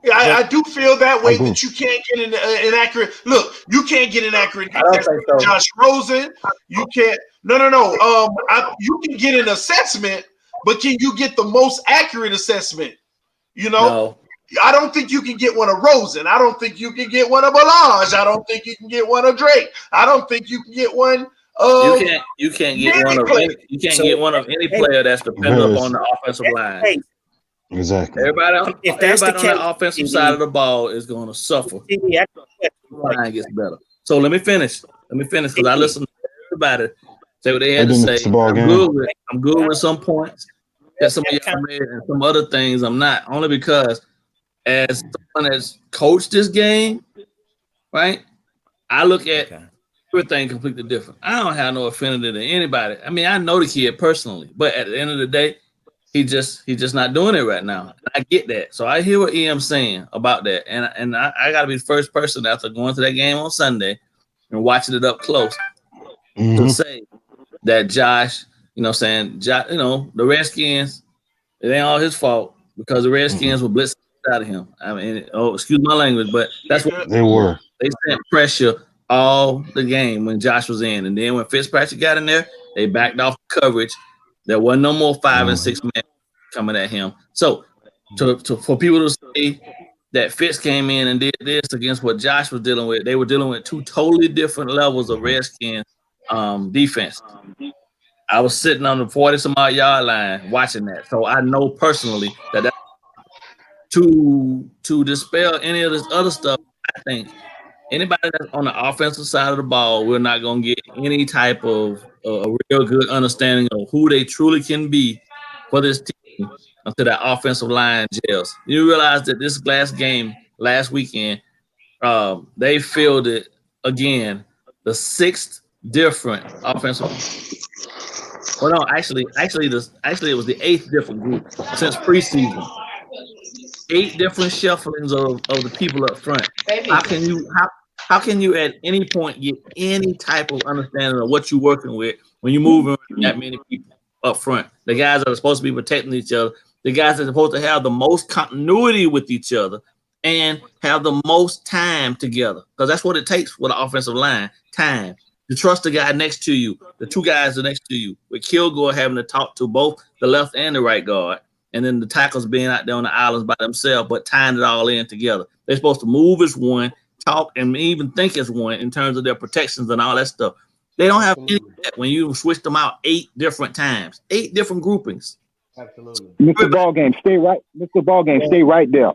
Yeah, I do feel that way, that you can't get an accurate look. You can't get an accurate assessment of Josh Rosen. You can't. No. You can get an assessment, but can you get the most accurate assessment? You know, no. I don't think you can get one of Rosen. I don't think you can get one of Balaj. I don't think you can get one of Drake. I don't think you can get one. You can't get one of any player that's dependent upon the offensive line. Exactly. Everybody on the offensive side of the ball is going to suffer. The line gets better. So let me finish because I listened to everybody say what they had to say. I'm good with some points that some of y'all made, and some other things I'm not. Only because as someone that's coached this game, right? I look at everything completely different. I don't have no affinity to anybody. I mean, I know the kid personally, but at the end of the day, he's just not doing it right now. I get that. So I hear what EM's saying about that. And I got to be the first person after going to that game on Sunday and watching it up close to say that Josh, the Redskins, it ain't all his fault because the Redskins were blitzing out of him. I mean, excuse my language, but that's what they were. They sent pressure all the game when Josh was in, and then when Fitzpatrick got in there, they backed off the coverage. There wasn't no more 5 and 6 men coming at him. So, for people to say that Fitz came in and did this against what Josh was dealing with, they were dealing with two totally different levels of Redskins defense. I was sitting on the 40-some-odd yard line watching that, so I know personally that to dispel any of this other stuff. I think anybody that's on the offensive side of the ball, we're not going to get any type of a real good understanding of who they truly can be for this team until that offensive line gels. You realize that this last game last weekend, they fielded again the 6th different offensive. Well, no, actually, it was the 8th different group since preseason. 8 different shufflings of the people up front. How can you at any point get any type of understanding of what you're working with when you're moving that many people up front? The guys that are supposed to be protecting each other, the guys that are supposed to have the most continuity with each other and have the most time together, because that's what it takes with an offensive line, time. To trust the guy next to you, the two guys are next to you, with Kilgore having to talk to both the left and the right guard, and then the tackles being out there on the islands by themselves, but tying it all in together. They're supposed to move as one, talk, and even think as one in terms of their protections and all that stuff. They don't have any of that when you switch them out 8 different times, 8 different groupings. Absolutely. Mr. Ballgame, stay right. Mr. Ballgame, stay right there.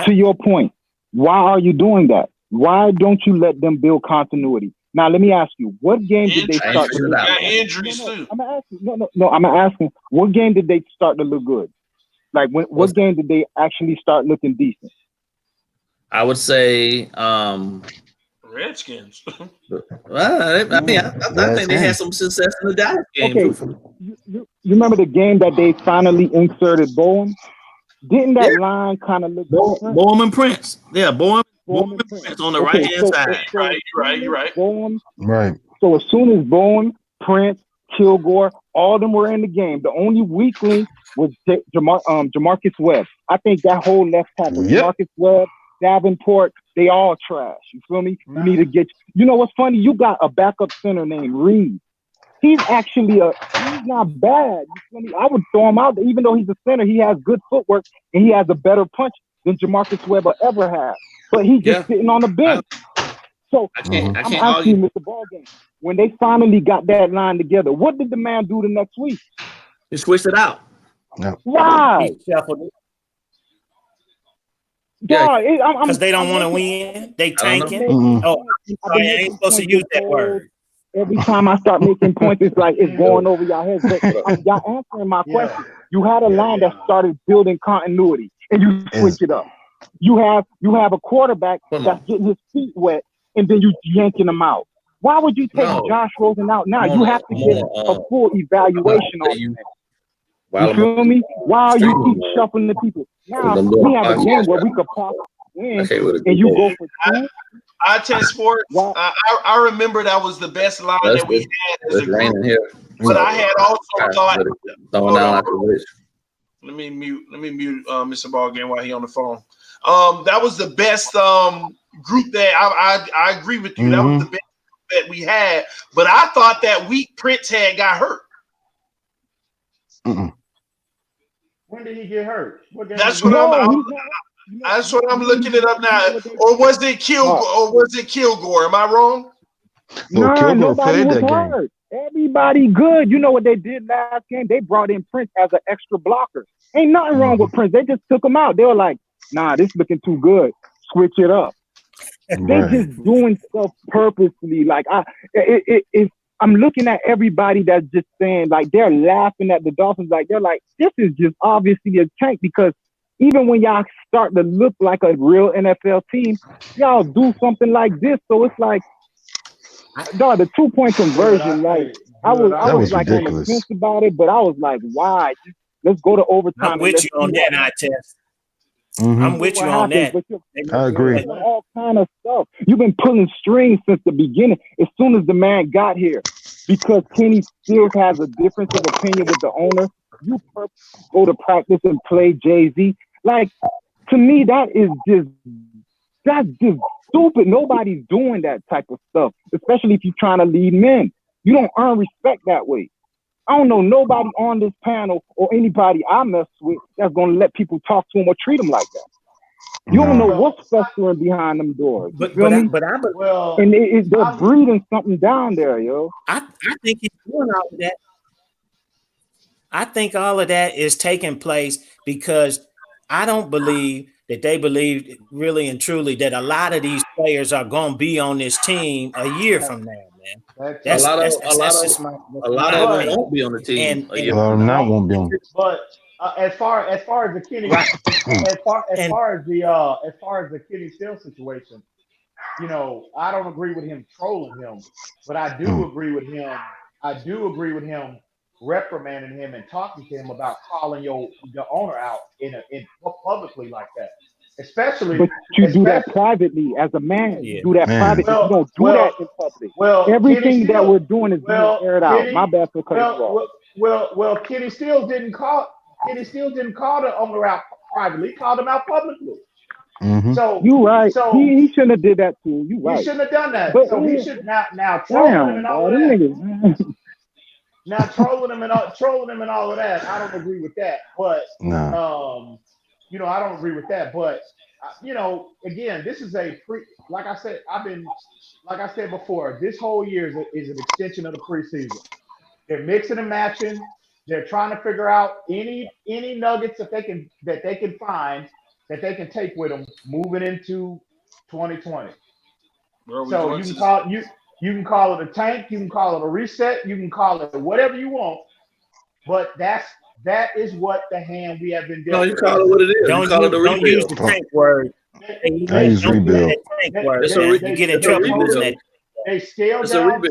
To your point, why are you doing that? Why don't you let them build continuity? Now, let me ask you, what game did they start to look good? Injuries too. I'm asking, what game did they start to look good? Like, what game did they actually start looking decent? I would say Redskins. I think they had some success in the Dallas game. Okay, you remember the game that they finally inserted Bowen? Didn't that line kind of look different? Bowen and Prince. Yeah, Bowen and Prince on the right-hand side. You're right. Bowen, right. So as soon as Bowen, Prince, Kilgore, all of them were in the game, the only weakling was Jamarcus Webb. I think that whole left tackle, Jamarcus Webb, Davenport, they all trash. You feel me? You need to get. You know what's funny? You got a backup center named Reed. He's actually he's not bad. You feel me? I would throw him out there, even though he's a center. He has good footwork and he has a better punch than Jamarcus Webb will ever have. But he's just sitting on the bench. So I'm asking you, Mr. Ballgame, when they finally got that line together, what did the man do the next week? He switched it out. Why? Because they don't want to win. They tanking. Oh, I ain't supposed to use that word. Every time I start making points, it's like it's going over y'all heads. But y'all answering my question. You had a line that started building continuity, and you switch it up. You have a quarterback that's getting his feet wet, and then you yanking him out. Why would you take Josh Rosen out now? You have to get a full evaluation on him. You feel me? Why are you keep shuffling the people? Now we have a game where we could possibly win, and you go for 2. I tell sports. I remember that was the best line that we had as a group. But I had also thought. Let me mute Mr. Ballgame while he on the phone. That was the best group that I agree with you. That was the best group that we had. But I thought that week Prince had got hurt. When did he get hurt? That's what I'm looking it up now. Or was it Kilgore? Am I wrong? No, nobody was hurt. Everybody good. You know what they did last game? They brought in Prince as an extra blocker. Ain't nothing wrong with Prince. They just took him out. They were like, nah, this looking too good. Switch it up. They just doing stuff purposely. Like I'm looking at everybody that's just saying, like, they're laughing at the Dolphins. Like, they're like, this is just obviously a tank, because even when y'all start to look like a real NFL team, y'all do something like this. So it's like, dog, the 2-point conversion, like, I was like on the fence about it, but I was like, why? Let's go to overtime. I'm with you on that, I test. I'm with you on that. I agree. All kind of stuff. You've been pulling strings since the beginning. As soon as the man got here, because Kenny still has a difference of opinion with the owner, you purposely go to practice and play Jay-Z. Like, to me, that's just stupid. Nobody's doing that type of stuff, especially if you're trying to lead men. You don't earn respect that way. I don't know nobody on this panel or anybody I mess with that's going to let people talk to them or treat them like that. You don't know what's festering behind them doors. You feel me? And they're breeding something down there, yo. I think he's doing all of that. I think all of that is taking place because I don't believe that they believe really and truly that a lot of these players are going to be on this team a year from now, man. A lot of them won't be on the team. A lot of them not won't be on. But as far as the Kenny, as far as the Kenny Steele situation, you know, I don't agree with him trolling him, but I do agree with him. I do agree with him reprimanding him and talking to him about calling the owner out in publicly like that. But you do that privately as a man. You do that privately. You don't do that in public. Everything that we're doing is being aired out. My bad for cutting you off. Well, Kenny Steele didn't call the owner out privately. He called him out publicly. Mm-hmm. So you right. So he shouldn't have did that too. You right. He shouldn't have done that. But so he should now trolling him and all of that. Now trolling him and all of that. I don't agree with that. But you know, I don't agree with that. But you know, again, this is like I said before, this whole year is an extension of the preseason. They're mixing and matching. They're trying to figure out any nuggets that they can find that they can take with them moving into 2020. So you can call it a tank, you can call it a reset, you can call it whatever you want, but that is what the hand we have been dealt. No, you call it what it is. Don't use the tank word. I use rebuild. You get in trouble with that. They scaled down.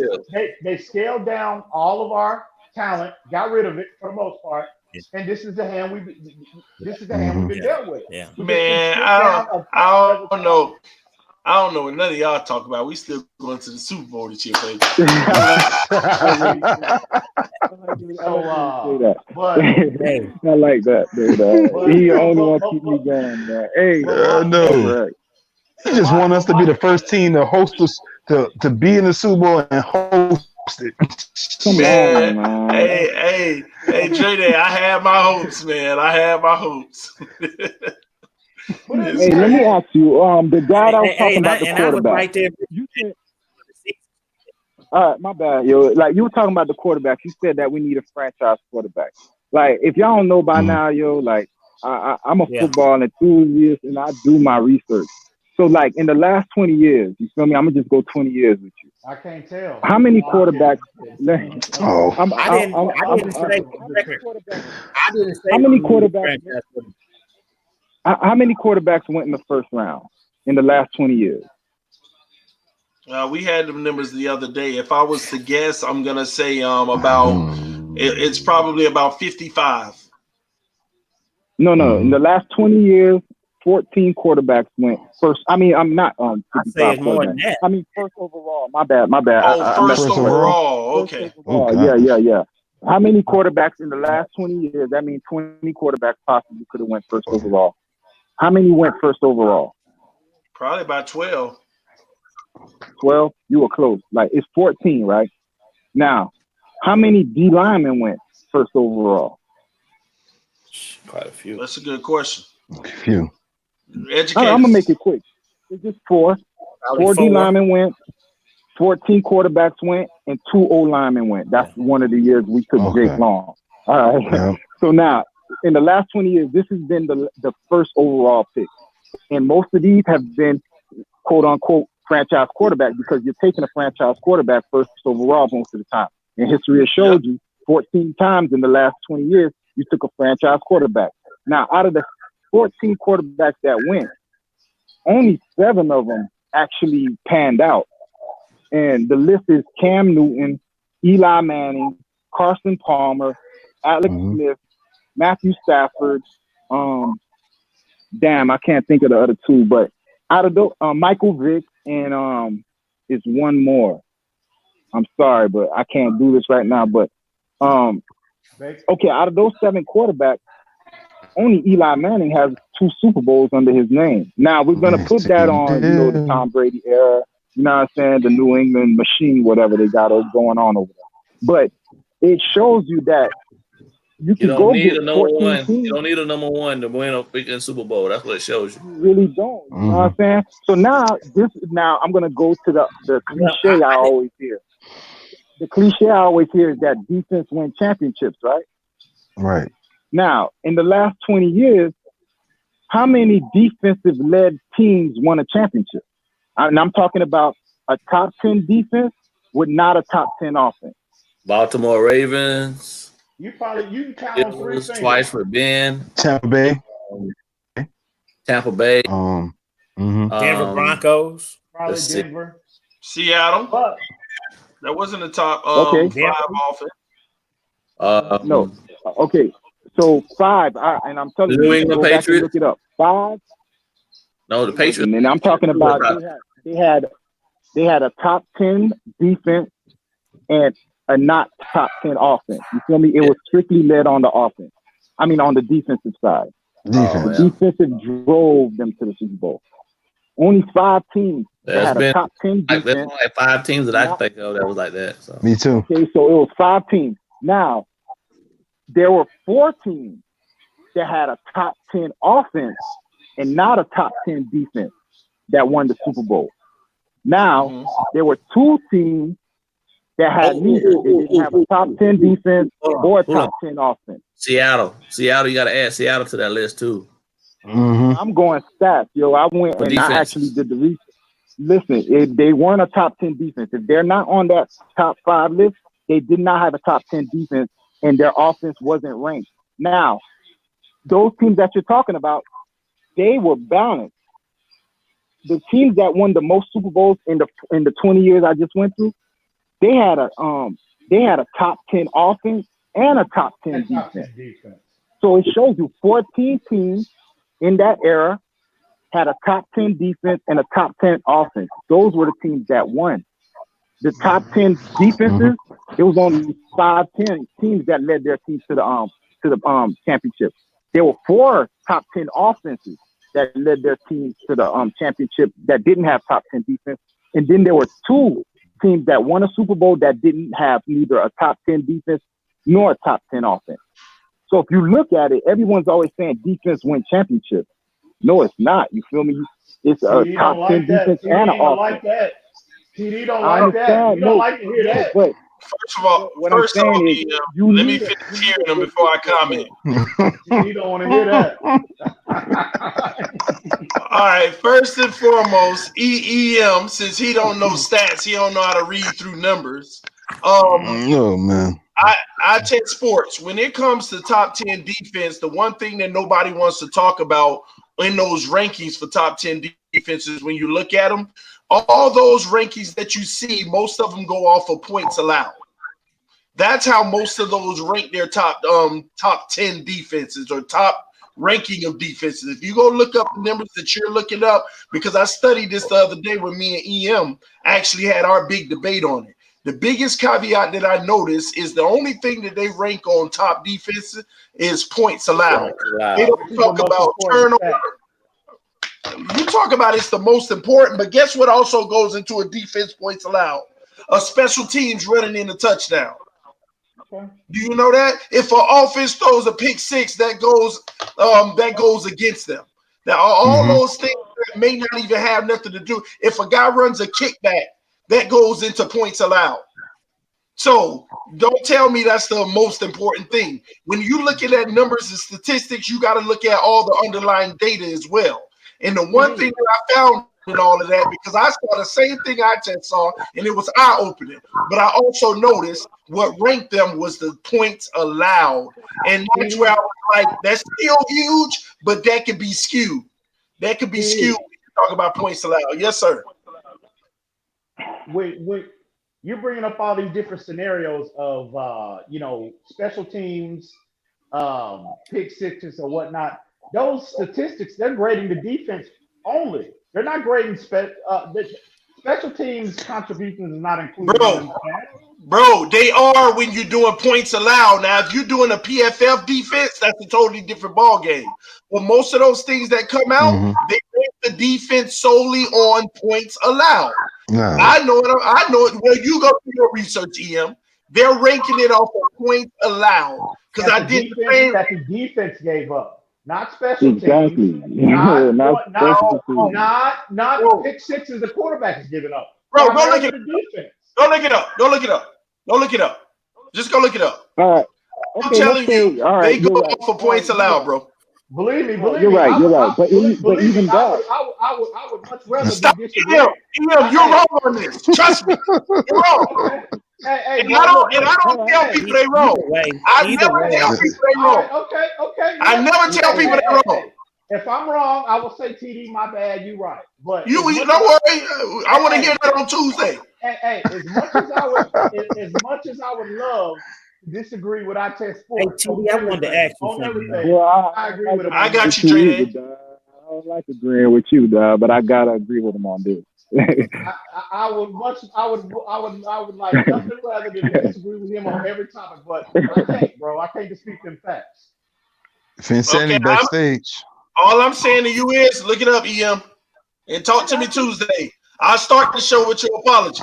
They scaled down all of our talent, got rid of it for the most part, and this is the hand we've been dealt with. Yeah. Man, I don't know. I don't know what none of y'all talk about. We still going to the Super Bowl this year, baby. But I like that, dude. He the only one keep me going, man. Hey, no. He just want us to be the first team to host us to be in the Super Bowl and host it. Come on, man. Hey, Dre, I have my hopes, man. I have my hopes. Hey, let me ask you, the guy that was talking about the quarterback. Right there. You said, all right, my bad, yo. Like you were talking about the quarterback. You said that we need a franchise quarterback. Like if y'all don't know by now, yo, like I'm a football enthusiast and I do my research. So like in the last 20 years, you feel me? I'm gonna just go 20 years with you. I can't tell. How many quarterbacks? I didn't say. How many quarterbacks? How many quarterbacks went in the first round in the last 20 years? We had them numbers the other day. If I was to guess, I'm gonna say it's probably about 55. No. In the last 20 years, 14 quarterbacks went first. I mean, I'm not 55. I say it's more than that. I mean, first overall. My bad. Oh, first overall. Okay. First overall. Yeah. How many quarterbacks in the last 20 years? That means 20 quarterbacks possibly could have went first overall. How many went first overall? Probably about 12. 12? You were close. Like, it's 14, right? Now, how many D linemen went first overall? Quite a few. That's a good question. A few. Educators. I'm going to make it quick. It's just 4. 4 D linemen went, 14 quarterbacks went, and 2 O linemen went. That's one of the years we took Jake Long. All right. Yeah. So now, in the last 20 years, this has been the first overall pick. And most of these have been, quote unquote, franchise quarterback because you're taking a franchise quarterback first overall most of the time. And history has showed you 14 times in the last 20 years, you took a franchise quarterback. Now, out of the 14 quarterbacks that went, only 7 of them actually panned out. And the list is Cam Newton, Eli Manning, Carson Palmer, Alex Smith, Matthew Stafford, I can't think of the other 2, but out of those, Michael Vick and is one more. I'm sorry, but I can't do this right now. But okay, out of those 7 quarterbacks, only Eli Manning has 2 Super Bowls under his name. Now we're gonna put that on, the Tom Brady era. You know what I'm saying? The New England machine, whatever they got going on over there. But it shows you that you can go get 14 teams. You don't need a number one to win a freaking Super Bowl. That's what it shows you. You really don't. You know what I'm saying? So now I'm gonna go to the cliche I always hear. The cliche I always hear is that defense wins championships, right? Right. Now, in the last 20 years, how many defensive-led teams won a championship? And I'm talking about a top 10 defense with not a top 10 offense. Baltimore Ravens. You can count on 3 fingers. Twice with Ben. Tampa Bay. Denver Broncos. Probably Denver. Seattle. But that wasn't a top 5 offense. No. Okay. So 5, and I'm telling you, New England Patriots. Look it up. 5. No, the Patriots. And I'm talking about they had a top 10 defense and a not top 10 offense. You feel me? It was strictly led on the offense. I mean, on the defensive side. The defensive drove them to the Super Bowl. Only 5 teams that had a top 10 defense. There's only 5 teams that I can think of that was like that. So. Me too. Okay, so it was 5 teams. Now, there were 4 teams that had a top 10 offense and not a top 10 defense that won the Super Bowl. Now, there were 2 teams that had neither. They didn't have a top 10 defense or a top 10 offense. Seattle, you got to add Seattle to that list too. I'm going stats, yo. I went and I actually did the research. Listen, if they weren't a top 10 defense, if they're not on that top 5 list, they did not have a top 10 defense, and their offense wasn't ranked. Now, those teams that you're talking about, they were balanced. The teams that won the most Super Bowls in the 20 years I just went through, they had a top 10 offense and a top 10 defense. So it shows you 14 teams in that era had a top 10 defense and a top 10 offense. Those were the teams that won. The top 10 defenses, it was only 5 teams that led their teams to the championship. There were 4 top 10 offenses that led their teams to the championship that didn't have top 10 defense. And then there were 2 teams that won a Super Bowl that didn't have neither a top 10 defense nor a top 10 offense. So if you look at it, everyone's always saying defense win championships. No, it's not. You feel me? It's a top 10 defense and an offense. Like that. TD don't like that. You don't like to hear that. But first of all, let me finish hearing them before I comment. You don't want to hear that. All right, first and foremost, EEM, since he don't know stats, he don't know how to read through numbers. No, man. I take sports. When it comes to top 10 defense, the one thing that nobody wants to talk about in those rankings for top 10 defenses, when you look at them, all those rankings that you see, most of them go off of points allowed. That's how most of those rank their top 10 defenses or top ranking of defenses. If you go look up the numbers that you're looking up, because I studied this the other day when me and EM actually had our big debate on it. The biggest caveat that I noticed is the only thing that they rank on top defense is points allowed. They don't talk about turnover. You talk about it's the most important, but guess what also goes into a defense points allowed? A special teams running in a touchdown. Okay. Do you know that? If an offense throws a pick 6, that goes against them. Now, all those things that may not even have nothing to do. If a guy runs a kickback, that goes into points allowed. So don't tell me that's the most important thing. When you look at that numbers and statistics, you got to look at all the underlying data as well. And the one thing that I found in all of that, because I saw the same thing I just saw, and it was eye-opening. But I also noticed what ranked them was the points allowed. And that's where I was like, that's still huge, but that could be skewed. That could be skewed when you talk about points allowed. Yes, sir. Wait, you're bringing up all these different scenarios of, special teams, pick sixes or whatnot. Those statistics, they're grading the defense only. They're not grading special teams contributions is not included in the stats. Bro, they are when you're doing points allowed. Now, if you're doing a PFF defense, that's a totally different ball game. But most of those things that come out, they rank the defense solely on points allowed. No. I know it. I know it. Well, you go do your research, EM. They're ranking it off of points allowed because I did the same. That the defense gave up, not special Exactly. teams. Not pick sixes the quarterback is giving up. Bro, go look it up. Go look it up. Go look it up. Go look it up. Just go look it up. All right. I'm telling you, they go off for points allowed, bro. Believe me. You're right. But even that, I would much rather stop. disagree. You're wrong on this. Trust me, you're wrong. Hey, and I don't tell people they wrong. I never tell people they wrong. Okay. I never tell people they wrong. If I'm wrong, I will say, TD, my bad, you right. But don't worry. I want to hear that on Tuesday. Hey, as much as I would love to disagree with I Test Sports. Hey, TD, I wanted to ask you on something. everything. I agree with him. I got you, Trey. I don't like agreeing with you, but I gotta agree with him on this. I would like nothing rather than disagree with him on every topic, but I can't, bro. I can't dispute them facts. Phins backstage. All I'm saying to you is look it up, EM, and talk to me Tuesday. I'll start the show with your apology.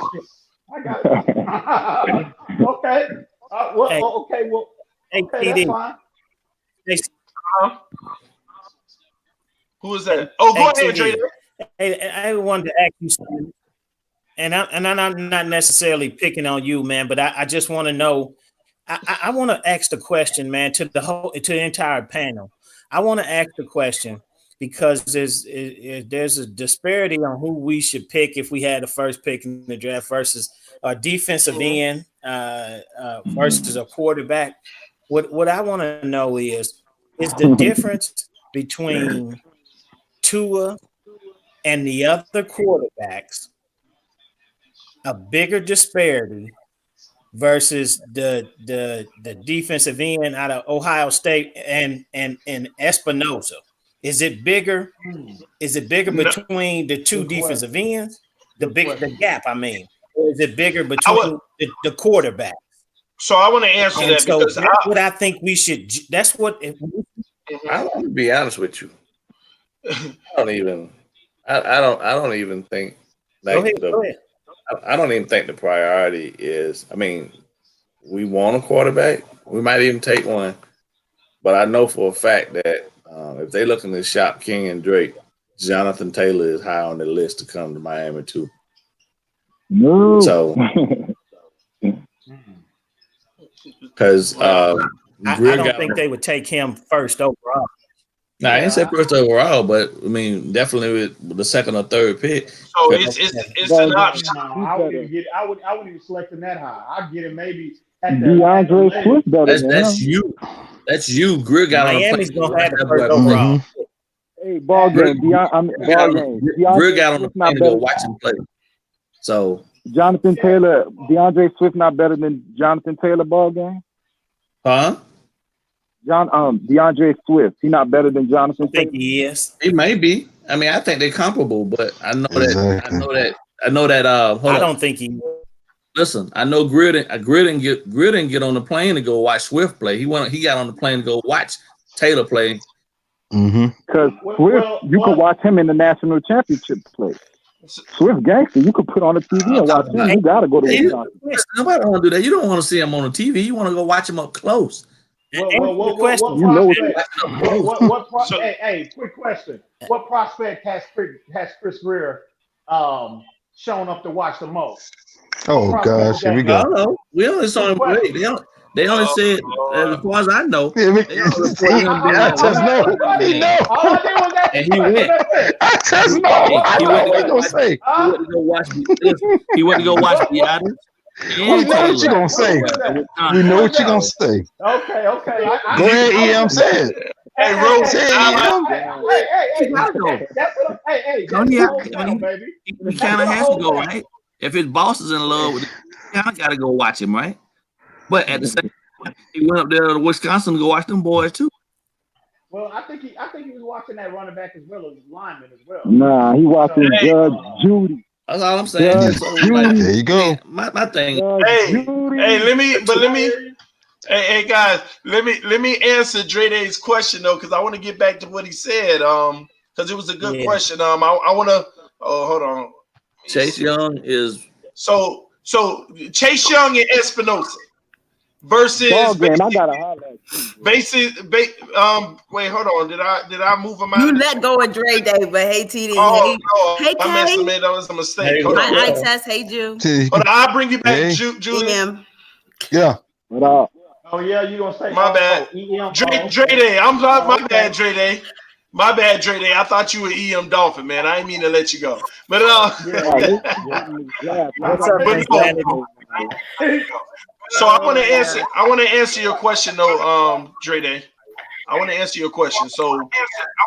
I got it. Okay. That's fine. Who is that? Oh, go ahead, Trader. Hey, I wanted to ask you something, and I'm not necessarily picking on you, man, but I just want to know. I want to ask the question, man, to the entire panel. I want to ask the question because there's a disparity on who we should pick if we had the first pick in the draft versus a defensive end versus a quarterback. What I want to know is the difference between Tua and the other quarterbacks a bigger disparity versus the defensive end out of Ohio State and Espinosa? Is it bigger? Is it bigger between the two defensive ends? The gap, I mean, or is it bigger between the quarterback? So I want to answer that because that's what I think we should. That's what. I want to be honest with you. I don't even think. Go ahead. I don't even think the priority is. I mean, we want a quarterback. We might even take one, but I know for a fact that if they looking to shop Kenyan Drake, Jonathan Taylor is high on the list to come to Miami too. No. So, because I don't think they would take him first overall. No, I didn't say first overall, but I mean definitely with the second or third pick. So it's an option. No, I wouldn't even select him that high. I'd get him maybe at the DeAndre Swift better. That's you. That's you. Greer got Miami's gonna have the first overall. Hey, ball game. Greer got on the plane to go watch him play. So Jonathan Taylor, DeAndre Swift not better than Jonathan Taylor ball game? Huh? DeAndre Swift, he not better than Jonathan Taylor? I think he is. He may be. I mean, I think they're comparable, but I know that. I don't think he. Listen, I know Greer didn't get on the plane to go watch Swift play. He got on the plane to go watch Taylor play. Because Swift, you could watch him in the national championship play. Swift gangster, you could put on the TV and watch him. You gotta go to the Nobody want to do that. You don't want to see him on the TV. You want to go watch him up close. Quick question. What prospect has Chris Greer shown up to watch the most? Oh gosh, here we go. I don't know. We only saw him play. They only said, as far as I know, I just know. He know. And he went. I just know. I know what you gonna say. He went to go watch the others. We know what you gonna say. We know what you gonna say. Okay. Go ahead, EM. Say it. Hey, Rose. He kind of has to go, right? If his boss is in love with him, he kind of got to go watch him, right? But at the same time, he went up there to Wisconsin to go watch them boys too. Well, I think he was watching that running back as well as lineman as well. Nah, he watching Judge Judy. That's all I'm saying. So, like, there you go. Man, my thing. Hey, guys, let me answer Dre's question though, because I want to get back to what he said. Because it was a good question. I want to. Oh, hold on. Chase Young is so Chase Young and Espinosa versus. Ball game, I gotta holler at you. Wait, hold on. Did I move him out? You let go of Dre Day, but hey TD. Oh, hey I messed him Kay. in. That was a mistake. Hold on. I test. Hey Ju. Hold on, I'll bring you back, Julian. Yeah. What up? Oh yeah, you gonna say my bad? Dre Day. I'm sorry. My bad, Dre Day. My bad, Dre Day. I thought you were EM Dolphin, man. I didn't mean to let you go. But so I want to answer your question though, Dre Day. I want to answer your question. So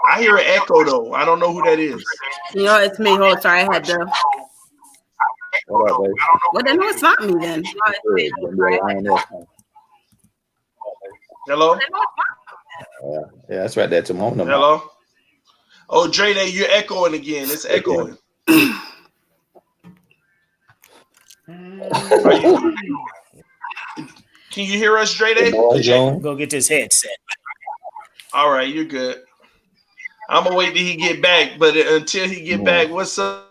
I hear an echo though. I don't know who that is. You know, it's me. Hold on, sorry, I had to. What up, baby? Well, then no, it's not me then. Hello? Yeah, that's right there to my own number. Hello? Oh, Dre Day, you're echoing again. It's echoing. Can you hear us, Dre Day? Go get this headset. All right, you're good. I'm gonna wait till he get back, but until he get back, what's up?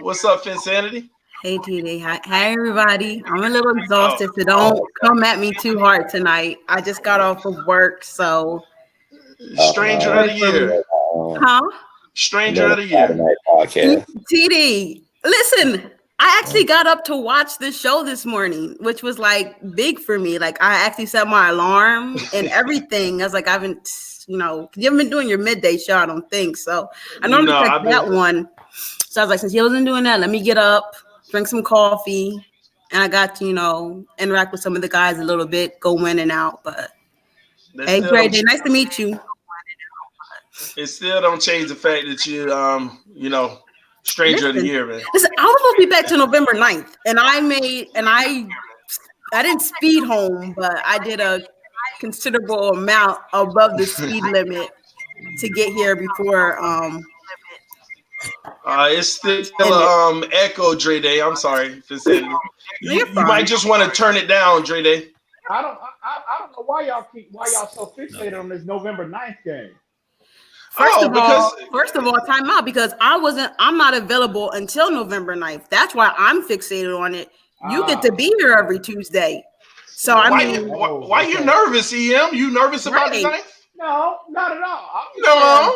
What's up, Finsanity? Hey TD, hi everybody. I'm a little exhausted, so don't come at me too hard tonight. I just got off of work, so. Stranger of the year. Huh? Stranger of the year. TD, listen. I actually got up to watch the show this morning, which was like big for me. Like I actually set my alarm and everything. I was like, I haven't, you haven't been doing your midday show, I don't think. So I normally check that one. So I was like, since he wasn't doing that, let me get up, drink some coffee. And I got to, interact with some of the guys a little bit, go in and out. But hey, Dre Day, nice to meet you. It still don't change the fact that you, stranger of the year, man. Listen, I was supposed to be back to November 9th, and I didn't speed home, but I did a considerable amount above the speed limit to get here before. It's still echo, Dre Day. I'm sorry for saying you might just want to turn it down, Dre Day. I don't know why y'all so fixated on this November 9th game. First of all, time out, because I'm not available until November 9th. That's why I'm fixated on it. You get to be here every Tuesday. So why you nervous, EM? You nervous about the 9th? No, not at all. No,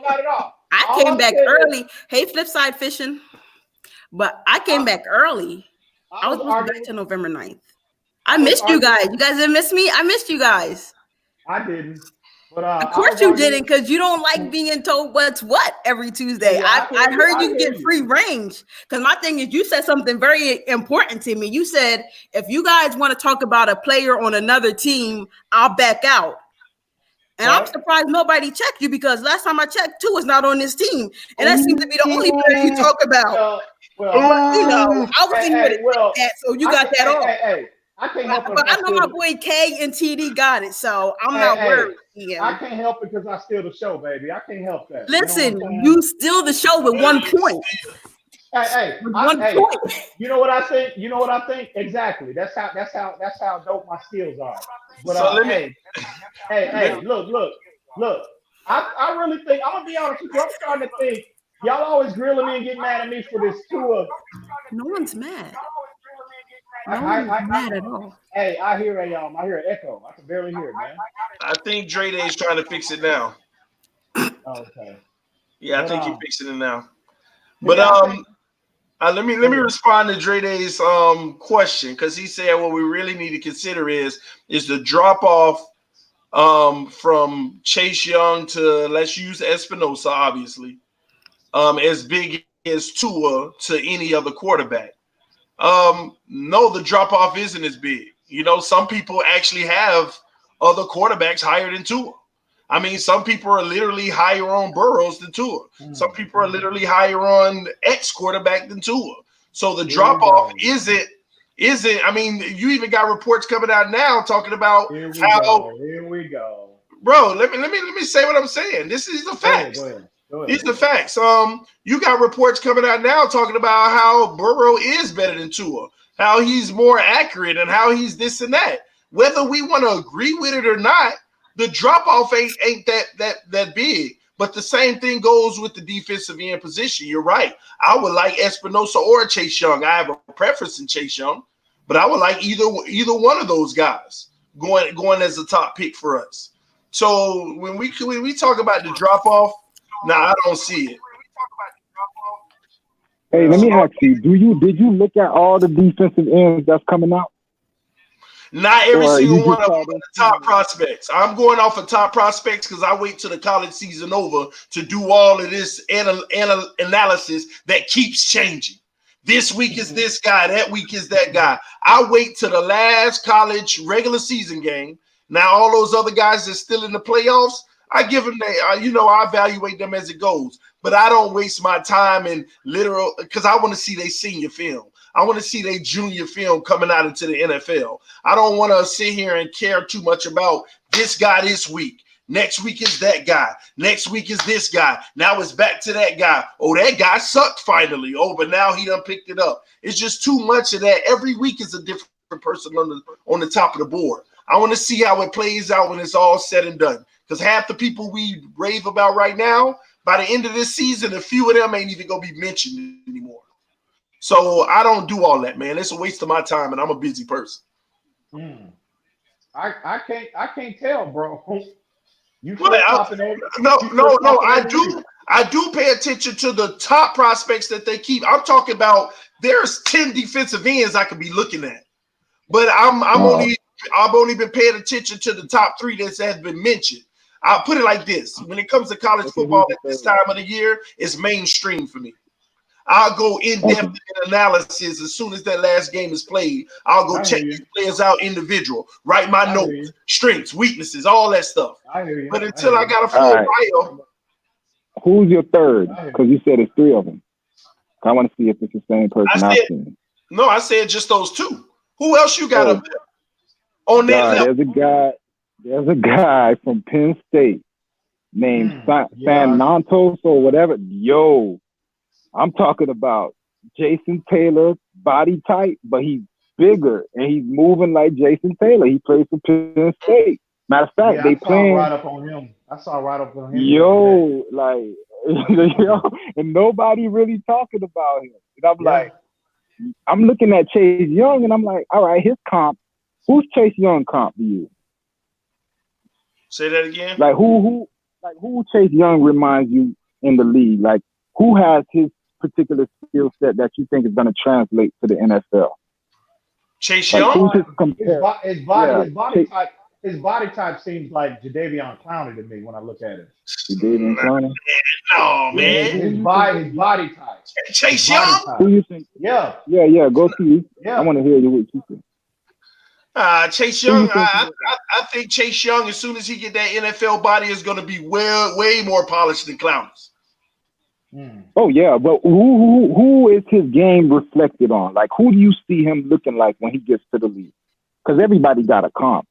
not at all. I came back early. Hey, Flipside Fishing. But I came back early. I was supposed to be back to November 9th. I missed you guys. You guys didn't miss me? I missed you guys. I didn't. But, of course you didn't, because you don't like being told what's what every Tuesday. Yeah, I heard you get free range. Because my thing is, you said something very important to me. You said, if you guys want to talk about a player on another team, I'll back out. And I'm surprised nobody checked you, because last time I checked, Tua is not on this team. And that seems to be the only player you talk about. I wasn't here to take that, so you got that off. Hey. I can't help it. But I know my boy K and TD got it, so I'm not worried. Yeah. I can't help it because I steal the show, baby. I can't help that. Listen, you steal the show with 1 point. Hey, you know what I think? You know what I think? Exactly. That's how dope my skills are. But look. I really think, I'm gonna be honest with you. I'm starting to think y'all always grilling me and getting mad at me for this tour. No one's mad. Not mad at all. Hey, I hear an echo. I can barely hear it, man. I think Dre Day is trying to fix it now. Okay. Yeah, I think he's fixing it now. But let me respond to Dre Day's question, because he said what we really need to consider is the drop off from Chase Young to, let's use Espinosa, obviously, as big as Tua to any other quarterback. No, the drop off isn't as big. Some people actually have other quarterbacks higher than Tua. I mean, some people are literally higher on Burrows than Tua. Some people are literally higher on X quarterback than Tua. So the drop off isn't. I mean, you even got reports coming out now talking about Here we go. Bro, let me say what I'm saying. This is the fact. Go ahead. These are facts. You got reports coming out now talking about how Burrow is better than Tua, how he's more accurate, and how he's this and that. Whether we want to agree with it or not, the drop off ain't that big. But the same thing goes with the defensive end position. You're right. I would like Espinosa or Chase Young. I have a preference in Chase Young, but I would like either one of those guys going as a top pick for us. So when we talk about the drop off, I don't see it. Hey, let me ask you: did you look at all the defensive ends that's coming out? Not every single one of them are the top prospects. I'm going off of top prospects because I wait till the college season over to do all of this analysis that keeps changing. This week is this guy, that week is that guy. I wait till the last college regular season game. Now all those other guys that's still in the playoffs, I give them I evaluate them as it goes. But I don't waste my time in literal because I want to see their senior film. I want to see their junior film coming out into the NFL. I don't want to sit here and care too much about this guy this week. Next week is that guy. Next week is this guy. Now it's back to that guy. Oh, that guy sucked finally. Oh, but now he done picked it up. It's just too much of that. Every week is a different person on the top of the board. I want to see how it plays out when it's all said and done. Because half the people we rave about right now, by the end of this season, a few of them ain't even going to be mentioned anymore. So I don't do all that, man. It's a waste of my time, and I'm a busy person. I can't tell, bro. You I do pay attention to the top prospects that they keep. I'm talking about there's 10 defensive ends I could be looking at, but I've only been paying attention to the top 3 that has been mentioned. I'll put it like this: when it comes to college football at this time of the year, it's mainstream for me. I'll go in-depth in analysis as soon as that last game is played. I'll go check these players out individual, write my notes, strengths, weaknesses, all that stuff. But until I got a full bio. Who's your third? Because you said it's 3 of them. I want to see if it's the same person I've seen. No, I said just those 2. Who else you got up there? On that level? There's a guy from Penn State named Santos or whatever. Yo, I'm talking about Jason Taylor body type, but he's bigger and he's moving like Jason Taylor. He plays for Penn State. Matter of fact, they playing right up on him. I saw right up on him. Yo, like, and nobody really talking about him. And I'm like, I'm looking at Chase Young, and I'm like, all right, his comp. Who's Chase Young comp to you? Say that again. Like who Chase Young reminds you in the league? Like who has his particular skill set that you think is going to translate to the NFL? Chase Young. His body type seems like Jadeveon Clowney to me when I look at him. Jadeveon Clowney? No, man. His body type. Chase Young? Who you think? Yeah. Go to you. Yeah. I want to hear what you think. Chase Young, I think Chase Young, as soon as he get that NFL body, is going to be way more polished than Clowney's. Oh yeah, but who is his game reflected on? Like, who do you see him looking like when he gets to the league? Because everybody got a comp.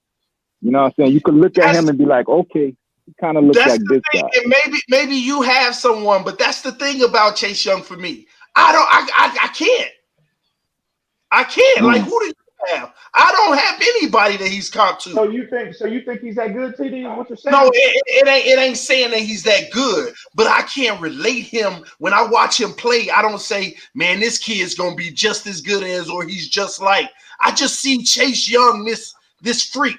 You know what I'm saying? You could look at him and be like, okay, he kind of looks like this guy. And maybe you have someone, but that's the thing about Chase Young for me. I can't. Like, who do you have? I don't have anybody that he's comp to. So you think he's that good, TD? What you're saying? No, it ain't saying that he's that good, but I can't relate him. When I watch him play, I don't say, man, this kid's gonna be just as good as, or he's just like. I just see Chase Young, this freak.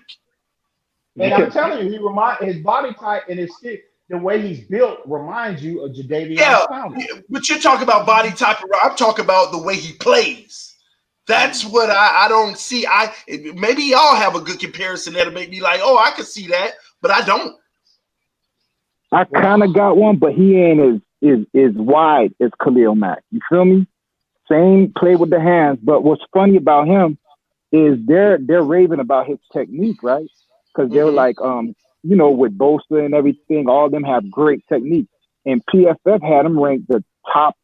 And I'm telling you, his body type and his stick, the way he's built reminds you of Jadeveon Clowney. But you're talking about body type. I'm talking about the way he plays. That's what I don't see. Maybe y'all have a good comparison that'll make me like, oh, I could see that, but I don't. I kind of got one, but he ain't as wide as Khalil Mack. You feel me? Same play with the hands, but what's funny about him is they're raving about his technique, right? Because they're like, with Bosa and everything, all of them have great technique. And PFF had him ranked the top,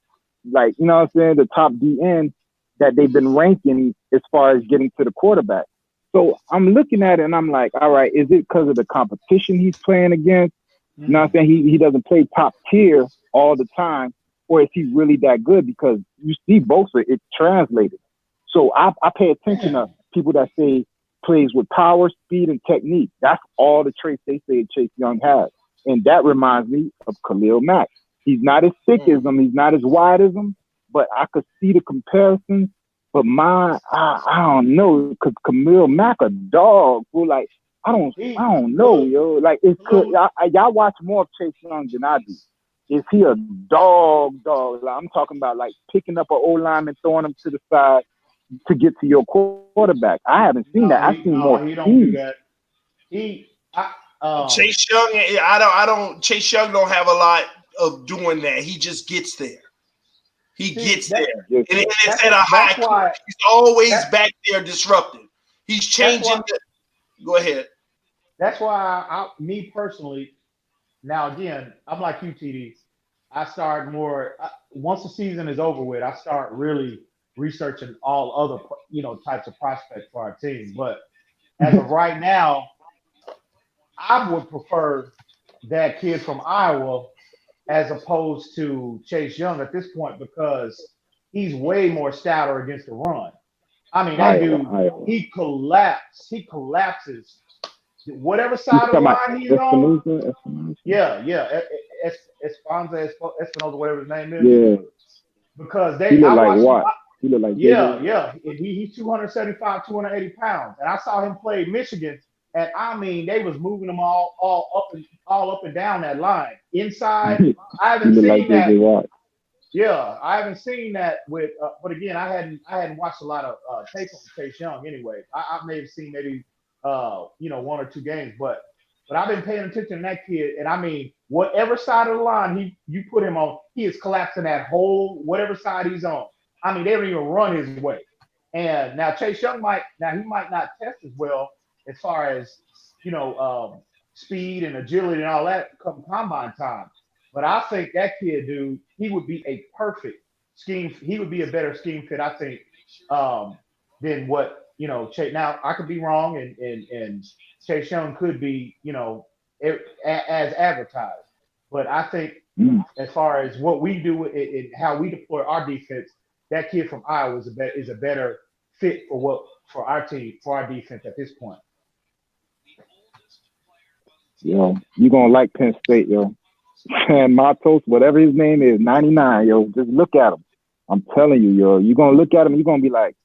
like, you know what I'm saying, the top DN that they've been ranking as far as getting to the quarterback. So I'm looking at it and I'm like, all right, is it because of the competition he's playing against? You know what I'm saying? He doesn't play top tier. all the time, or is he really that good? Because you see Bosa, it's translated. So I pay attention to people that say plays with power, speed, and technique. That's all the traits they say Chase Young has. And that reminds me of Khalil Mack. He's not as thick as him, he's not as wide as him, but I could see the comparison. But I don't know, because Khalil Mack a dog, bro. Like, I don't know, yo. Like, it's y'all watch more of Chase Young than I do. Is he a dog? Like, I'm talking about like picking up an O-lineman, throwing him to the side to get to your quarterback. I haven't seen that. I've seen more. He don't do that. Chase Young, I don't. Chase Young don't have a lot of doing that. He just gets there. He gets there, and it's at a high clip. He's always back there disrupting. He's changing. Go ahead. That's why me personally. Now again, I'm like you, TD. I start more once the season is over with. I start really researching all other types of prospects for our team. But as of right now, I would prefer that kid from Iowa as opposed to Chase Young at this point, because he's way more stouter against the run. I mean, that dude, he collapses. Whatever side of the line he's on. Espinosa, whatever his name is. Yeah. Because he look like what? He look like he's 275, 280 pounds. And I saw him play Michigan, and I mean, they was moving him all up and down that line. Inside, I haven't seen that. Yeah, I haven't seen that with. But again, I hadn't watched a lot of tape on Chase Young anyway. I may have seen maybe 1 or 2 games, but I've been paying attention to that kid, and I mean, whatever side of the line you put him on, he is collapsing that whole whatever side he's on. I mean, they don't even run his way. And now Chase Young might not test as well as far as speed and agility and all that come combine time. But I think that kid, dude, he would be a perfect scheme. He would be a better scheme fit, I think, than what Chase. Now I could be wrong, and Chase Young could be as advertised. But I think as far as what we do and how we deploy our defense, that kid from Iowa is a better fit for our team, for our defense at this point. Yo, you gonna like Penn State, yo. And Matos, whatever his name is, 99, yo. Just look at him. I'm telling you, yo. You're gonna look at him, you're gonna be like,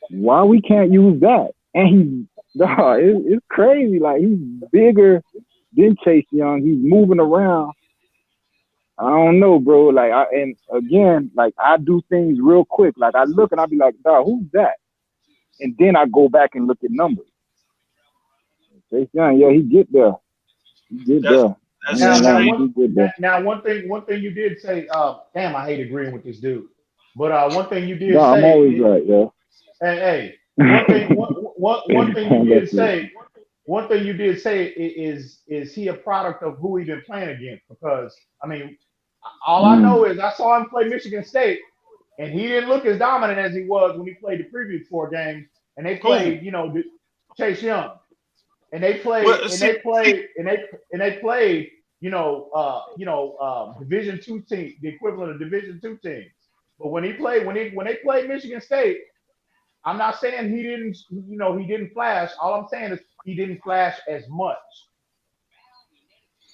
why we can't use that? And it's crazy. Like, he's bigger than Chase Young. He's moving around. I don't know, bro. Like, I do things real quick. Like, I look and I be like, dog, who's that? And then I go back and look at numbers. Chase Young, yeah, he get there. Now, one thing you did say, damn, I hate agreeing with this dude. But one thing you did say, I'm always right, yo. Hey, one thing you did say is he a product of who he been playing against? Because I mean, all I know is I saw him play Michigan State, and he didn't look as dominant as he was when he played the previous 4 games, and they played, Chase Young, and they played, Division II team, the equivalent of Division II teams. But when they played Michigan State, I'm not saying he didn't flash. All I'm saying is he didn't flash as much.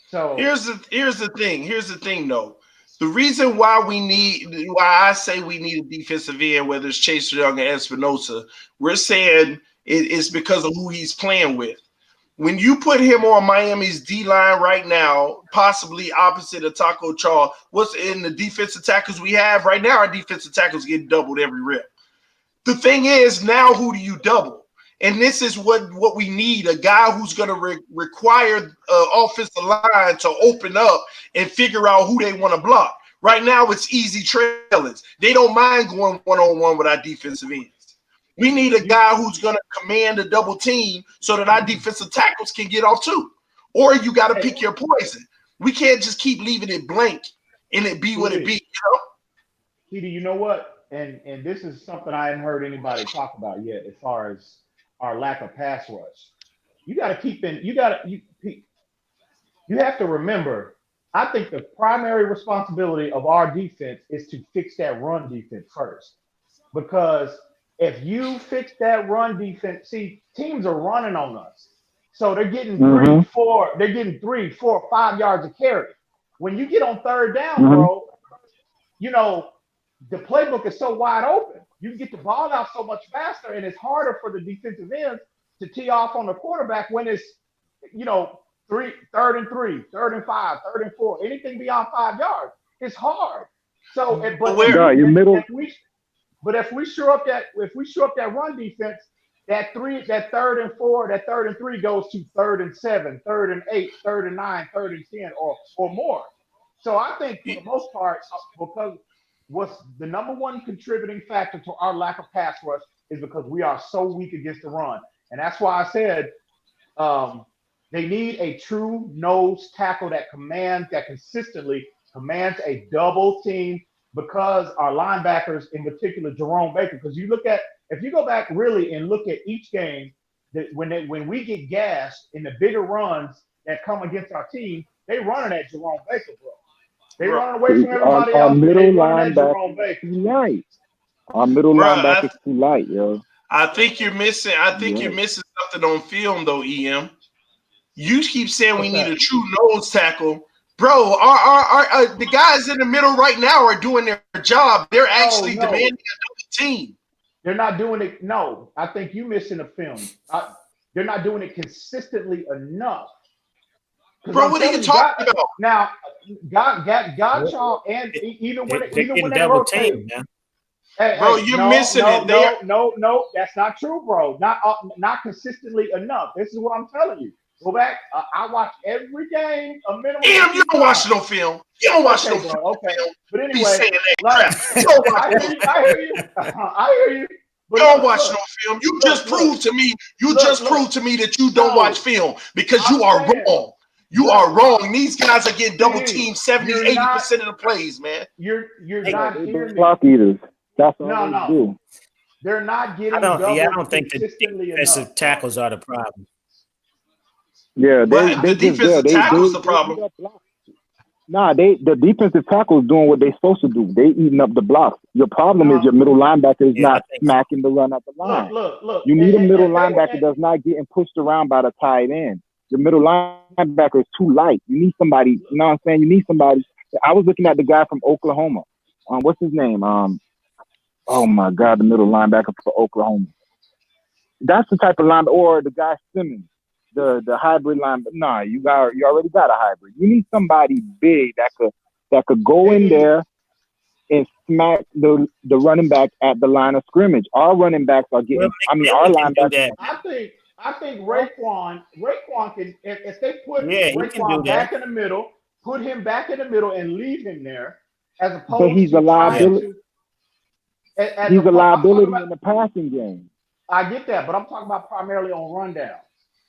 So here's the thing though. The reason why I say we need a defensive end, whether it's Chase Young or Espinosa, we're saying it's because of who he's playing with. When you put him on Miami's D-line right now, possibly opposite of Taco Charles, what's in the defensive tackles we have right now? Our defensive tackles get doubled every rep. The thing is, now who do you double? And this is what we need, a guy who's going to require offensive line to open up and figure out who they want to block. Right now, it's easy trailers. They don't mind going one-on-one with our defensive ends. We need a guy who's going to command a double team so that our defensive tackles can get off too. Or you got to pick your poison. We can't just keep leaving it blank and it be what it be, TD, you know what? And this is something I haven't heard anybody talk about yet as far as our lack of pass rush. You got to keep in. You have to remember I think the primary responsibility of our defense is to fix that run defense first. Because if you fix that run defense, see, teams are running on us. So they're getting 3, 4, 5 yards of carry. When you get on third down, bro, the playbook is so wide open. You can get the ball out so much faster, and it's harder for the defensive ends to tee off on the quarterback when it's, 3rd and 3, 3rd and 5, 3rd and 4, anything beyond 5 yards. It's hard. So, but if we shore up that run defense, that 3rd and 4, that 3rd and 3 goes to 3rd and 7, 3rd and 8, 3rd and 9, 3rd and 10, or more. So I think for the most part, because what's the number one contributing factor to our lack of pass rush is because we are so weak against the run. And that's why I said they need a true nose tackle that consistently commands a double team, because our linebackers, in particular Jerome Baker, because if you go back really and look at each game, that when we get gassed in the bigger runs that come against our team, they running at Jerome Baker, bro. They run away from everybody else. Our middle linebacker too light. Our middle linebacker too light, yo. I think you're missing. You're missing something on film, though, EM. You keep saying we need a true nose tackle, bro. Our the guys in the middle right now are doing their job. They're actually demanding a double team. They're not doing it. No, I think you missing a film. They're not doing it consistently enough. Bro, what are you talking about? Now, Godchild, and even when they rotate, bro, you're missing it. No, that's not true, bro. Not consistently enough. This is what I'm telling you. Go back. I watch every game a minimum. Damn, you don't watch no film. You don't watch no film. Okay, but anyway, I hear you. I hear you. You don't watch no film. You just proved to me. You just proved to me that you don't watch film because you are wrong. You are wrong. These guys are getting double teamed 70-80% of the plays, man. You're not hearing me. Clock eaters. That's all they do. They're not getting. I don't think the defensive tackles are the problem. Yeah, the defensive tackles the problem. The defensive tackles doing what they're supposed to do. They eating up the blocks. Your problem is your middle linebacker is not smacking the run at the line. Look. You need a middle linebacker that's not getting pushed around by the tight end. Your middle linebacker is too light. You need somebody. You know what I'm saying? You need somebody. I was looking at the guy from Oklahoma. What's his name? Oh my God, the middle linebacker for Oklahoma. That's the type of linebacker, or the guy Simmons, the hybrid linebacker. Nah, you already got a hybrid. You need somebody big that could go in there and smack the running back at the line of scrimmage. Our running backs are getting. Our linebackers. I think Raekwon can, if they put Raekwon back in the middle, put him back in the middle and leave him there, as opposed but he's to a liability. He's a liability in the passing game. I get that, but I'm talking about primarily on rundown.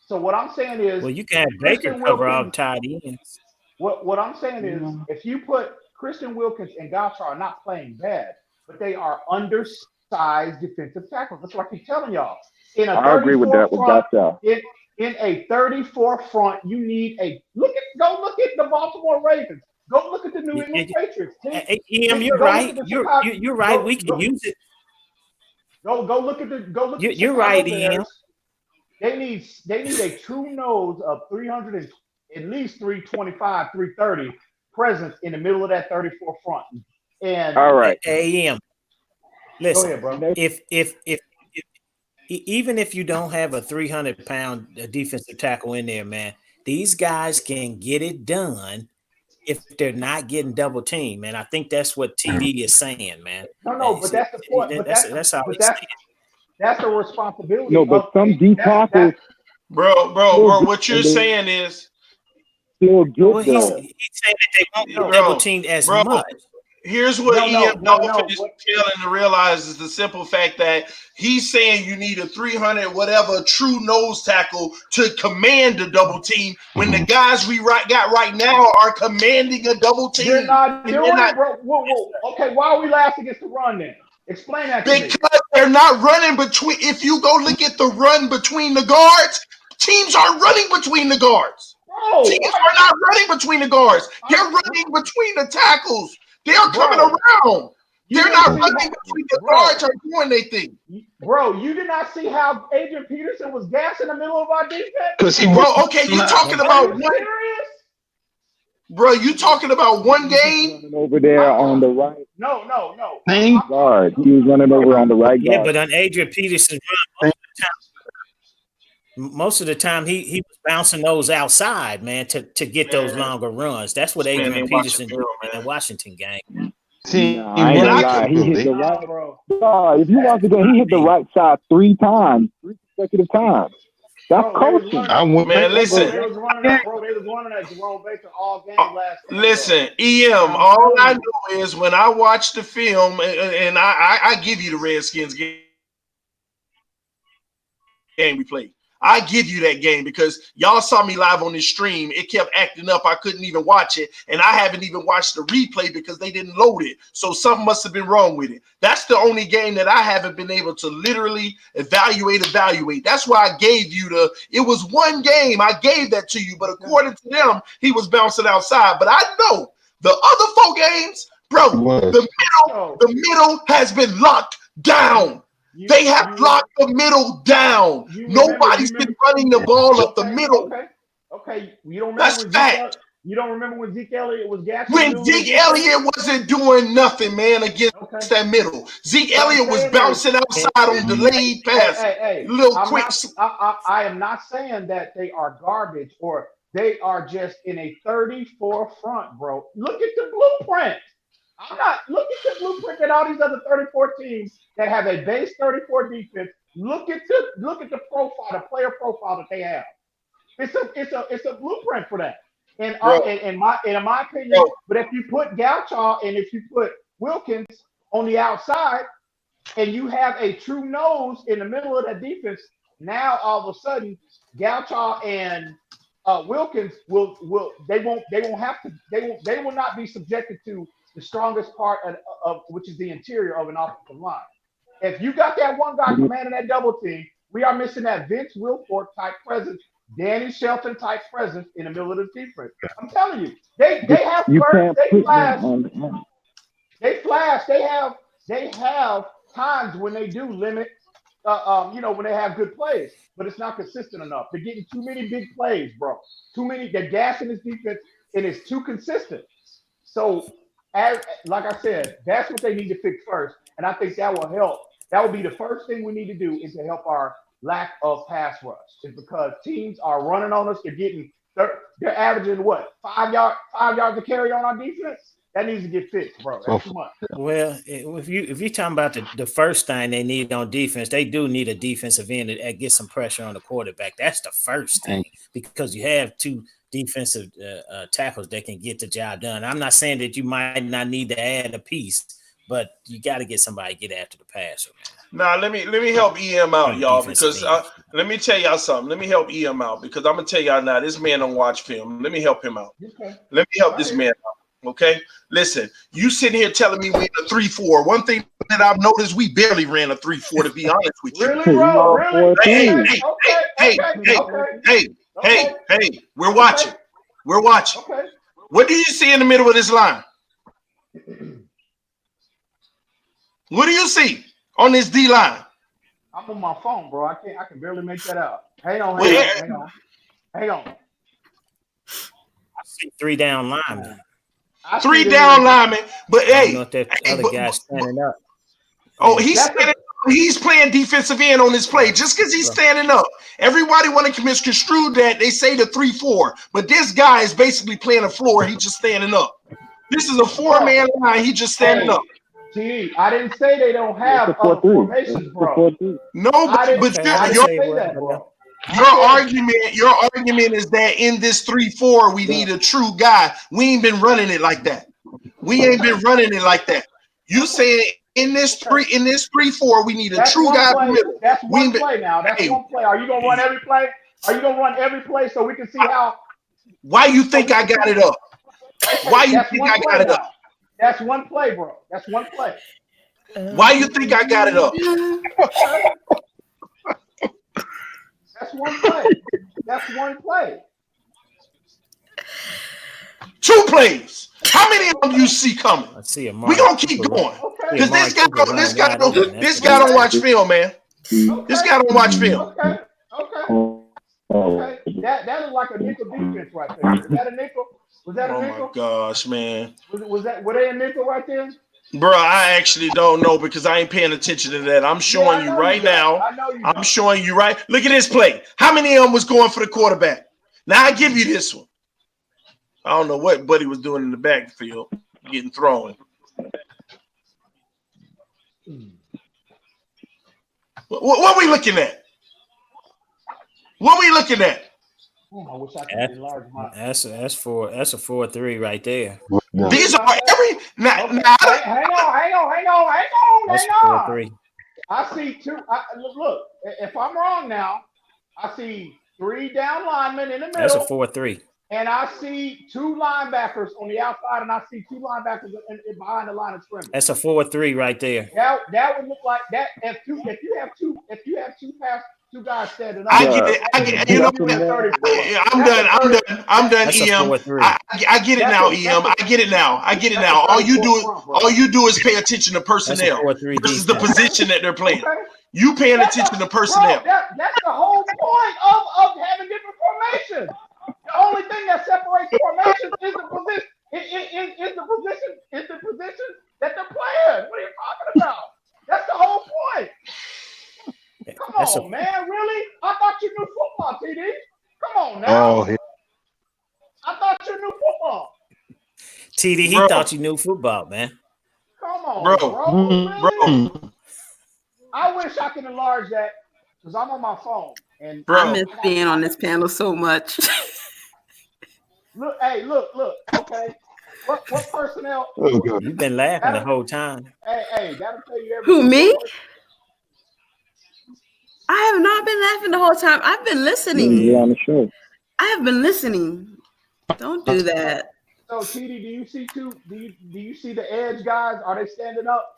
So what I'm saying is, well, you can have Baker cover all tight ends. What I'm saying is, if you put Christian Wilkins and Gaucher are not playing bad, but they are undersized defensive tackles. That's what I keep telling y'all. I agree with that. In a 34 front, you need go look at the Baltimore Ravens. Go look at the New England Patriots. You're right. You're right. We can use it. Go look at the You're right, Ian. They need a true nose of 300 at least 325, 330 presence in the middle of that 34 front. And all right, AM. Listen, go ahead, bro. If even if you don't have a 300-pound defensive tackle in there, man, these guys can get it done if they're not getting double teamed, man. I think that's what TD is saying, man. No, but that's the point. That's how he's saying. That's the responsibility. No, but some D tackles, bro. What you're saying is, he's saying that they won't be double teamed as much. Here's what Dolphins is failing to realize is the simple fact that he's saying you need a 300 whatever true nose tackle to command a double team when the guys we got right now are commanding a double team. They're not doing it, bro. Whoa. Okay, why are we laughing against the run then? Explain that to me. Because they're not running between. If you go look at the run between the guards, teams are running between the guards. Teams are not running between the guards. They're running between the tackles. They're coming around. They're not running between the guards or doing anything. Bro, you did not see how Adrian Peterson was gassing in the middle of our defense? Because he okay, you talking about one? Bro, you talking about one game? Over there on the right. No. Guard. He was running over on the right guard. Yeah, but on Adrian Peterson's run, most of the time he was bouncing those outside, man, to get those longer runs. That's what Adrian Peterson did in the Washington game. See, I ain't gonna lie. He hit the right. If you watch the game, he hit the right side 3 consecutive times. That's coaching. Man, listen. They was running at Jerome Baker all game last game. Listen, EM, all I know is when I watch the film, and I give you the Redskins game we played. I give you that game because y'all saw me live on this stream. It kept acting up. I couldn't even watch it. And I haven't even watched the replay because they didn't load it. So something must have been wrong with it. That's the only game that I haven't been able to literally evaluate. That's why I gave you it was one game. I gave that to you. But according to them, he was bouncing outside. But I know the other 4 games, bro, the middle has been locked down. They have locked the middle down. Nobody's been running the ball up the middle. Okay. You don't remember That's fact. You don't remember when Zeke Elliott was gassing? When Zeke Elliott wasn't doing nothing, man, against that middle. Zeke Elliott was bouncing outside on delayed pass. I am not saying that they are garbage or they are just in a 34 front, bro. Look at the blueprint. Look at the blueprint that all these other 34 teams that have a base 34 defense. Look at the profile, the player profile that they have. It's a blueprint for that. And in my opinion, but if you put Gauchaw and if you put Wilkins on the outside, and you have a true nose in the middle of that defense, now all of a sudden Gauchaw and Wilkins will not be subjected to the strongest part of which is the interior of an offensive line. If you got that one guy commanding that double team, we are missing that Vince Wilfork type presence, Danny Shelton type presence in the middle of the defense. I'm telling you, they have burst, they flash, they have times when they do limit, when they have good plays, but it's not consistent enough. They're getting too many big plays, bro. They're gassing this defense, and it's too consistent. So, like I said, that's what they need to fix first, and I think that will help. That will be the first thing we need to do is to help our lack of pass rush. Is because teams are running on us. They're averaging what 5 yards to carry on our defense. That needs to get fixed, bro. That's too much. Well, if you're talking about the first thing they need on defense, they do need a defensive end to get some pressure on the quarterback. That's the first thing because you have 2 defensive tackles that can get the job done. I'm not saying that you might not need to add a piece, but you got to get somebody to get after the passer, man. Now let me help EM out, y'all, because let me tell y'all something. Let me help EM out because I'm gonna tell y'all now. This man don't watch film. Let me help him out. Okay. Let me help this man out. Okay. Listen, you sitting here telling me we in a 3-4. One thing that I've noticed, we barely ran a 3-4. To be honest with you. Really, bro? Really? Hey, we're watching. We're watching. Okay. What do you see in the middle of this line? What do you see on this D line? I'm on my phone, bro. I can barely make that out. Hang on. I see 3 down linemen. 3 down linemen, but I don't know if that other guy's standing up. Oh, he's playing defensive end on this play just because he's standing up. Everybody want to misconstrue that. They say the 3-4, but this guy is basically playing the floor. He's just standing up. This is a 4-man line. He's just standing up. Gee, I didn't say they don't have other formations, bro. No, but your argument is that in this 3-4 we need a true guy. We ain't been running it like that. You saying in this 3-4 we need a true guy. That's one play now. That's one play. Are you gonna run every play? Are you gonna run every play so we can see how? Why you think I got it up? Why you think I got it up? That's one play, bro. That's one play. Why you think I got it up? That's one play. That's one play. 2 plays. How many of them you see coming? I see a we gonna keep going because this guy don't watch film, man. This guy don't watch film. Okay. That is like a nickel defense right there. Was that a nickel? Was that a nickel? Oh my gosh, man. Were they a nickel right there? Bro, I actually don't know because I ain't paying attention to that. I'm showing you right now. I'm showing you right. Look at this play. How many of them was going for the quarterback? Now I give you this one. I don't know what Buddy was doing in the backfield, getting thrown. What are we looking at? What are we looking at? I wish I could enlarge my. That's a 4-3 right there. These are every now. Hang on. That's 4-3. I see 2. Look, if I'm wrong now, I see 3 down linemen in the middle. That's a 4-3. And I see 2 linebackers on the outside, and I see 2 linebackers behind the line of scrimmage. That's a 4-3 right there. That would look like that. If you have two guys standing up. I get it. You know, I'm done. EM. I get it now. EM. I get it now. All you do is pay attention to personnel versus the position that they're playing. You paying attention to personnel. That's the whole point of having different formations. The only thing that separates formations is the position. Is the position that they're playing. What are you talking about? That's the whole point. Come on, man. Really? I thought you knew football, TD. Come on now. I thought you knew football. TD, he thought you knew football, man. Come on, bro. Really? I wish I could enlarge that because I'm on my phone. And I miss being on this panel so much. Look. Okay. What personnel? You've been laughing the whole time. Hey, that'll tell you everything. Who, me? I have not been laughing the whole time. I've been listening. Yeah, on the show. I have been listening. Don't do that. So, TD, do you see the edge guys? Are they standing up?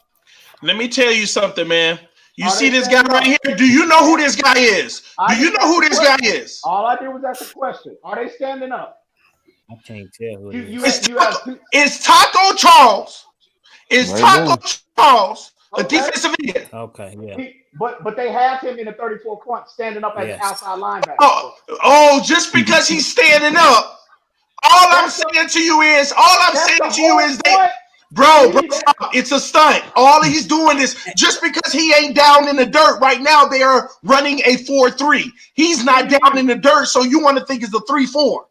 Let me tell you something, man. You see this guy right here? Do you know who this guy is? Do you know who this guy is? All I did was ask a question. Are they standing up? I can't tell who it is. It's Taco Charles. It's Taco Charles, a defensive end. Okay, yeah. But they have him in the 34 front standing up as an outside linebacker. Oh, just because he's standing up. All I'm saying to you is that, bro, it's a stunt. All he's doing is just because he ain't down in the dirt right now, they are running a 4-3. He's not down in the dirt, so you want to think it's a 3-4.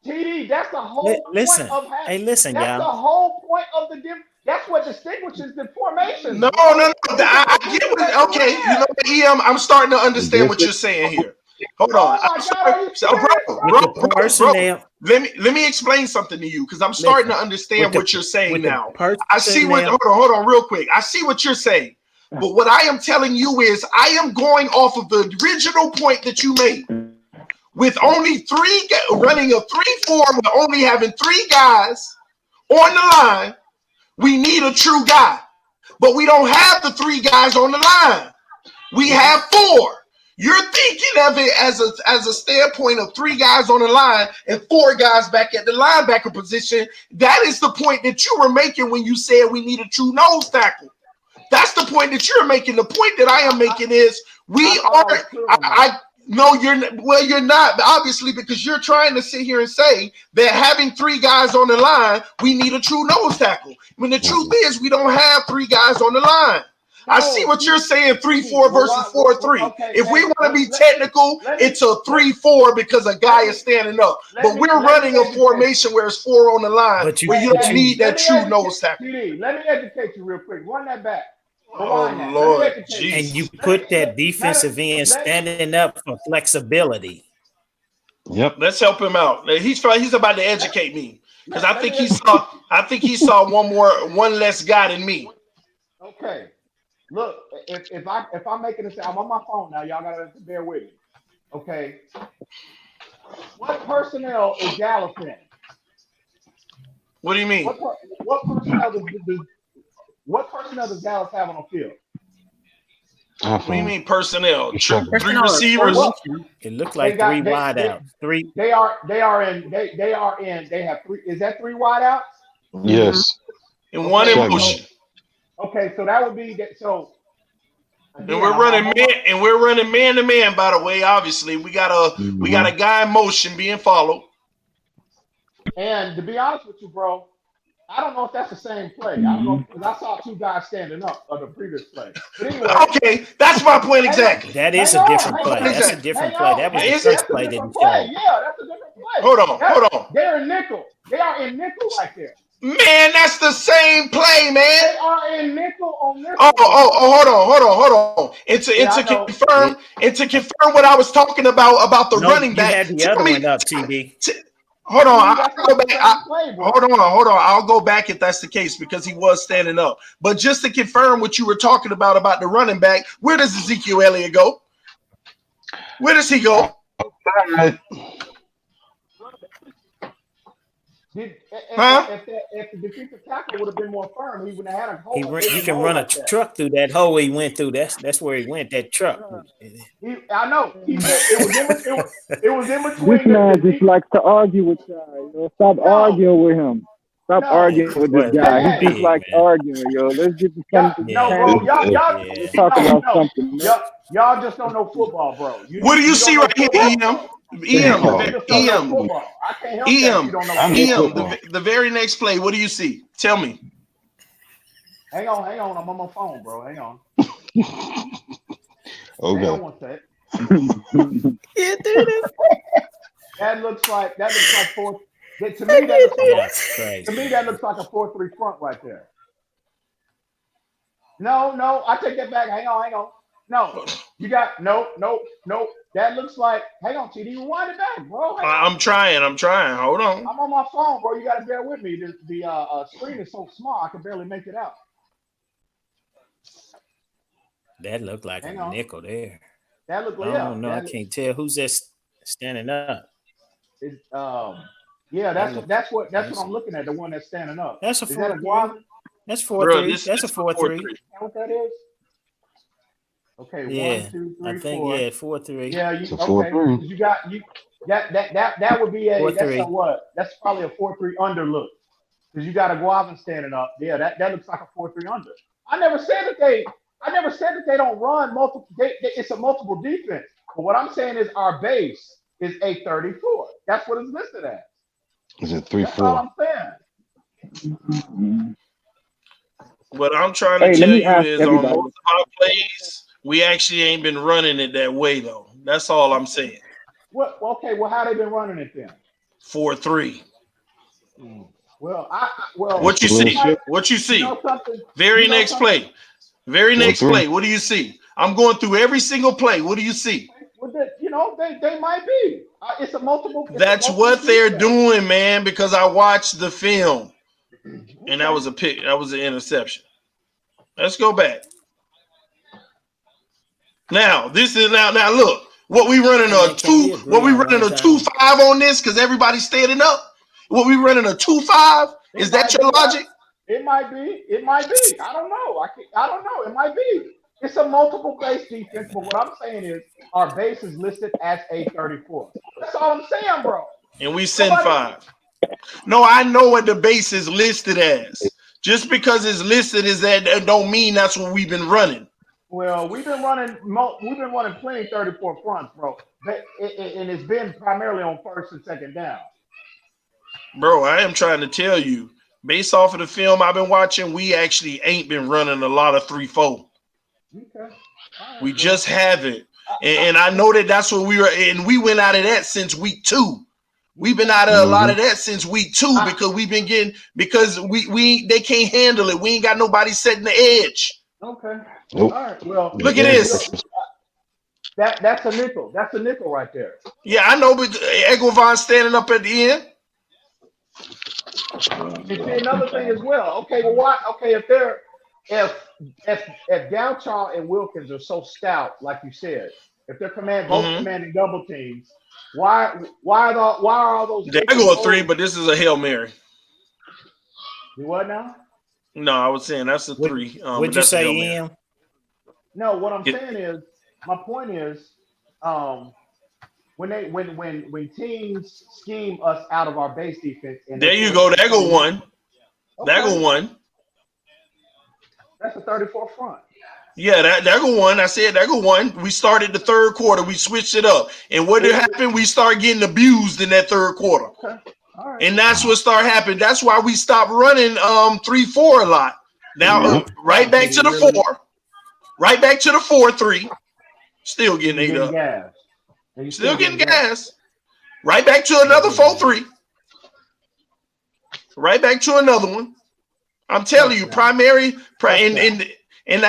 TD, that's the whole point of having. Hey, listen, that's y'all. The whole point of the difference. That's what distinguishes the formation. No. I get it. Okay, you know what, EM, I'm starting to understand what you're saying here. Hold on. Bro. Let me explain something to you because I'm starting to understand what you're saying now. I see what. Hold on, real quick. I see what you're saying, but what I am telling you is I am going off of the original point that you made. With only running a 3-4, with only having 3 guys on the line, we need a true guy. But we don't have the 3 guys on the line. We have 4. You're thinking of it as a standpoint of 3 guys on the line and 4 guys back at the linebacker position. That is the point that you were making when you said we need a true nose tackle. That's the point that you're making. The point that I am making is no, you're not, obviously, because you're trying to sit here and say that having 3 guys on the line, we need a true nose tackle. When the truth is, we don't have 3 guys on the line. I see what you're saying, 3-4 versus 4-3. If we want to be technical, it's a 3-4 because a guy is standing up. But we're running a formation where it's 4 on the line, where you don't need that true nose tackle. Let me educate you real quick. Run that back. Oh, Lord. And you put that defensive end standing up for flexibility. Yep. Let's help him out. He's about to educate me because I think he saw one less guy than me. Okay. Look, if I'm making this, I'm on my phone now. Y'all gotta bear with me. Okay. What personnel is Dallas in? What do you mean? What personnel does Dallas have on the field? What do you mean personnel? Three Personnel is receivers. formation. It looked like three wideouts. Three. They are in. They have three. Is that three wideouts? Yes. And one in Seven. motion. Okay, so that would be that. So. Again, And we're running man to man. By the way, obviously we got a guy in motion being followed. And to be honest with you, bro, I don't know if that's the same play. I don't know because I saw two guys standing up on the previous play. But anyway, okay, that's my point exactly. That is a different play. That's a different play. That was the first play that he showed. Yeah, that's a different play. Hold on. They're in nickel. They are in nickel right there. Man, that's the same play, man. They are in nickel on this. Hold on. And to confirm what I was talking about the running back. You had the other one up, TD. Hold on, I'll go back. Hold on. I'll go back if that's the case because he was standing up. But just to confirm what you were talking about the running back, where does Ezekiel Elliott go? Where does he go? If the defensive tackle would have been more firm, he would have had a hole. You can run a truck through that hole he went through. That's where he went. That truck. I know. It was in between. This man just likes to argue with y'all. Stop arguing with him. Stop arguing with this guy. He just likes arguing, yo. Let's get to something. Y'all talk about something. Y'all just don't know football, bro. What do you see right here, EM? The very next play. What do you see? Tell me. Hang on. I'm on my phone, bro. Hang on. Okay. Hang on one sec. Can't do this. That looks like four. To me, that looks like a 4-3 front right there. No, I take that back. Hang on. No, you got no. That looks like. Hang on, TD, rewind it back, bro. I'm trying. Hold on. I'm on my phone, bro. You got to bear with me. The screen is so small, I can barely make it out. That looked like a nickel there. That looked like. I don't know. I can't tell who's that standing up. Yeah, that's what I'm looking at. The one that's standing up. That's a 4-3. That's 4-3. That's a 4-3. What that is? Okay, yeah, 1, 2, 3, I think 4. 4-3. Yeah, that would be that's probably a 4-3 under look because you got a Guavin standing up. Yeah, that looks like a 4-3 under. I never said that they don't run multiple. It's a multiple defense. But what I'm saying is our base is a 34. That's what it's listed as. Is it 3-4? That's all I'm saying. What I'm trying to tell you is on most of our plays, we actually ain't been running it that way though. That's all I'm saying. Well, how they been running it then? 4-3. Well, what you see? What you see? Very next play. Very next play. What do you see? I'm going through every single play. What do you see? Well, they might be. It's a multiple. That's what they're doing, man. Because I watched the film, and that was a pick. That was an interception. Let's go back. Now this is now. Look, what we running a 2-5 on this? Because everybody's standing up. What we running a 2-5? Is that your logic? It might be. I don't know. I don't know. It might be. It's a multiple base defense, but what I'm saying is our base is listed as a 34. That's all I'm saying, bro. And we send 5. No, I know what the base is listed as. Just because it's listed is that don't mean that's what we've been running. Well, we've been running plenty 34 fronts, bro. And it's been primarily on first and second down. Bro, I am trying to tell you, based off of the film I've been watching, we actually ain't been running a lot of 3-4. Okay. We just haven't. And I know that's what we were, and we went out of that since week 2. We've been out of a lot of that since week 2 because we've been getting they can't handle it. We ain't got nobody setting the edge. Okay. Nope. All right. Well, look at this. That's a nickel. That's a nickel right there. Yeah, I know, but Eguavon standing up at the end. And see another thing as well. Okay, well, why? Okay, if Downchild and Wilkins are so stout, like you said, if they're commanding double teams, why are all those? They go a 3, but this is a Hail Mary. You what now? No, I was saying that's a 3. What'd you say, Ian? No, what I'm saying is, my point is, when teams scheme us out of our base defense, and there you go. There go one. Okay. There go one. That's a 34 front. Yeah, there go one. I said there go one. We started the third quarter. We switched it up, and what did happen? We start getting abused in that third quarter. Okay. All right. And that's what started happening. That's why we stopped running 3-4 a lot. Now right back to the 4. Right back to the 4-3. Still getting ate up. Gas. Still getting gas. Right back to another 4-3. Right back to another one. I'm telling you, and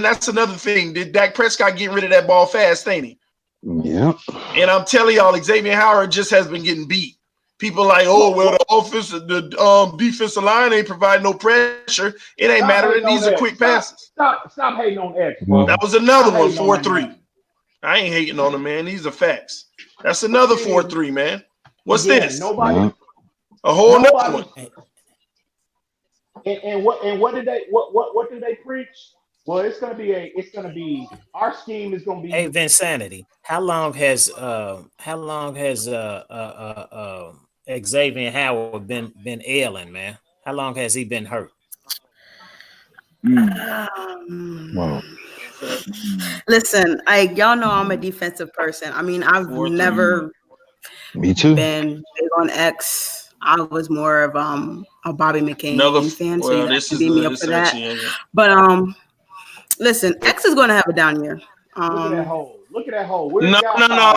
that's another thing. Did Dak Prescott get rid of that ball fast, ain't he? Yeah. And I'm telling y'all, Xavier Howard just has been getting beat. People like, oh, well, the defensive line ain't providing no pressure. It ain't mattering. These are quick passes. Stop hating on X, bro. That was another one, 4-3. I ain't hating on him, man. These are facts. That's another 4-3, man. What's this? A whole nother one. And what did they preach? Well, it's gonna be our scheme is gonna be. Hey, Vinsanity, how long has Xavier Howard been ailing, man? How long has he been hurt? Wow. Listen, y'all know I'm a defensive person. I mean, I've never Me too. been big on X. I was more of a Bobby McCain fan, so you guys can beat me up for that. But listen, X is going to have a down year. Look at that hole. No.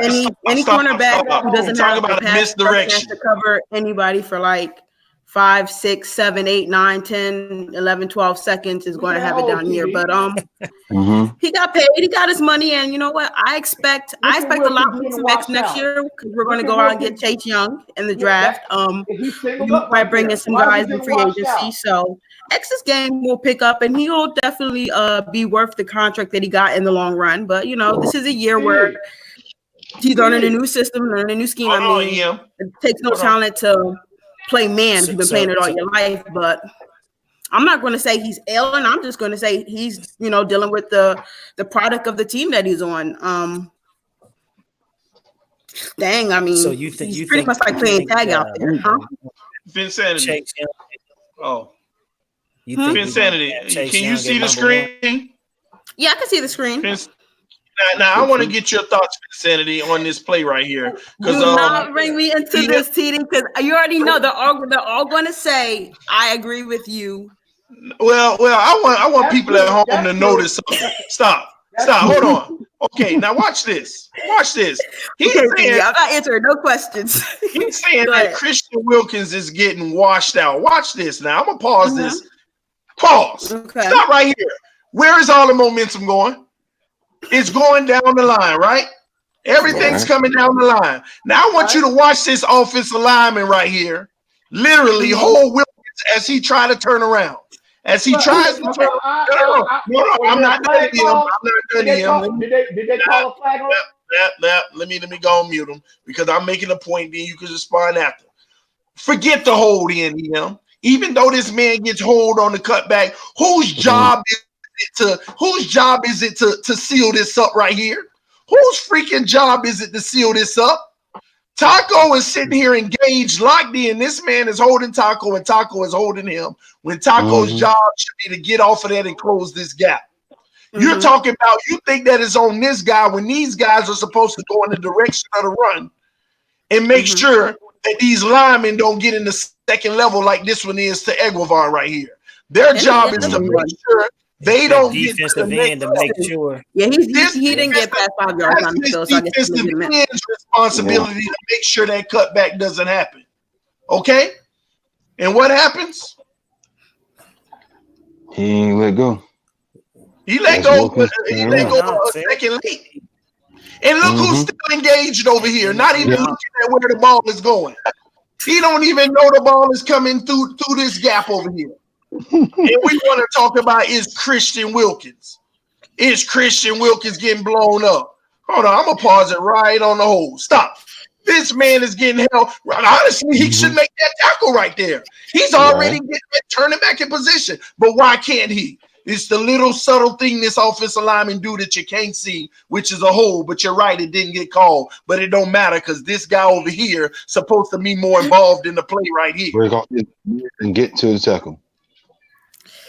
Any cornerback who doesn't have the pass misdirection to cover anybody for like 5, 6, 7, 8, 9, 10, 11, 12 seconds is going to have a down year. But he got paid. He got his money, and you know what? I expect a lot from some X next year because we're going to go out and get Chase Young in the draft. We might bring in some guys in free agency. So X's game will pick up, and he'll definitely be worth the contract that he got in the long run. But you know, this is a year where he's learning a new system, learning a new scheme. I mean, it takes no talent to play man. You've been playing it all your life, but I'm not going to say he's ailing. I'm just going to say he's, dealing with the product of the team that he's on. Dang, I mean, so you think he's pretty much like playing tag out there, huh? Vinsanity. Oh, Vinsanity. Can you see the screen? Yeah, I can see the screen. Now I want to get your thoughts, Vinsanity, on this play right here. Do not bring me into this, TD, because you already know they're all going to say, "I agree with you." Well, I want people at home to notice something. Stop. Hold on. Okay, now watch this. He's saying, I'm not answering no questions. He's saying that Christian Wilkins is getting washed out. Watch this now. I'm gonna pause this. Pause. Okay. Stop right here. Where is all the momentum going? It's going down the line, right? Everything's coming down the line. Now I want you to watch this offensive lineman right here. Literally hold Wilkins as he try to turn around. As he tries to turn around. No, I'm not done him. Did they call a flag on? Let me go and mute him because I'm making a point. Then you can respond after. Forget the hold in him. Even though this man gets hold on the cutback, whose job is it to seal this up right here? Whose freaking job is it to seal this up? Taco is sitting here engaged, locked in. This man is holding Taco, and Taco is holding him. When Taco's job should be to get off of that and close this gap. You're talking about, you think that is on this guy when these guys are supposed to go in the direction of the run and make sure that these linemen don't get in the second level like this one is to Eguivar right here. Their job is to make sure they don't get defensive end to make sure. Yeah, he didn't get past 5 yards on the field, so I guess it's the man's responsibility to make sure that cutback doesn't happen. Okay? And what happens? He ain't let go. He let go a second late. And look who's still engaged over here, not even looking at where the ball is going. He don't even know the ball is coming through this gap over here. And we want to talk about is Christian Wilkins. Is Christian Wilkins getting blown up? Hold on, I'm going to pause it right on the hole. Stop. This man is getting held. Honestly, he should make that tackle right there. He's already getting it, turning back in position. But why can't he? It's the little subtle thing this offensive lineman do that you can't see, which is a hole. But you're right, it didn't get called. But it don't matter because this guy over here supposed to be more involved in the play right here. Break off and get to the tackle.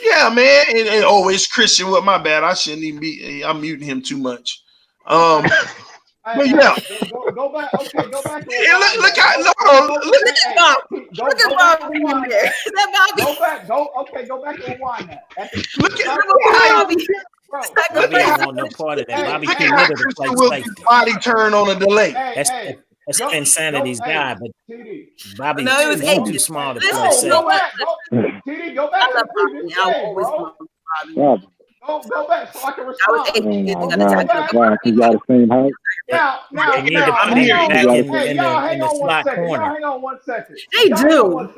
Yeah, man. And it's Christian. What? My bad. I shouldn't even be. I'm muting him too much. But yeah. Go back. Okay, go back. Look at Bobby. Look at Bobby in there. Is that Bobby? Go back. Go back and rewind that. Look at Bobby. Bobby don't want no part of that. Bobby committed to play safe. Body turn on a delay. That's Insanity's guy, but Bobby too small to play safe. Go back. TD, go back to the previous play, bro. Go back so I can respond. Because y'all the same height. Hang on 1 second. They do.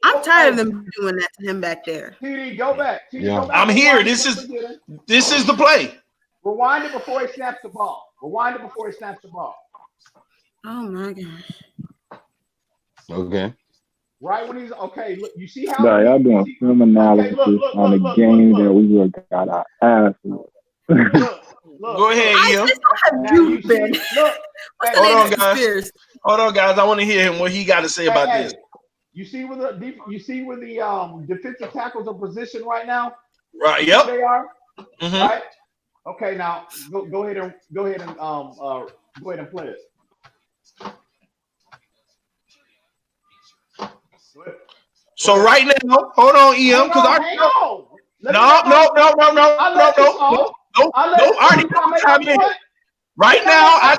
I'm tired of them doing that to him back there. TD, go back. Yeah. I'm here. This is the play. Rewind it before he snaps the ball. Oh my gosh. Okay. Right when he's okay. Look, you see how y'all doing film analysis on a game that we would have got our ass. Go ahead, Ian. Hold on, guys. I want to hear him what he got to say about this. You see where the defensive tackles are positioned right now? Right. Yep. They are. Mm-hmm. Right. Okay. Now go ahead and play it. So right now, hold on, Ian, because Right now, I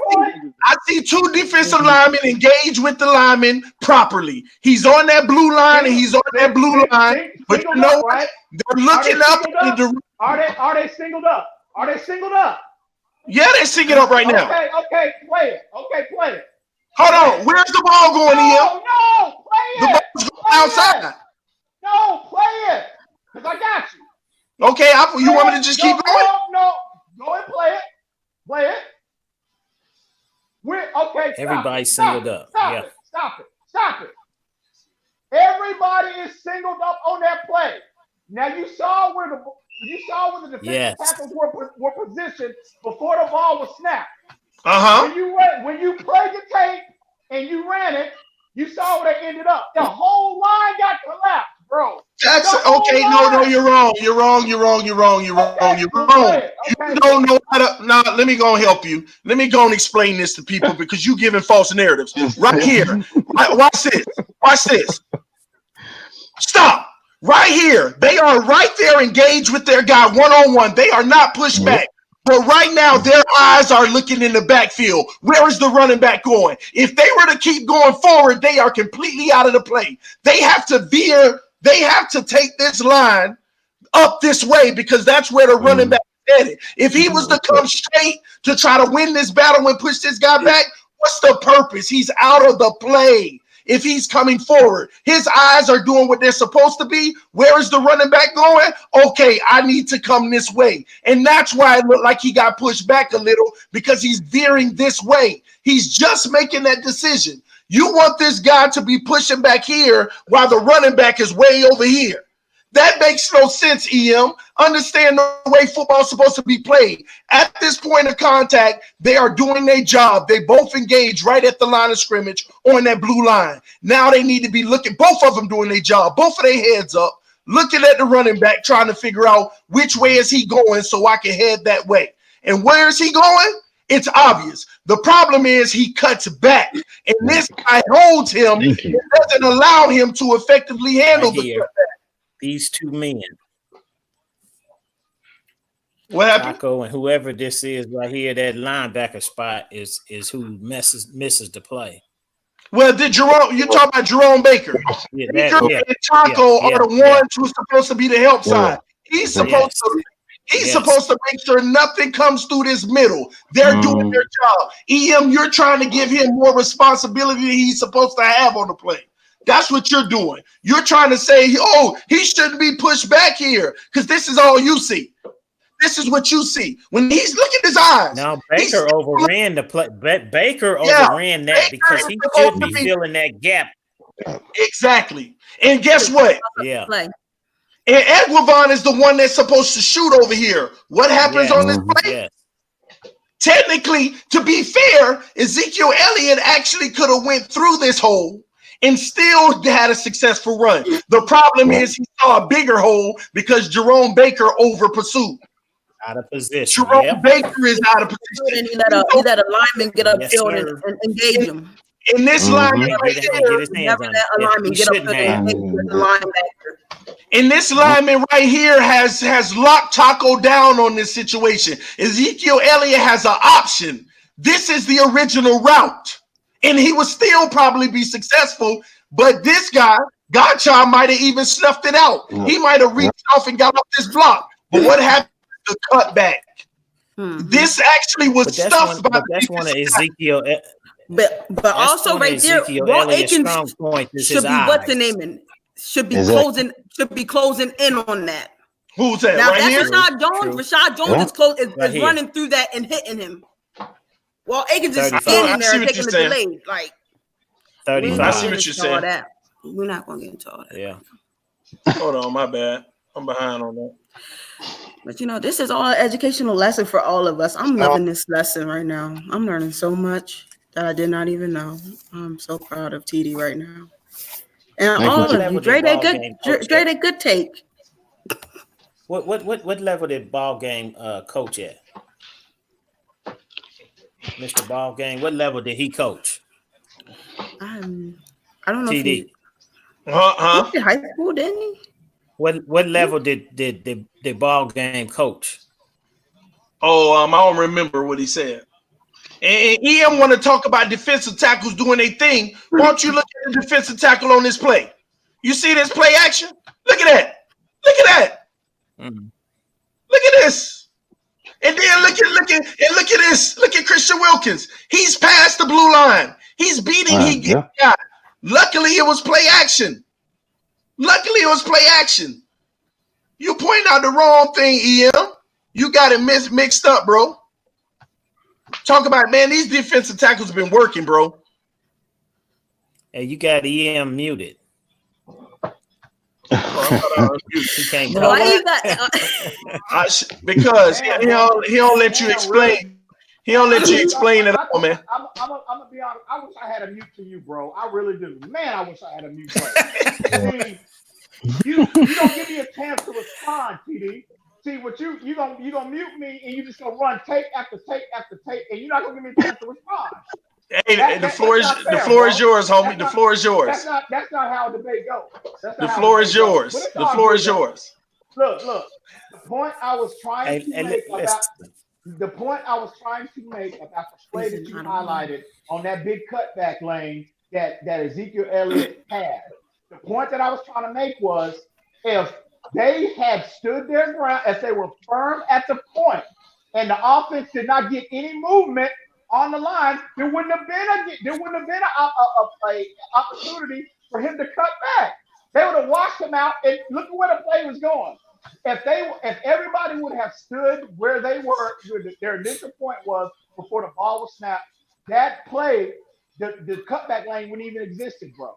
see two defensive linemen engage with the lineman properly. He's on that blue line and he's on that blue line. But you know what? They're looking up. Are they singled up? Yeah, they're singled up right now. Okay, play it. Hold on. Where's the ball going, Ian? No, play it. The ball's going outside. No, play it. Because I got you. Okay, you want me to just keep going? No. Go and play it. Play it. Everybody's singled up. Stop it. Everybody is singled up on that play. Now you saw where the defensive tackles were positioned before the ball was snapped. When you played the tape and you ran it, you saw where they ended up. The whole line got collapsed, bro. That's okay. No, you're wrong. You're wrong. You don't know how to. Now, let me go and help you. Let me go and explain this to people because you're giving false narratives. Right here. Watch this. Stop. Right here. They are right there engaged with their guy one-on-one. They are not pushed back. But right now, their eyes are looking in the backfield. Where is the running back going? If they were to keep going forward, they are completely out of the play. They have to veer. They have to take this line up this way because that's where the running back is headed. If he was to come straight to try to win this battle and push this guy back, what's the purpose? He's out of the play. If he's coming forward, his eyes are doing what they're supposed to be. Where is the running back going? Okay, I need to come this way. And that's why it looked like he got pushed back a little because he's veering this way. He's just making that decision. You want this guy to be pushing back here while the running back is way over here. That makes no sense, EM. Understand the way football is supposed to be played. At this point of contact, they are doing their job. They both engage right at the line of scrimmage on that blue line. Now they need to be looking, both of them doing their job, both of their heads up, looking at the running back, trying to figure out which way is he going so I can head that way. And where is he going? It's obvious. The problem is he cuts back, and this guy holds him and doesn't allow him to effectively handle the cutback. These two men. What happened? Taco and whoever this is right here, that linebacker spot is who misses the play. Well, you talk about Jerome Baker. Baker and Taco are the ones who's supposed to be the help side. He's supposed to make sure nothing comes through this middle. They're doing their job. EM, you're trying to give him more responsibility than he's supposed to have on the play. That's what you're doing. You're trying to say, he shouldn't be pushed back here because this is all you see. This is what you see. When he's looking at his eyes. Now, Baker overran the play. Baker overran that because he should be filling that gap. Exactly. And guess what? Yeah. And Eguavon is the one that's supposed to shoot over here. What happens on this play? Yes. Technically, to be fair, Ezekiel Elliott actually could have went through this hole and still had a successful run. The problem is he saw a bigger hole because Jerome Baker over pursued. Out of position. Jerome Baker is out of position. And he let a lineman get upfield and engage him. In this lineman right here, never let a lineman get upfield and engage the linebacker. And this lineman right here has locked Taco down on this situation. Ezekiel Elliott has an option. This is the original route. And he would still probably be successful. But this guy, Godchild, might have even snuffed it out. He might have reached off and got off this block. But what happened to the cutback? This actually was stuffed by that's one of Ezekiel. But also right there, Walt Aikens should be what's the name in? Should be closing in on that. Who's that? Now right that's here? Rashad Jones. Rashad Jones is running through that and hitting him. Well, Aikens is standing there and taking the delay. Like 35. I see what you're saying. We're not going to get into all that. Yeah. Hold on, my bad. I'm behind on that. But this is all an educational lesson for all of us. I'm loving this lesson right now. I'm learning so much that I did not even know. I'm so proud of TD right now. And all of you, Dre, that good take. What level did ball game coach at? Mr. Ball Game, what level did he coach? I don't know. TD. He did high school, didn't he? What level did the Ball Game coach? Oh, I don't remember what he said. And EM want to talk about defensive tackles doing their thing. Why don't you look at the defensive tackle on this play? You see this play action? Look at that. Look at that. Look at this. And then look at this. Look at Christian Wilkins. He's past the blue line. He's beating guy. Luckily, it was play action. You point out the wrong thing, EM. You got it mixed up, bro. Talk about, man, these defensive tackles have been working, bro. Hey, you got EM muted. He can't because he don't let you explain. He don't let you explain it all, man. I'm gonna be honest. I wish I had a mute for you, bro. I really do. Man, I wish I had a mute for you. I mean, you don't give me a chance to respond, TD. See what you gonna mute me and you just gonna run tape after tape after tape, and you're not gonna give me a chance to respond. Hey, the floor is yours, homie. The floor is yours. That's not how a debate goes. The floor is yours. The floor is yours. Look. The point I was trying to make about the play that you highlighted on that big cutback lane that Ezekiel Elliott had. The point that I was trying to make was if they had stood their ground, if they were firm at the point, and the offense did not get any movement on the line, there wouldn't have been an opportunity for him to cut back. They would have washed him out, and look at where the play was going. If everybody would have stood where they were, their initial point was before the ball was snapped, that play, the cutback lane wouldn't even existed, bro.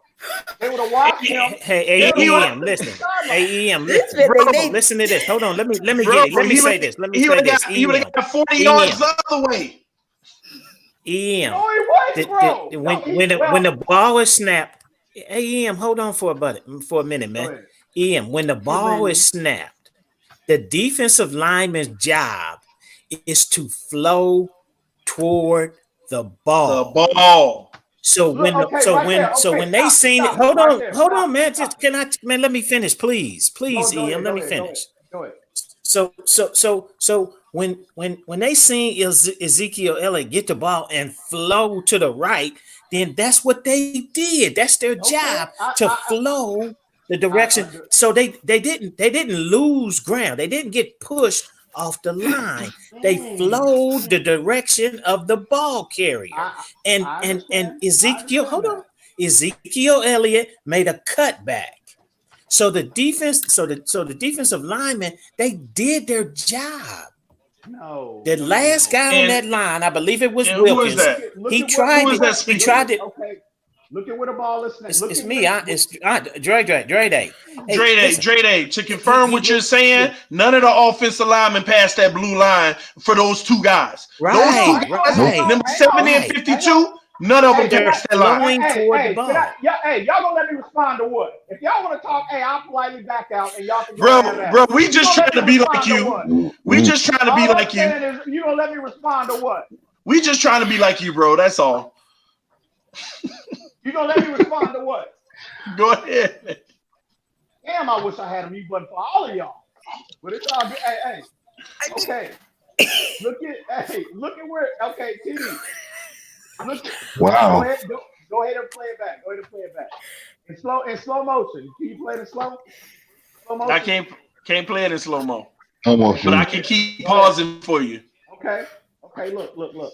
They would have watched him. Hey, AEM, listen. AEM, listen to this. Hold on, let me get it. Let me say this. He would have got 40 yards the other way. EM. When the ball is snapped, EM, hold on for a minute, man. EM, when the ball is snapped, the defensive lineman's job is to flow toward the ball. So when they seen it, hold on, man. Let me finish, please, EM. Let me finish. Go ahead. So when they seen Ezekiel Elliott get the ball and flow to the right, then that's what they did. That's their job to flow the direction. So they didn't lose ground. They didn't get pushed off the line. They flowed the direction of the ball carrier. And Ezekiel, Ezekiel Elliott made a cutback. So the defensive linemen, they did their job. No. The last guy on that line, I believe it was Wilkins. He tried it. Okay. Look at where the ball is. It's me. It's Dre Day. Dre, to confirm what you're saying, none of the offensive linemen passed that blue line for those two guys. Those two guys, number 70 and 52, none of them passed that line. Y'all gonna let me respond to what? If y'all want to talk, I'll politely back out and y'all can Bro, we just trying to be like you. We just trying to be like you. You gonna let me respond to what? We just trying to be like you, bro. That's all. You gonna let me respond to what? Go ahead. Damn, I wish I had a mute button for all of y'all. But it's all good. Hey. Okay. Look at where. Okay, TD. Wow. Go ahead and play it back. In slow motion. Can you play it in slow motion? I can't play it in slow mo. Almost. But I can keep pausing for you. Okay. Look.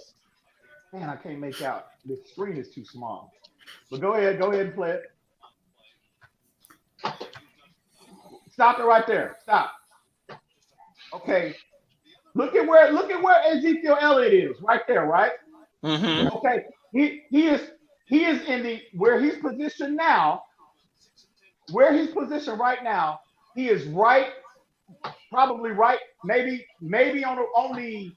Man, I can't make out. The screen is too small. But go ahead and play it. Stop it right there. Stop. Okay. Look at where Ezekiel Elliott is. Right there, right? Mm-hmm. Okay. He is in the where he's positioned now. Where he's positioned right now, he is right, probably right, maybe on the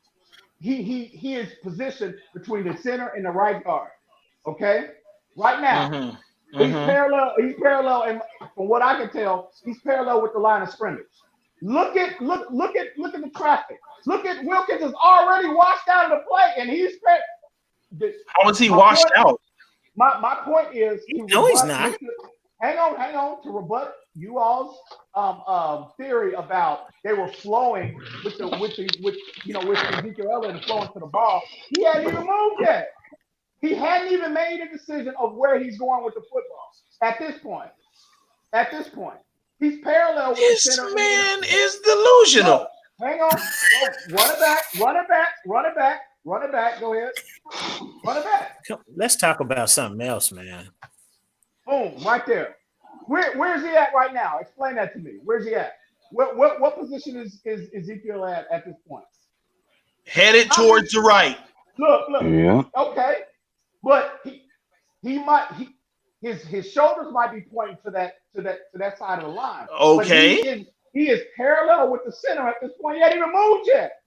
he is positioned between the center and the right guard. Okay? Right now. Mm-hmm. He's parallel, and from what I can tell, he's parallel with the line of scrimmage. Look at the traffic. Look at Wilkins is already washed out of the play, and he's how was he washed out? My point is, no, he's not. Hang on. To rebut you all's theory about they were flowing with Ezekiel Elliott and flowing to the ball, he hadn't even moved yet. He hadn't even made a decision of where he's going with the football at this point. He's parallel with the center. This man is delusional. No, hang on. Run it back. Go ahead. Run it back. Let's talk about something else, man. Boom, right there. Where's he at right now? Explain that to me. Where's he at? What position is Ezekiel at this point? Headed towards the right. Look. Yeah. Okay. But his shoulders might be pointing to that side of the line. Okay. But he is parallel with the center at this point. He hasn't even moved yet.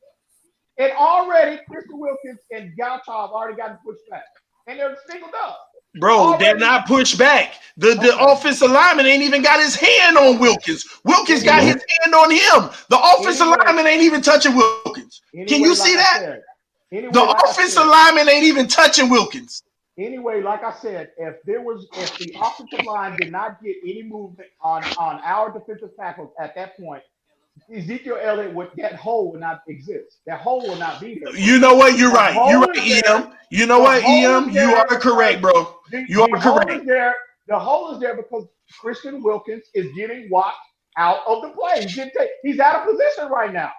And already Christian Wilkins and Gaucho have already gotten pushed back. And they're singled up. Bro, they're not pushed back. The offensive lineman ain't even got his hand on Wilkins. Wilkins got his hand on him. The offensive lineman ain't even touching Wilkins. Can you see that? The offensive lineman ain't even touching Wilkins. Anyway, like I said, if the offensive line did not get any movement on our defensive tackles at that point, Ezekiel Elliott that hole would not exist. That hole will not be there. You know what? You're right. You're right, EM. You know what, EM? You are correct, bro. You are correct. The hole is there because Christian Wilkins is getting washed out of the play. He's out of position right now.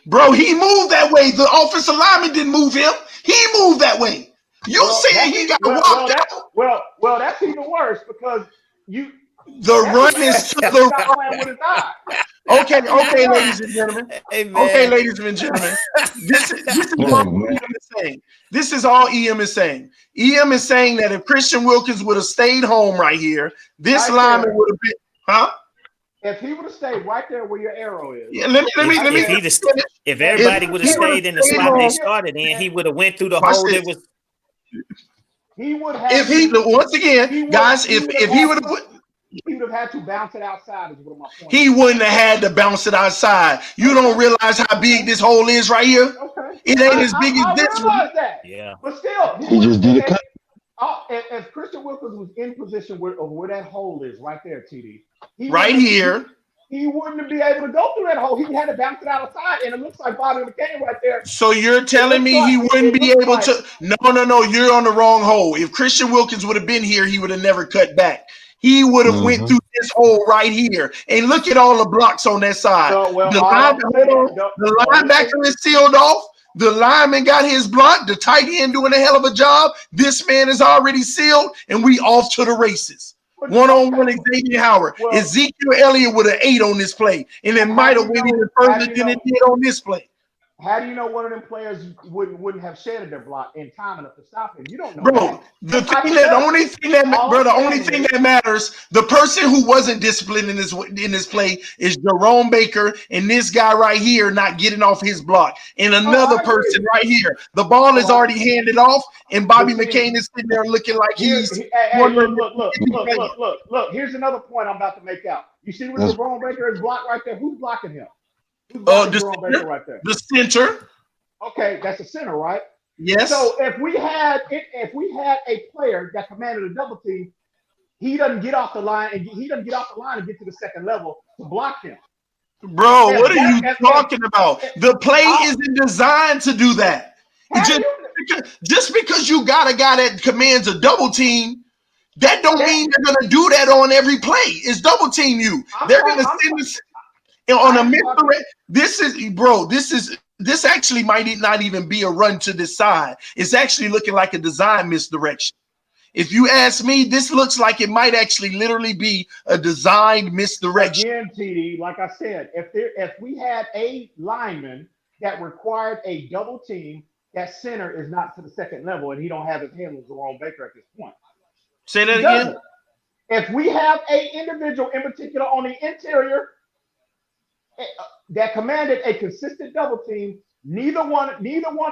Bro, he moved that way. The offensive lineman didn't move him. He moved that way. Saying he got walked out? Well, that's even worse because the run is to the right. Okay, ladies and gentlemen. Okay, ladies and gentlemen. This is all EM is saying. This is all EM is saying. EM is saying that if Christian Wilkins would have stayed home right here, this lineman would have been, huh? If he would have stayed right there where your arrow is. Yeah, let me. If everybody would have stayed in the spot they started in, he would have went through the hole that was. He would have. If he once again, guys, if he would have. He would have had to bounce it outside is what my point. He wouldn't have had to bounce it outside. You don't realize how big this hole is right here? Okay. It ain't as big as this one. That. Yeah. But still, he just did a cut. If Christian Wilkins was in position where that hole is right there, TD. Right here. He wouldn't be able to go through that hole. He had to bounce it outside, and it looks like Bobby McCain right there. So you're telling me he wouldn't be able to? No. You're on the wrong hole. If Christian Wilkins would have been here, he would have never cut back. He would have went through this hole right here. And look at all the blocks on that side. The linebacker is sealed off. The lineman got his block. The tight end doing a hell of a job. This man is already sealed, and we off to the races. One-on-one Xavier Howard. Ezekiel Elliott would have ate on this play, and it might have went even further than it did on this play. How do you know one of them players wouldn't have shedded their block in time enough to stop him? You don't know Bro, that. the only thing that matters, the person who wasn't disciplined in this play is Jerome Baker and this guy right here not getting off his block. And another person right here. The ball is already handed off, and Bobby McCain is sitting there looking like he's look. Here's another point I'm about to make out. You see where Jerome Baker is blocked right there? Who's blocking him? Who's blocking Jerome Baker right there? The center. Okay, that's the center, right? Yes. So if we had a player that commanded a double team, he doesn't get off the line and get to the second level to block him. Bro, what are you talking about? The play isn't designed to do that. Just because you got a guy that commands a double team, that don't mean they're gonna do that on every play. It's double team you. They're gonna send this on a misdirect. This actually might not even be a run to the side. It's actually looking like a design misdirection. If you ask me, this looks like it might actually literally be a designed misdirection. Again, TD, like I said, if we had a lineman that required a double team, that center is not to the second level, and he don't have his hand with Jerome Baker at this point. Say that again. If we have a individual in particular on the interior that commanded a consistent double team, neither one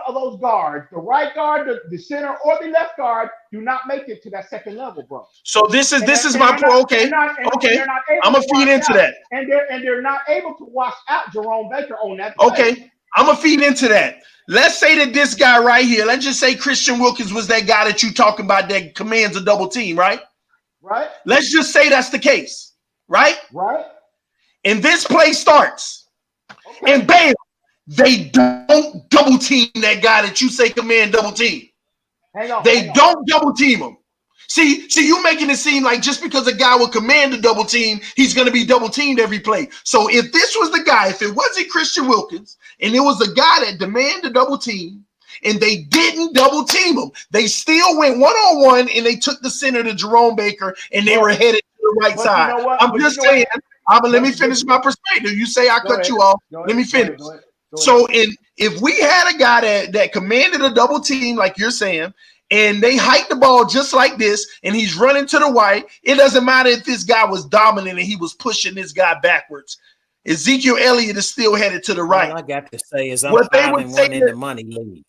of those guards, the right guard, the center, or the left guard, do not make it to that second level, bro. So this is my point. Okay. I'm gonna feed into that. And they're not able to wash out Jerome Baker on that play. Okay, I'm gonna feed into that. Let's say that this guy right here, let's just say Christian Wilkins was that guy that you talking about that commands a double team, right? Right. Let's just say that's the case, right? Right. And this play starts, and bam, they don't double team that guy that you say command double team. They don't double team him. See, you making it seem like just because a guy will command a double team, he's going to be double teamed every play. So if this was the guy, if it wasn't Christian Wilkins, and it was a guy that demanded a double team, and they didn't double team him, they still went one-on-one, and they took the center to Jerome Baker, and they were headed to the right side. You know what? I'm just saying, let me finish my perspective. You say I cut you off. Let me finish. Go ahead. So if we had a guy that commanded a double team, like you're saying, and they hike the ball just like this, and he's running to the right, it doesn't matter if this guy was dominant and he was pushing this guy backwards. Ezekiel Elliott is still headed to the right. All I got to say is I'm 5-1 in the money league.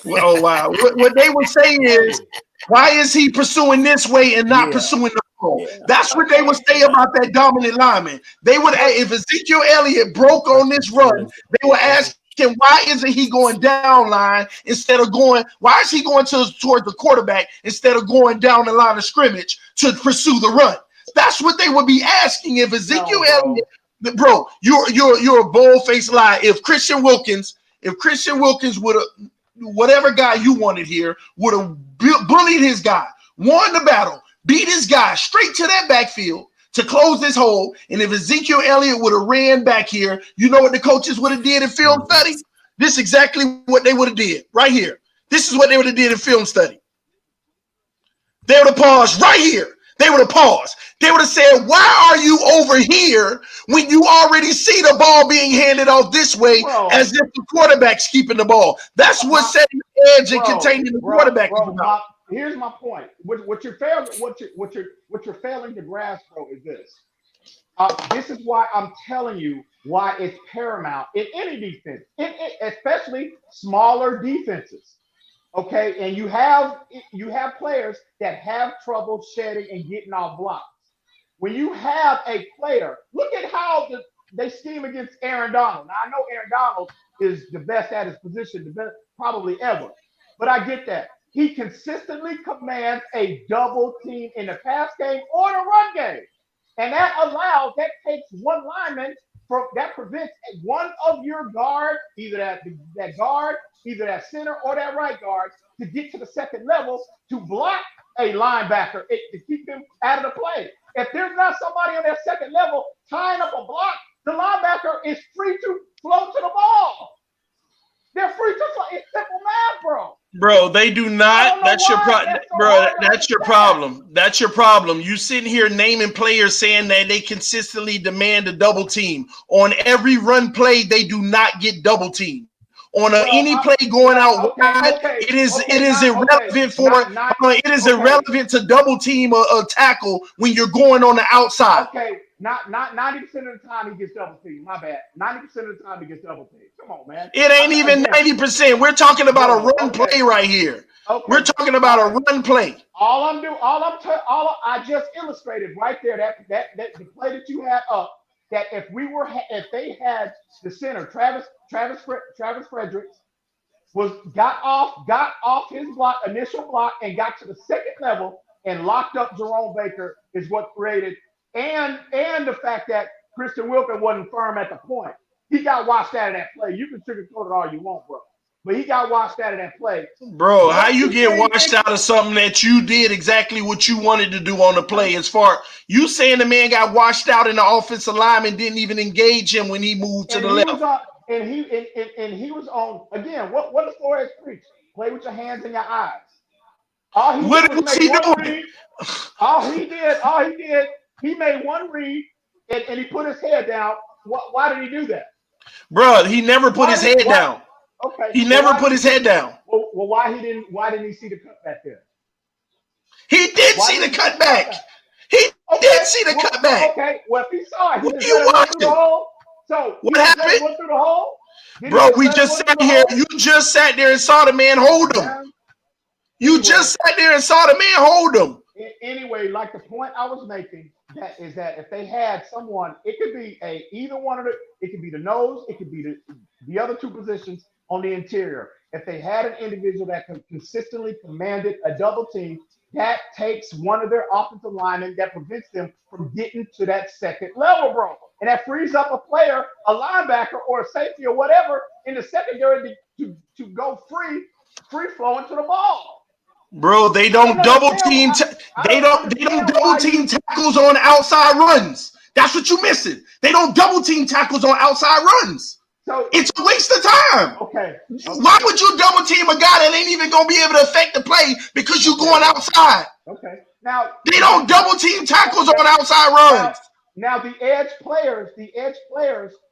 Oh, wow. What they would say is, why is he pursuing this way and not pursuing the ball? That's what they would say about that dominant lineman. They would, if Ezekiel Elliott broke on this run, they would ask him, why isn't he going down line instead of why is he going towards the quarterback instead of going down the line of scrimmage to pursue the run? That's what they would be asking if Ezekiel Elliott, bro, you're a bold-faced lie. If Christian Wilkins would have, whatever guy you wanted here, would have bullied his guy, won the battle, beat his guy straight to that backfield to close this hole, and if Ezekiel Elliott would have ran back here, you know what the coaches would have did in film study? This is exactly what they would have did right here. This is what they would have did in film study. They would have paused right here. They would have paused. They would have said, why are you over here when you already see the ball being handed off this way as if the quarterback's keeping the ball? That's what setting the edge and containing the quarterback is about. Here's my point. What you're failing to grasp, bro, is this. This is why I'm telling you why it's paramount in any defense, especially smaller defenses. Okay, and you have players that have trouble shedding and getting off blocks. When you have a player, look at how they scheme against Aaron Donald. Now I know Aaron Donald is the best at his position, the best probably ever, but I get that. He consistently commands a double team in the pass game or the run game. And that takes one lineman that prevents one of your guard, either that guard, either that center or that right guard, to get to the second level to block a linebacker to keep him out of the play. If there's not somebody on that second level tying up a block, the linebacker is free to float to the ball. They're free to float. It's simple math, bro. Bro, they do not. That's your problem. bro, that's your problem. That's your problem. You sitting here naming players saying that they consistently demand a double team. On every run play, they do not get double teamed. On any play going out wide, it is irrelevant irrelevant to double team a tackle when you're going on the outside. Okay, not 90% of the time he gets double teamed. My bad. 90% of the time he gets double teamed. Come on, man. It ain't even 90%. We're talking about a run play right here. Okay. We're talking about a run play. I just illustrated right there that the play that you had up. That if they had the center Travis Fredericks got off his initial block and got to the second level and locked up Jerome Baker is what created and the fact that Christian Wilkins wasn't firm at the point. He got washed out of that play. You can sugarcoat it all you want, bro. But he got washed out of that play. Bro, how you get washed out of something that you did exactly what you wanted to do on the play? As far you saying the man got washed out in the offensive line and didn't even engage him when he moved to the left. And he was on again. What does Flores preach? Play with your hands in your eyes. What was he doing? All he did, he made one read and he put his head down. Why did he do that? Bro, he never put his head down. Okay. He never put his head down. Well, why didn't he see the cutback there? He did see the cutback. He did see the cutback. Okay. Well, if he saw it, what are you watching? So what happened? Went through the hole? Bro, we just sat here. You just sat there and saw the man hold him. You just sat there and saw the man hold him. Anyway, like the point I was making, is that if they had someone, it could be either one of it could be the nose, it could be the other two positions on the interior. If they had an individual that consistently commanded a double team, that takes one of their offensive linemen that prevents them from getting to that second level, bro. And that frees up a player, a linebacker or a safety or whatever in the secondary to go free flowing to the ball. Bro, they don't double team. They don't double team tackles on outside runs. That's what you're missing. They don't double team tackles on outside runs. So it's a waste of time. Okay. Why would you double team a guy that ain't even gonna be able to affect the play because you're going outside? Okay. Now they don't double team tackles on outside runs. Now the edge players,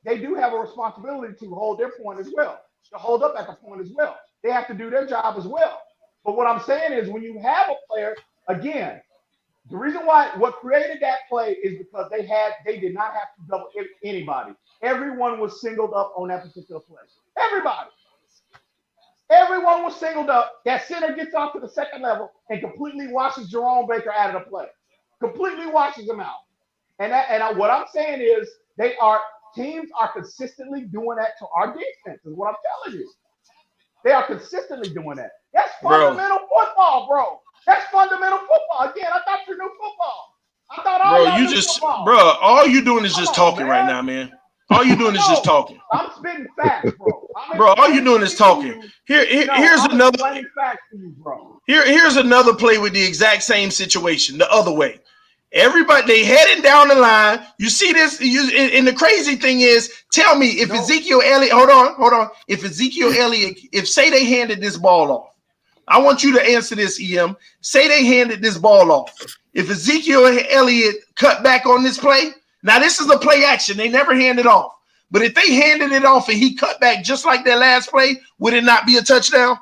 they do have a responsibility to hold their point as well, to hold up at the point as well. They have to do their job as well. But what I'm saying is when you have a player, again, the reason why what created that play is because they did not have to double anybody. Everyone was singled up on that particular play. Everyone was singled up. That center gets off to the second level and completely washes Jerome Baker out of the play. Completely washes him out. What I'm saying is teams are consistently doing that to our defense, is what I'm telling you. They are consistently doing that. That's fundamental football, bro. That's fundamental football. Again, I thought you knew football. I thought all you doing is just talking right now, man. All you doing is just talking. I'm spitting facts, bro. All you doing is talking. Here's another facts to you, bro. Here's another play with the exact same situation, the other way. Everybody, they heading down the line. You see this, and the crazy thing is, tell me if Ezekiel Elliott, hold on. If Ezekiel Elliott, say they handed this ball off, I want you to answer this, EM. Say they handed this ball off. If Ezekiel Elliott cut back on this play, now this is a play action. They never hand it off. But if they handed it off and he cut back just like that last play, would it not be a touchdown?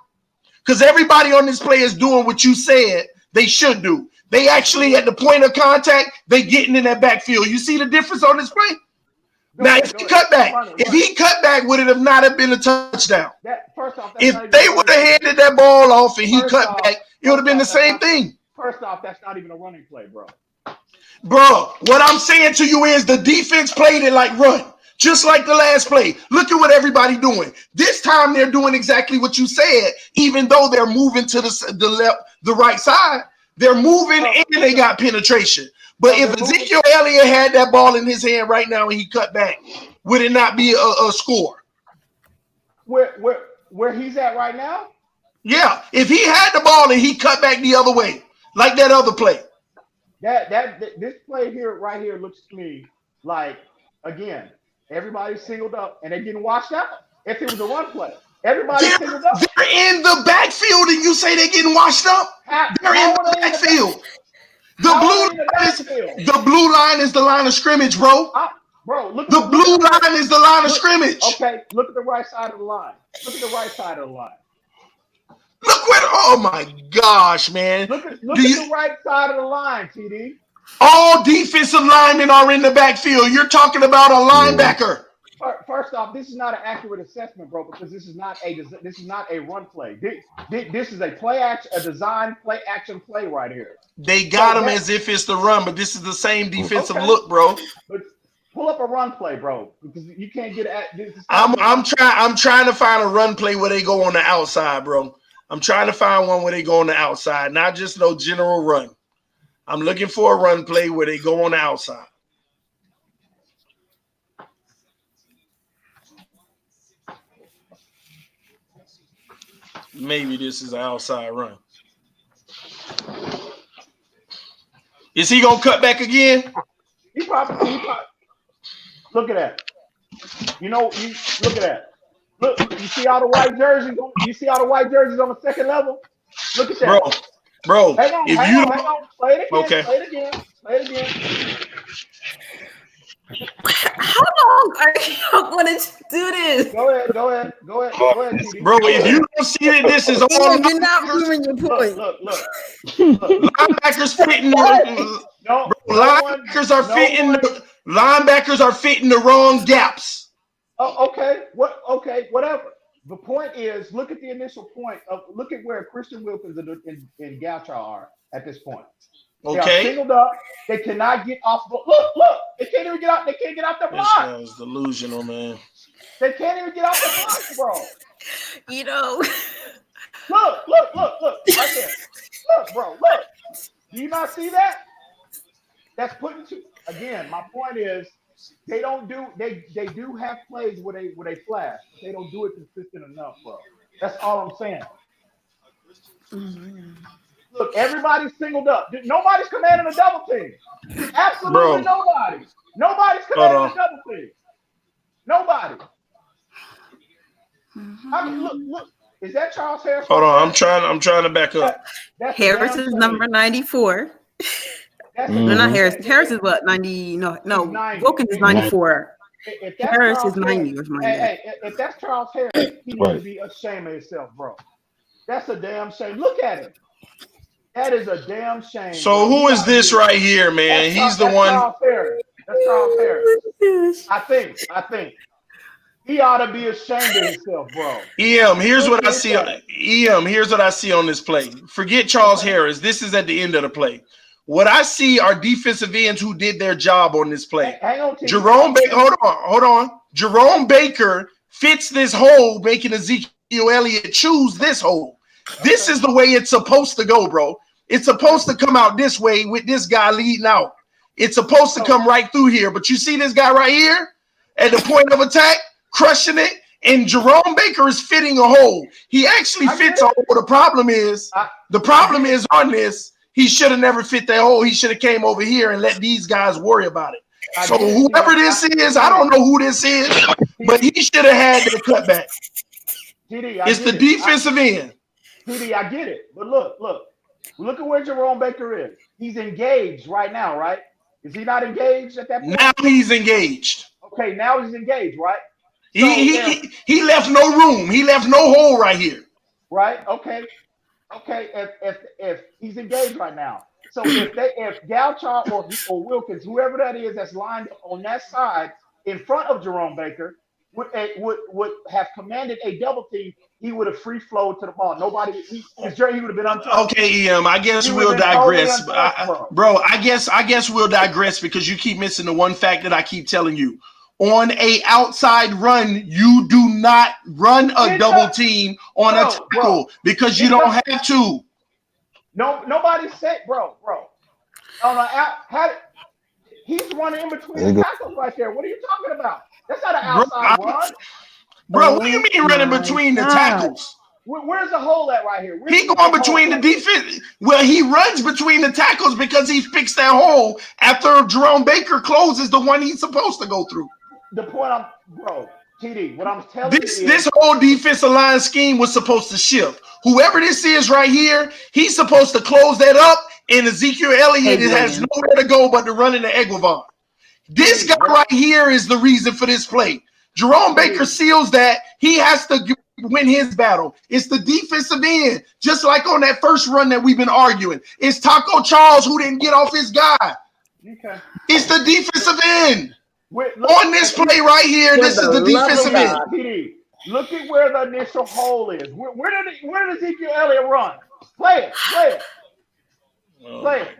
Because everybody on this play is doing what you said they should do. They actually, at the point of contact, they getting in that backfield. You see the difference on this play? If he cut back, would it have not have been a touchdown? If they would have handed that ball off and he cut back, it would have been the same thing. First off, that's not even a running play, bro. Bro, what I'm saying to you is the defense played it like run, just like the last play. Look at what everybody doing. This time they're doing exactly what you said, even though they're moving to the right side. They're moving and they got penetration. But if Ezekiel Elliott had that ball in his hand right now and he cut back, would it not be a score? Where he's at right now? Yeah. If he had the ball and he cut back the other way, like that other play. This play here, right here, looks to me like, again, everybody's singled up and they're getting washed out. If it was a run play. Everybody singled up. They're in the backfield, and you say they're getting washed up? They're in the backfield. The blue line is the line of scrimmage, bro. Bro, look. The blue line is the line of scrimmage. Okay, look at the right side of the line. Look at the right side of the line. Look where. Oh my gosh, man! Look at the right side of the line, TD. All defensive linemen are in the backfield. You're talking about a linebacker. First off, this is not an accurate assessment, bro, because this is not a run play. This is a design play action play right here. They got him as if it's the run, but this is the same defensive look, bro. But pull up a run play, bro, because you can't get at this. I'm trying to find a run play where they go on the outside, bro. I'm trying to find one where they go on the outside, not just no general run. I'm looking for a run play where they go on the outside. Maybe this is an outside run. Is he gonna cut back again? He probably. Look at that. Look at that. Look, you see all the white jerseys? You see all the white jerseys on the second level? Look at that. Bro. Hang on. Play it again. Okay. Play it again. How long are you going to do this? Go ahead, TD. Bro, if you don't see that this is all you're not proving your point. Look. Linebackers fitting linebackers are fitting the wrong gaps. Oh, okay. Whatever. The point is, look at the initial point look at where Christian Wilkins and Gaucho are at this point. They are singled up. They cannot get off. Look! They can't even get out. They can't get off the block. This guy's delusional, man. They can't even get off the block, bro. Look! Right there. Look, bro. Look. Do you not see that? That's putting to again. My point is, they don't do. They do have plays where they flash. But they don't do it consistent enough, bro. That's all I'm saying. Mm-hmm. Look, everybody's singled up. Nobody's commanding a double team. Absolutely nobody. Nobody's commanding a double team. Nobody. Mm-hmm. I mean, look. Is that Charles Harris? Hold on, I'm trying to back up. Harris is number 94. No, not Harris. Harris is what? 90. No. Wilkins is 94. Harris is 90. Hey, if that's Charles Harris, he needs to be ashamed of himself, bro. That's a damn shame. Look at it. That is a damn shame. So who is this right here, man? He's the one. That's Charles Harris. I think. He ought to be ashamed of himself, bro. Here's what I see on this play. Forget Charles Harris. This is at the end of the play. What I see are defensive ends who did their job on this play. Hang on, Jerome Baker. Hold on. Jerome Baker fits this hole, making Ezekiel Elliott choose this hole. This is the way it's supposed to go, bro. It's supposed to come out this way with this guy leading out. It's supposed to come right through here. But you see this guy right here at the point of attack, crushing it, and Jerome Baker is fitting a hole. He actually fits a hole. The problem is on this, he should have never fit that hole. He should have came over here and let these guys worry about it. So whoever this is, I don't know who this is, but he should have had the cutback. It's the defensive end. TD, I get it. But look at where Jerome Baker is. He's engaged right now, right? Is he not engaged at that point? Now he's engaged. Okay, now he's engaged, right? He left no room. He left no hole right here. Right? Okay. If he's engaged right now. So if Gaucho or Wilkins, whoever that is that's lined up on that side in front of Jerome Baker, would have commanded a double team, he would have free flowed to the ball. He would have been untouched. Okay, I guess we'll digress. I guess we'll digress because you keep missing the one fact that I keep telling you. On a outside run, you do not run a double team on a tackle because you don't have to. No, nobody said, bro. He's running in between the tackles right there. What are you talking about? That's not an outside run. Bro, what do you mean running between the tackles? Where's the hole at right here? He going between the defense. Well, he runs between the tackles because he fixed that hole after Jerome Baker closes the one he's supposed to go through. The point TD, what I'm telling This you is this whole defensive line scheme was supposed to shift. Whoever this is right here, he's supposed to close that up, and Ezekiel Elliott has nowhere to go but to run into Eguavon. This guy right here is the reason for this play. Jerome Baker seals that. He has to win his battle. It's the defensive end, just like on that first run that we've been arguing. It's Taco Charles who didn't get off his guy. Okay. It's the defensive end. On this play right here, this is the defensive end. TD, look at where the initial hole is. Where did Ezekiel Elliott run? Play it. Play it.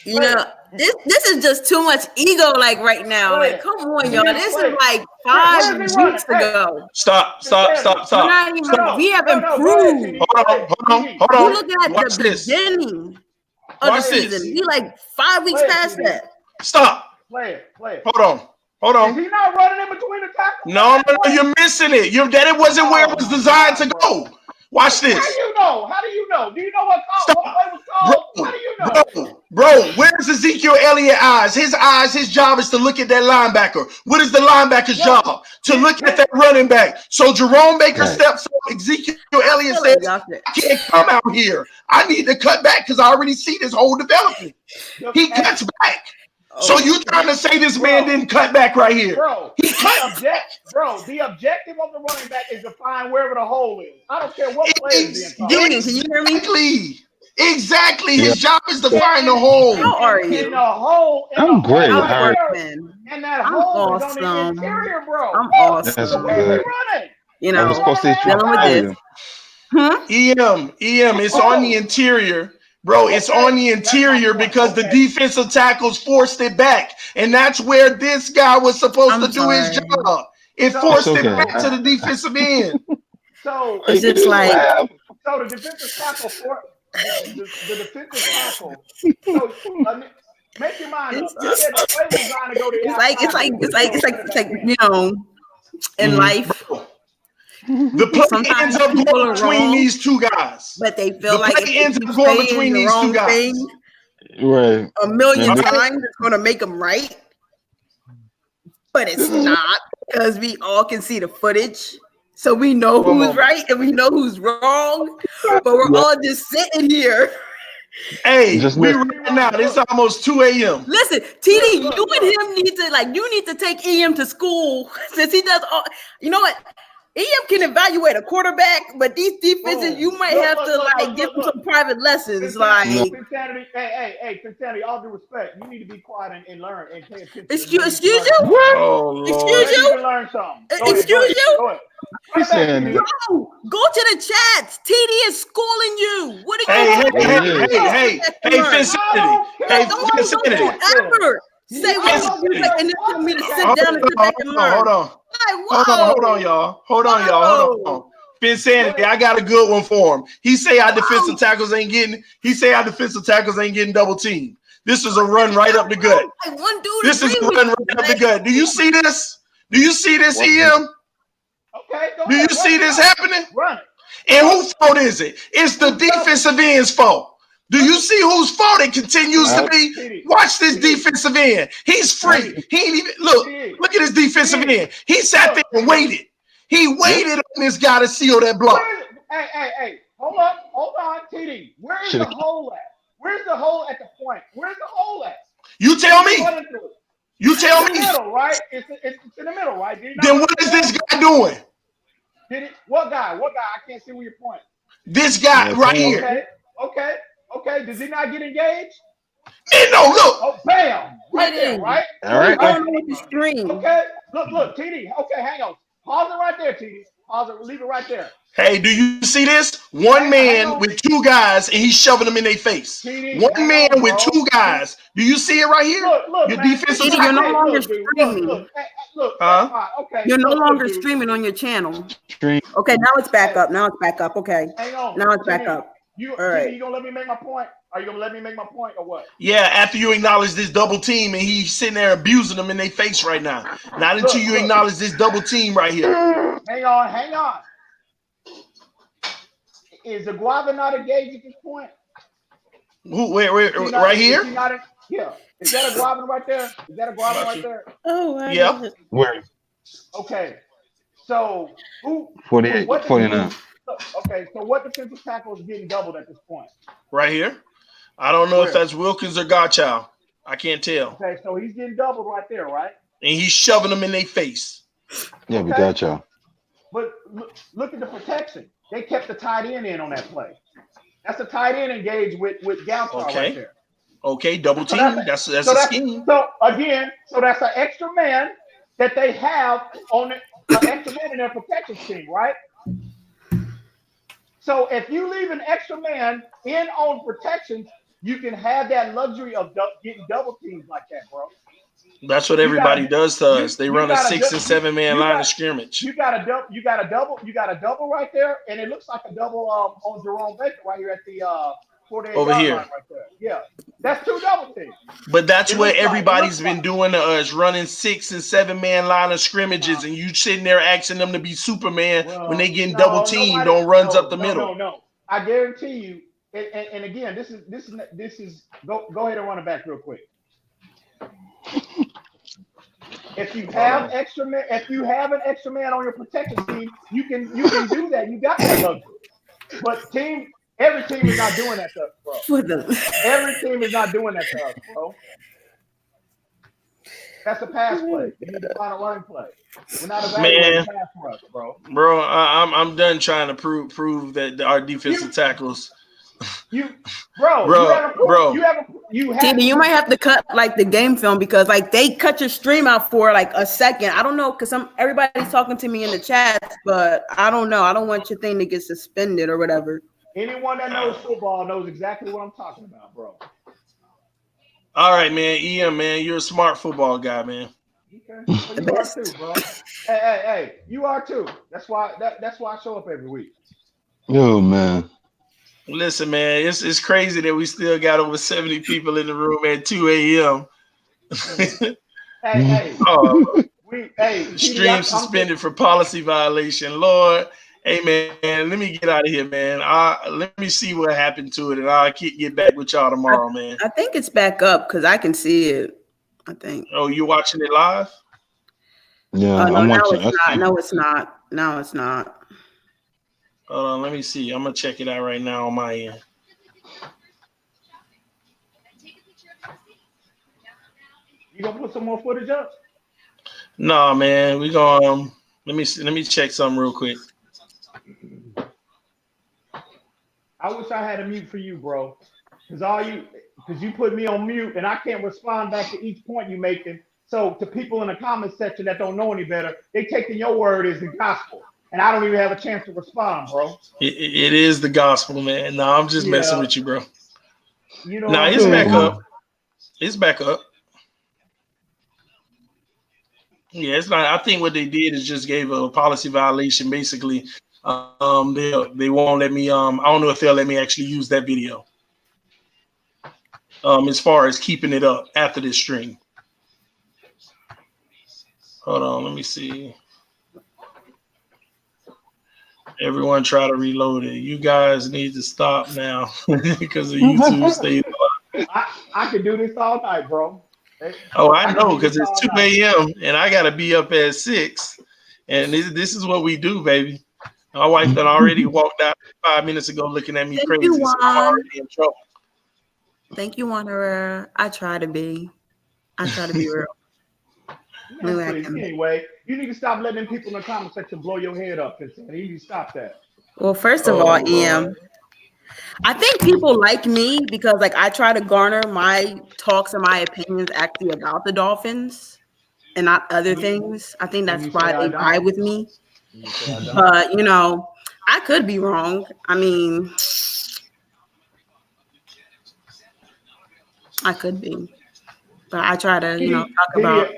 You know, this is just too much ego, like right now. Like, come on, y'all. This is like 5 weeks ago. Stop. We have improved. Hold on. You look at the beginning of the season. We like 5 weeks past that. Stop. Play it. Hold on. Is he not running in between the tackles? No, you're missing it. It wasn't where it was designed to go. Watch this. How do you know? Do you know what play was called? How do you know? Bro, where's Ezekiel Elliott's eyes? His job is to look at that linebacker. What is the linebacker's job? To look at that running back. So Jerome Baker steps up. Ezekiel Elliott says, I can't come out here. I need to cut back because I already see this whole development. He cuts back. So you trying to say this man didn't cut back right here? The objective of the running back is to find wherever the hole is. I don't care what play is being called. Can you hear me? Exactly. His job is to find the hole. How are you? In the hole. I'm great. And that hole is on the interior, bro. I'm awesome. That's good. You know, I was supposed to dealing with this. EM, it's on the interior. Bro, it's on the interior because the defensive tackles forced it back. And that's where this guy was supposed to do his job. It forced it back to the defensive end. So it's just like the defensive tackle the defensive tackle. So make your mind up. You said the play was trying to go to it's like you know, in life. The play ends up going between these two guys. But they feel like it ends up going between these two guys. Right. A million times it's going to make them right. But it's not because we all can see the footage. So we know who's right and we know who's wrong. But we're all just sitting here. Hey, we right now. It's almost 2 a.m. Listen, TD, you and him need to take EM to school since he does all. You know what? EM can evaluate a quarterback, but these defenses, you might have to give them some private lessons. Insanity, hey, Insanity, all due respect, you need to be quiet and learn and pay attention. Excuse you? Oh, excuse you? You learn something. Excuse you? Go go to the chats. TD is schooling you. What are you Hey, Finsanity. Hey, Finsanity. Ever say what you like and then tell me to sit down and sit back and learn. Hold on, y'all. Hold on. Finsanity, I got a good one for him. He say our defensive tackles ain't getting double teamed. This is a run right up the gut. This is a run right up the gut. Do you see this? EM? Okay, do you see this happening? Run. And whose fault is it? It's the defensive end's fault. Do you see whose fault it continues to be? Watch this defensive end. He's free. He ain't even look at his defensive end. He sat there and waited. He waited on this guy to seal that block. Hey. Hold on, TD. Where is the hole at? Where's the hole at the point? Where's the hole at? You tell me. It's in the middle, right? It's in the middle, right? Then what is this guy doing? What guy? I can't see where you're pointing. This guy right here. Okay. Does he not get engaged? No, look. Oh, bam! Right there, right? All right. I don't know what the stream. Okay. Look, TD. Okay, hang on. Pause it right there, TD. Pause it. Leave it right there. Hey, do you see this? One man with two guys, and he's shoving them in their face. One man with two guys. Do you see it right here? Look, your defensive TD, you're no longer streaming. Look. Okay. You're no longer streaming on your channel. Okay, now it's back up. Okay. Hang on. Now it's back up. All right. You gonna let me make my point? Are you gonna let me make my point or what? Yeah, after you acknowledge this double team and he's sitting there abusing them in their face right now. Not until you acknowledge this double team right here. Hang on. Is the Guava not engaged at this point? Who? Where? Right here? Yeah. Is that a Guava right there? Oh, yeah. Where? Okay. So who? 48, What 49. Okay, so what defensive tackle is getting doubled at this point? Right here. I don't know Where? if that's Wilkins or Godchild. I can't tell. Okay, so he's getting doubled right there, right? And he's shoving them in their face. Yeah, we got y'all. But look at the protection. They kept the tight end in on that play. That's a tight end engaged with Godchild right there. Okay, double team. So that's a scheme. So again, that's an extra man that they have on an extra man in their protection scheme, right? So if you leave an extra man in on protections, you can have that luxury of getting double teams like that, bro. That's what everybody does to us. They run a 6 and 7 man line of scrimmage. You got a double right there, and it looks like a double on Jerome Baker right here at the 48 over here. Line right there. Yeah, that's two double teams. But that's what everybody's been doing to us, running 6 and 7 man line of scrimmages, and you sitting there asking them to be Superman when they getting double teamed on runs up the middle. No. I guarantee you. And again, this is go ahead and run it back real quick. If you have an extra man on your protection team, you can do that. You got that luxury. But every team is not doing that to us, bro. Every team is not doing that to us, bro. That's a pass play. You need to find a running play. We're not evaluating pass rush, bro. Bro, I'm done trying to prove that our defensive tackles. You might have to cut like the game film because like they cut your stream out for like a second. I don't know because everybody's talking to me in the chat, but I don't know. I don't want your thing to get suspended or whatever. Anyone that knows football knows exactly what I'm talking about, bro. All right, man. EM, man, you're a smart football guy, man. Okay, well, you are too, bro. Hey, you are too. That's why I show up every week. Yo, man. Listen, man, it's crazy that we still got over 70 people in the room at 2 a.m. Stream suspended for policy violation. Lord, hey, man, let me get out of here, man. Let me see what happened to it, and I'll get back with y'all tomorrow, man. I think it's back up because I can see it. I think. Oh, you watching it live? Yeah, no, I'm watching. No, it's not. No, it's not. Hold on, let me see. I'm gonna check it out right now on my end. You gonna put some more footage up? No, man. We gonna let me check something real quick. I wish I had a mute for you, bro. Because you put me on mute and I can't respond back to each point you're making. So to people in the comment section that don't know any better, they taking your word as the gospel. And I don't even have a chance to respond, bro. It is the gospel, man. No, I'm just messing with you, bro. You know, it's back up. It's back up. Yeah, it's not. I think what they did is just gave a policy violation. Basically, they won't let me. I don't know if they'll let me actually use that video. As far as keeping it up after this stream. Hold on, let me see. Everyone try to reload it. You guys need to stop now because of YouTube stays alive. I could do this all night, bro. Oh, I know, because it's 2 a.m. and I got to be up at 6. And this is what we do, baby. My wife done already walked out 5 minutes ago looking at me crazy. So I'm already in trouble. Thank you, Wanderer. I try to be real. Anyway, you need to stop letting people in the comment section blow your head up. You need to stop that. Well, first of all, I think people like me because like I try to garner my talks and my opinions actually about the Dolphins and not other things. I think that's why they vibe with me. But I could be wrong. I mean, I could be. But I try to, talk about.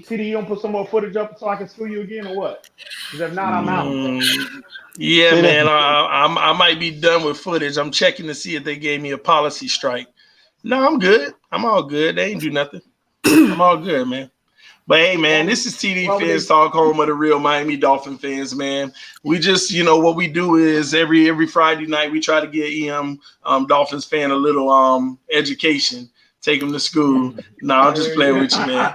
CD, you don't put some more footage up so I can sue you again or what? Because if not, I'm out. Yeah, man, I might be done with footage. I'm checking to see if they gave me a policy strike. No, I'm good. I'm all good. They ain't do nothing. I'm all good, man. But hey, man, this is TD Phins Talk, home of the real Miami Dolphin fans, man. We just, what we do is every Friday night we try to get EM Dolphins fan a little education. Take them to school. No, I'm just playing with you, man.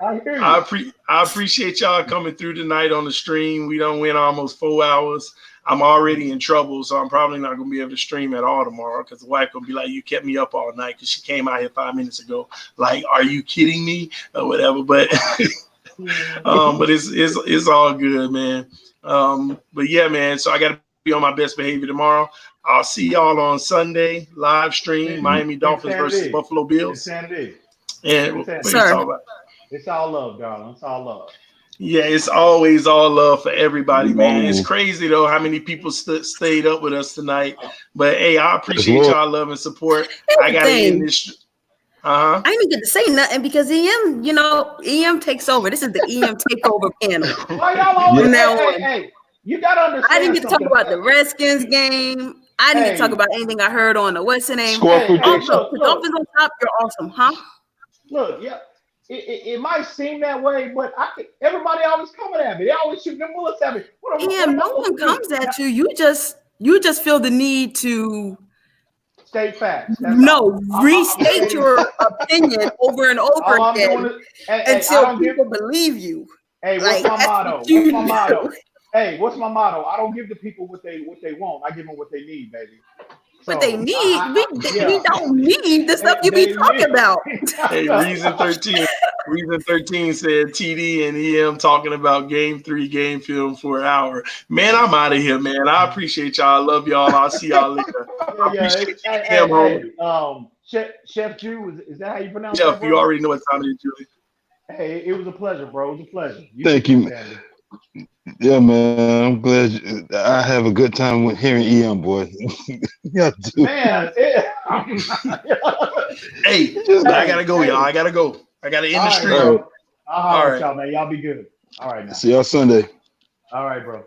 I hear you. I appreciate y'all coming through tonight on the stream. We done went almost 4 hours. I'm already in trouble, so I'm probably not gonna be able to stream at all tomorrow because the wife gonna be like, "You kept me up all night," because she came out here 5 minutes ago. Like, are you kidding me or whatever? But but it's all good, man. But yeah, man. So I gotta be on my best behavior tomorrow. I'll see y'all on Sunday live stream. Miami Dolphins versus Buffalo Bills. Insanity. And it's all love, darling. It's all love. Yeah, it's always all love for everybody, man. It's crazy though how many people stayed up with us tonight. But hey, I appreciate y'all love and support. I gotta end this. I didn't even get to say nothing because EM takes over. This is the EM takeover panel. Why y'all always hey, you gotta understand. I didn't get to talk about the Redskins game. I didn't get to talk about anything I heard on the what's the name. Dolphins on top, you're awesome, huh? Look, yeah. It might seem that way, but everybody always coming at me. They always shooting them bullets at me. No one comes at you. You just feel the need to state facts. Restate your opinion over and over again until people believe you. Hey, what's my motto? What's my motto? Hey, what's my motto? I don't give the people what they want. I give them what they need, baby. What they need, we don't need the stuff you be talking about. Hey, Reason 13 said TD and EM talking about game 3 game film for an hour. Man, I'm out of here, man. I appreciate y'all. I love y'all. I'll see y'all later. Chef Jew, is that how you pronounce it? Chef, you already know what time it is, Julie. Hey, it was a pleasure, bro. It was a pleasure. Thank you. Yeah, man. I'm glad I have a good time with hearing EM, boy. Man, hey, I gotta go, y'all. I gotta go. I gotta end the stream. All right, y'all, man. Y'all be good. All right, now. See y'all Sunday. All right, bro.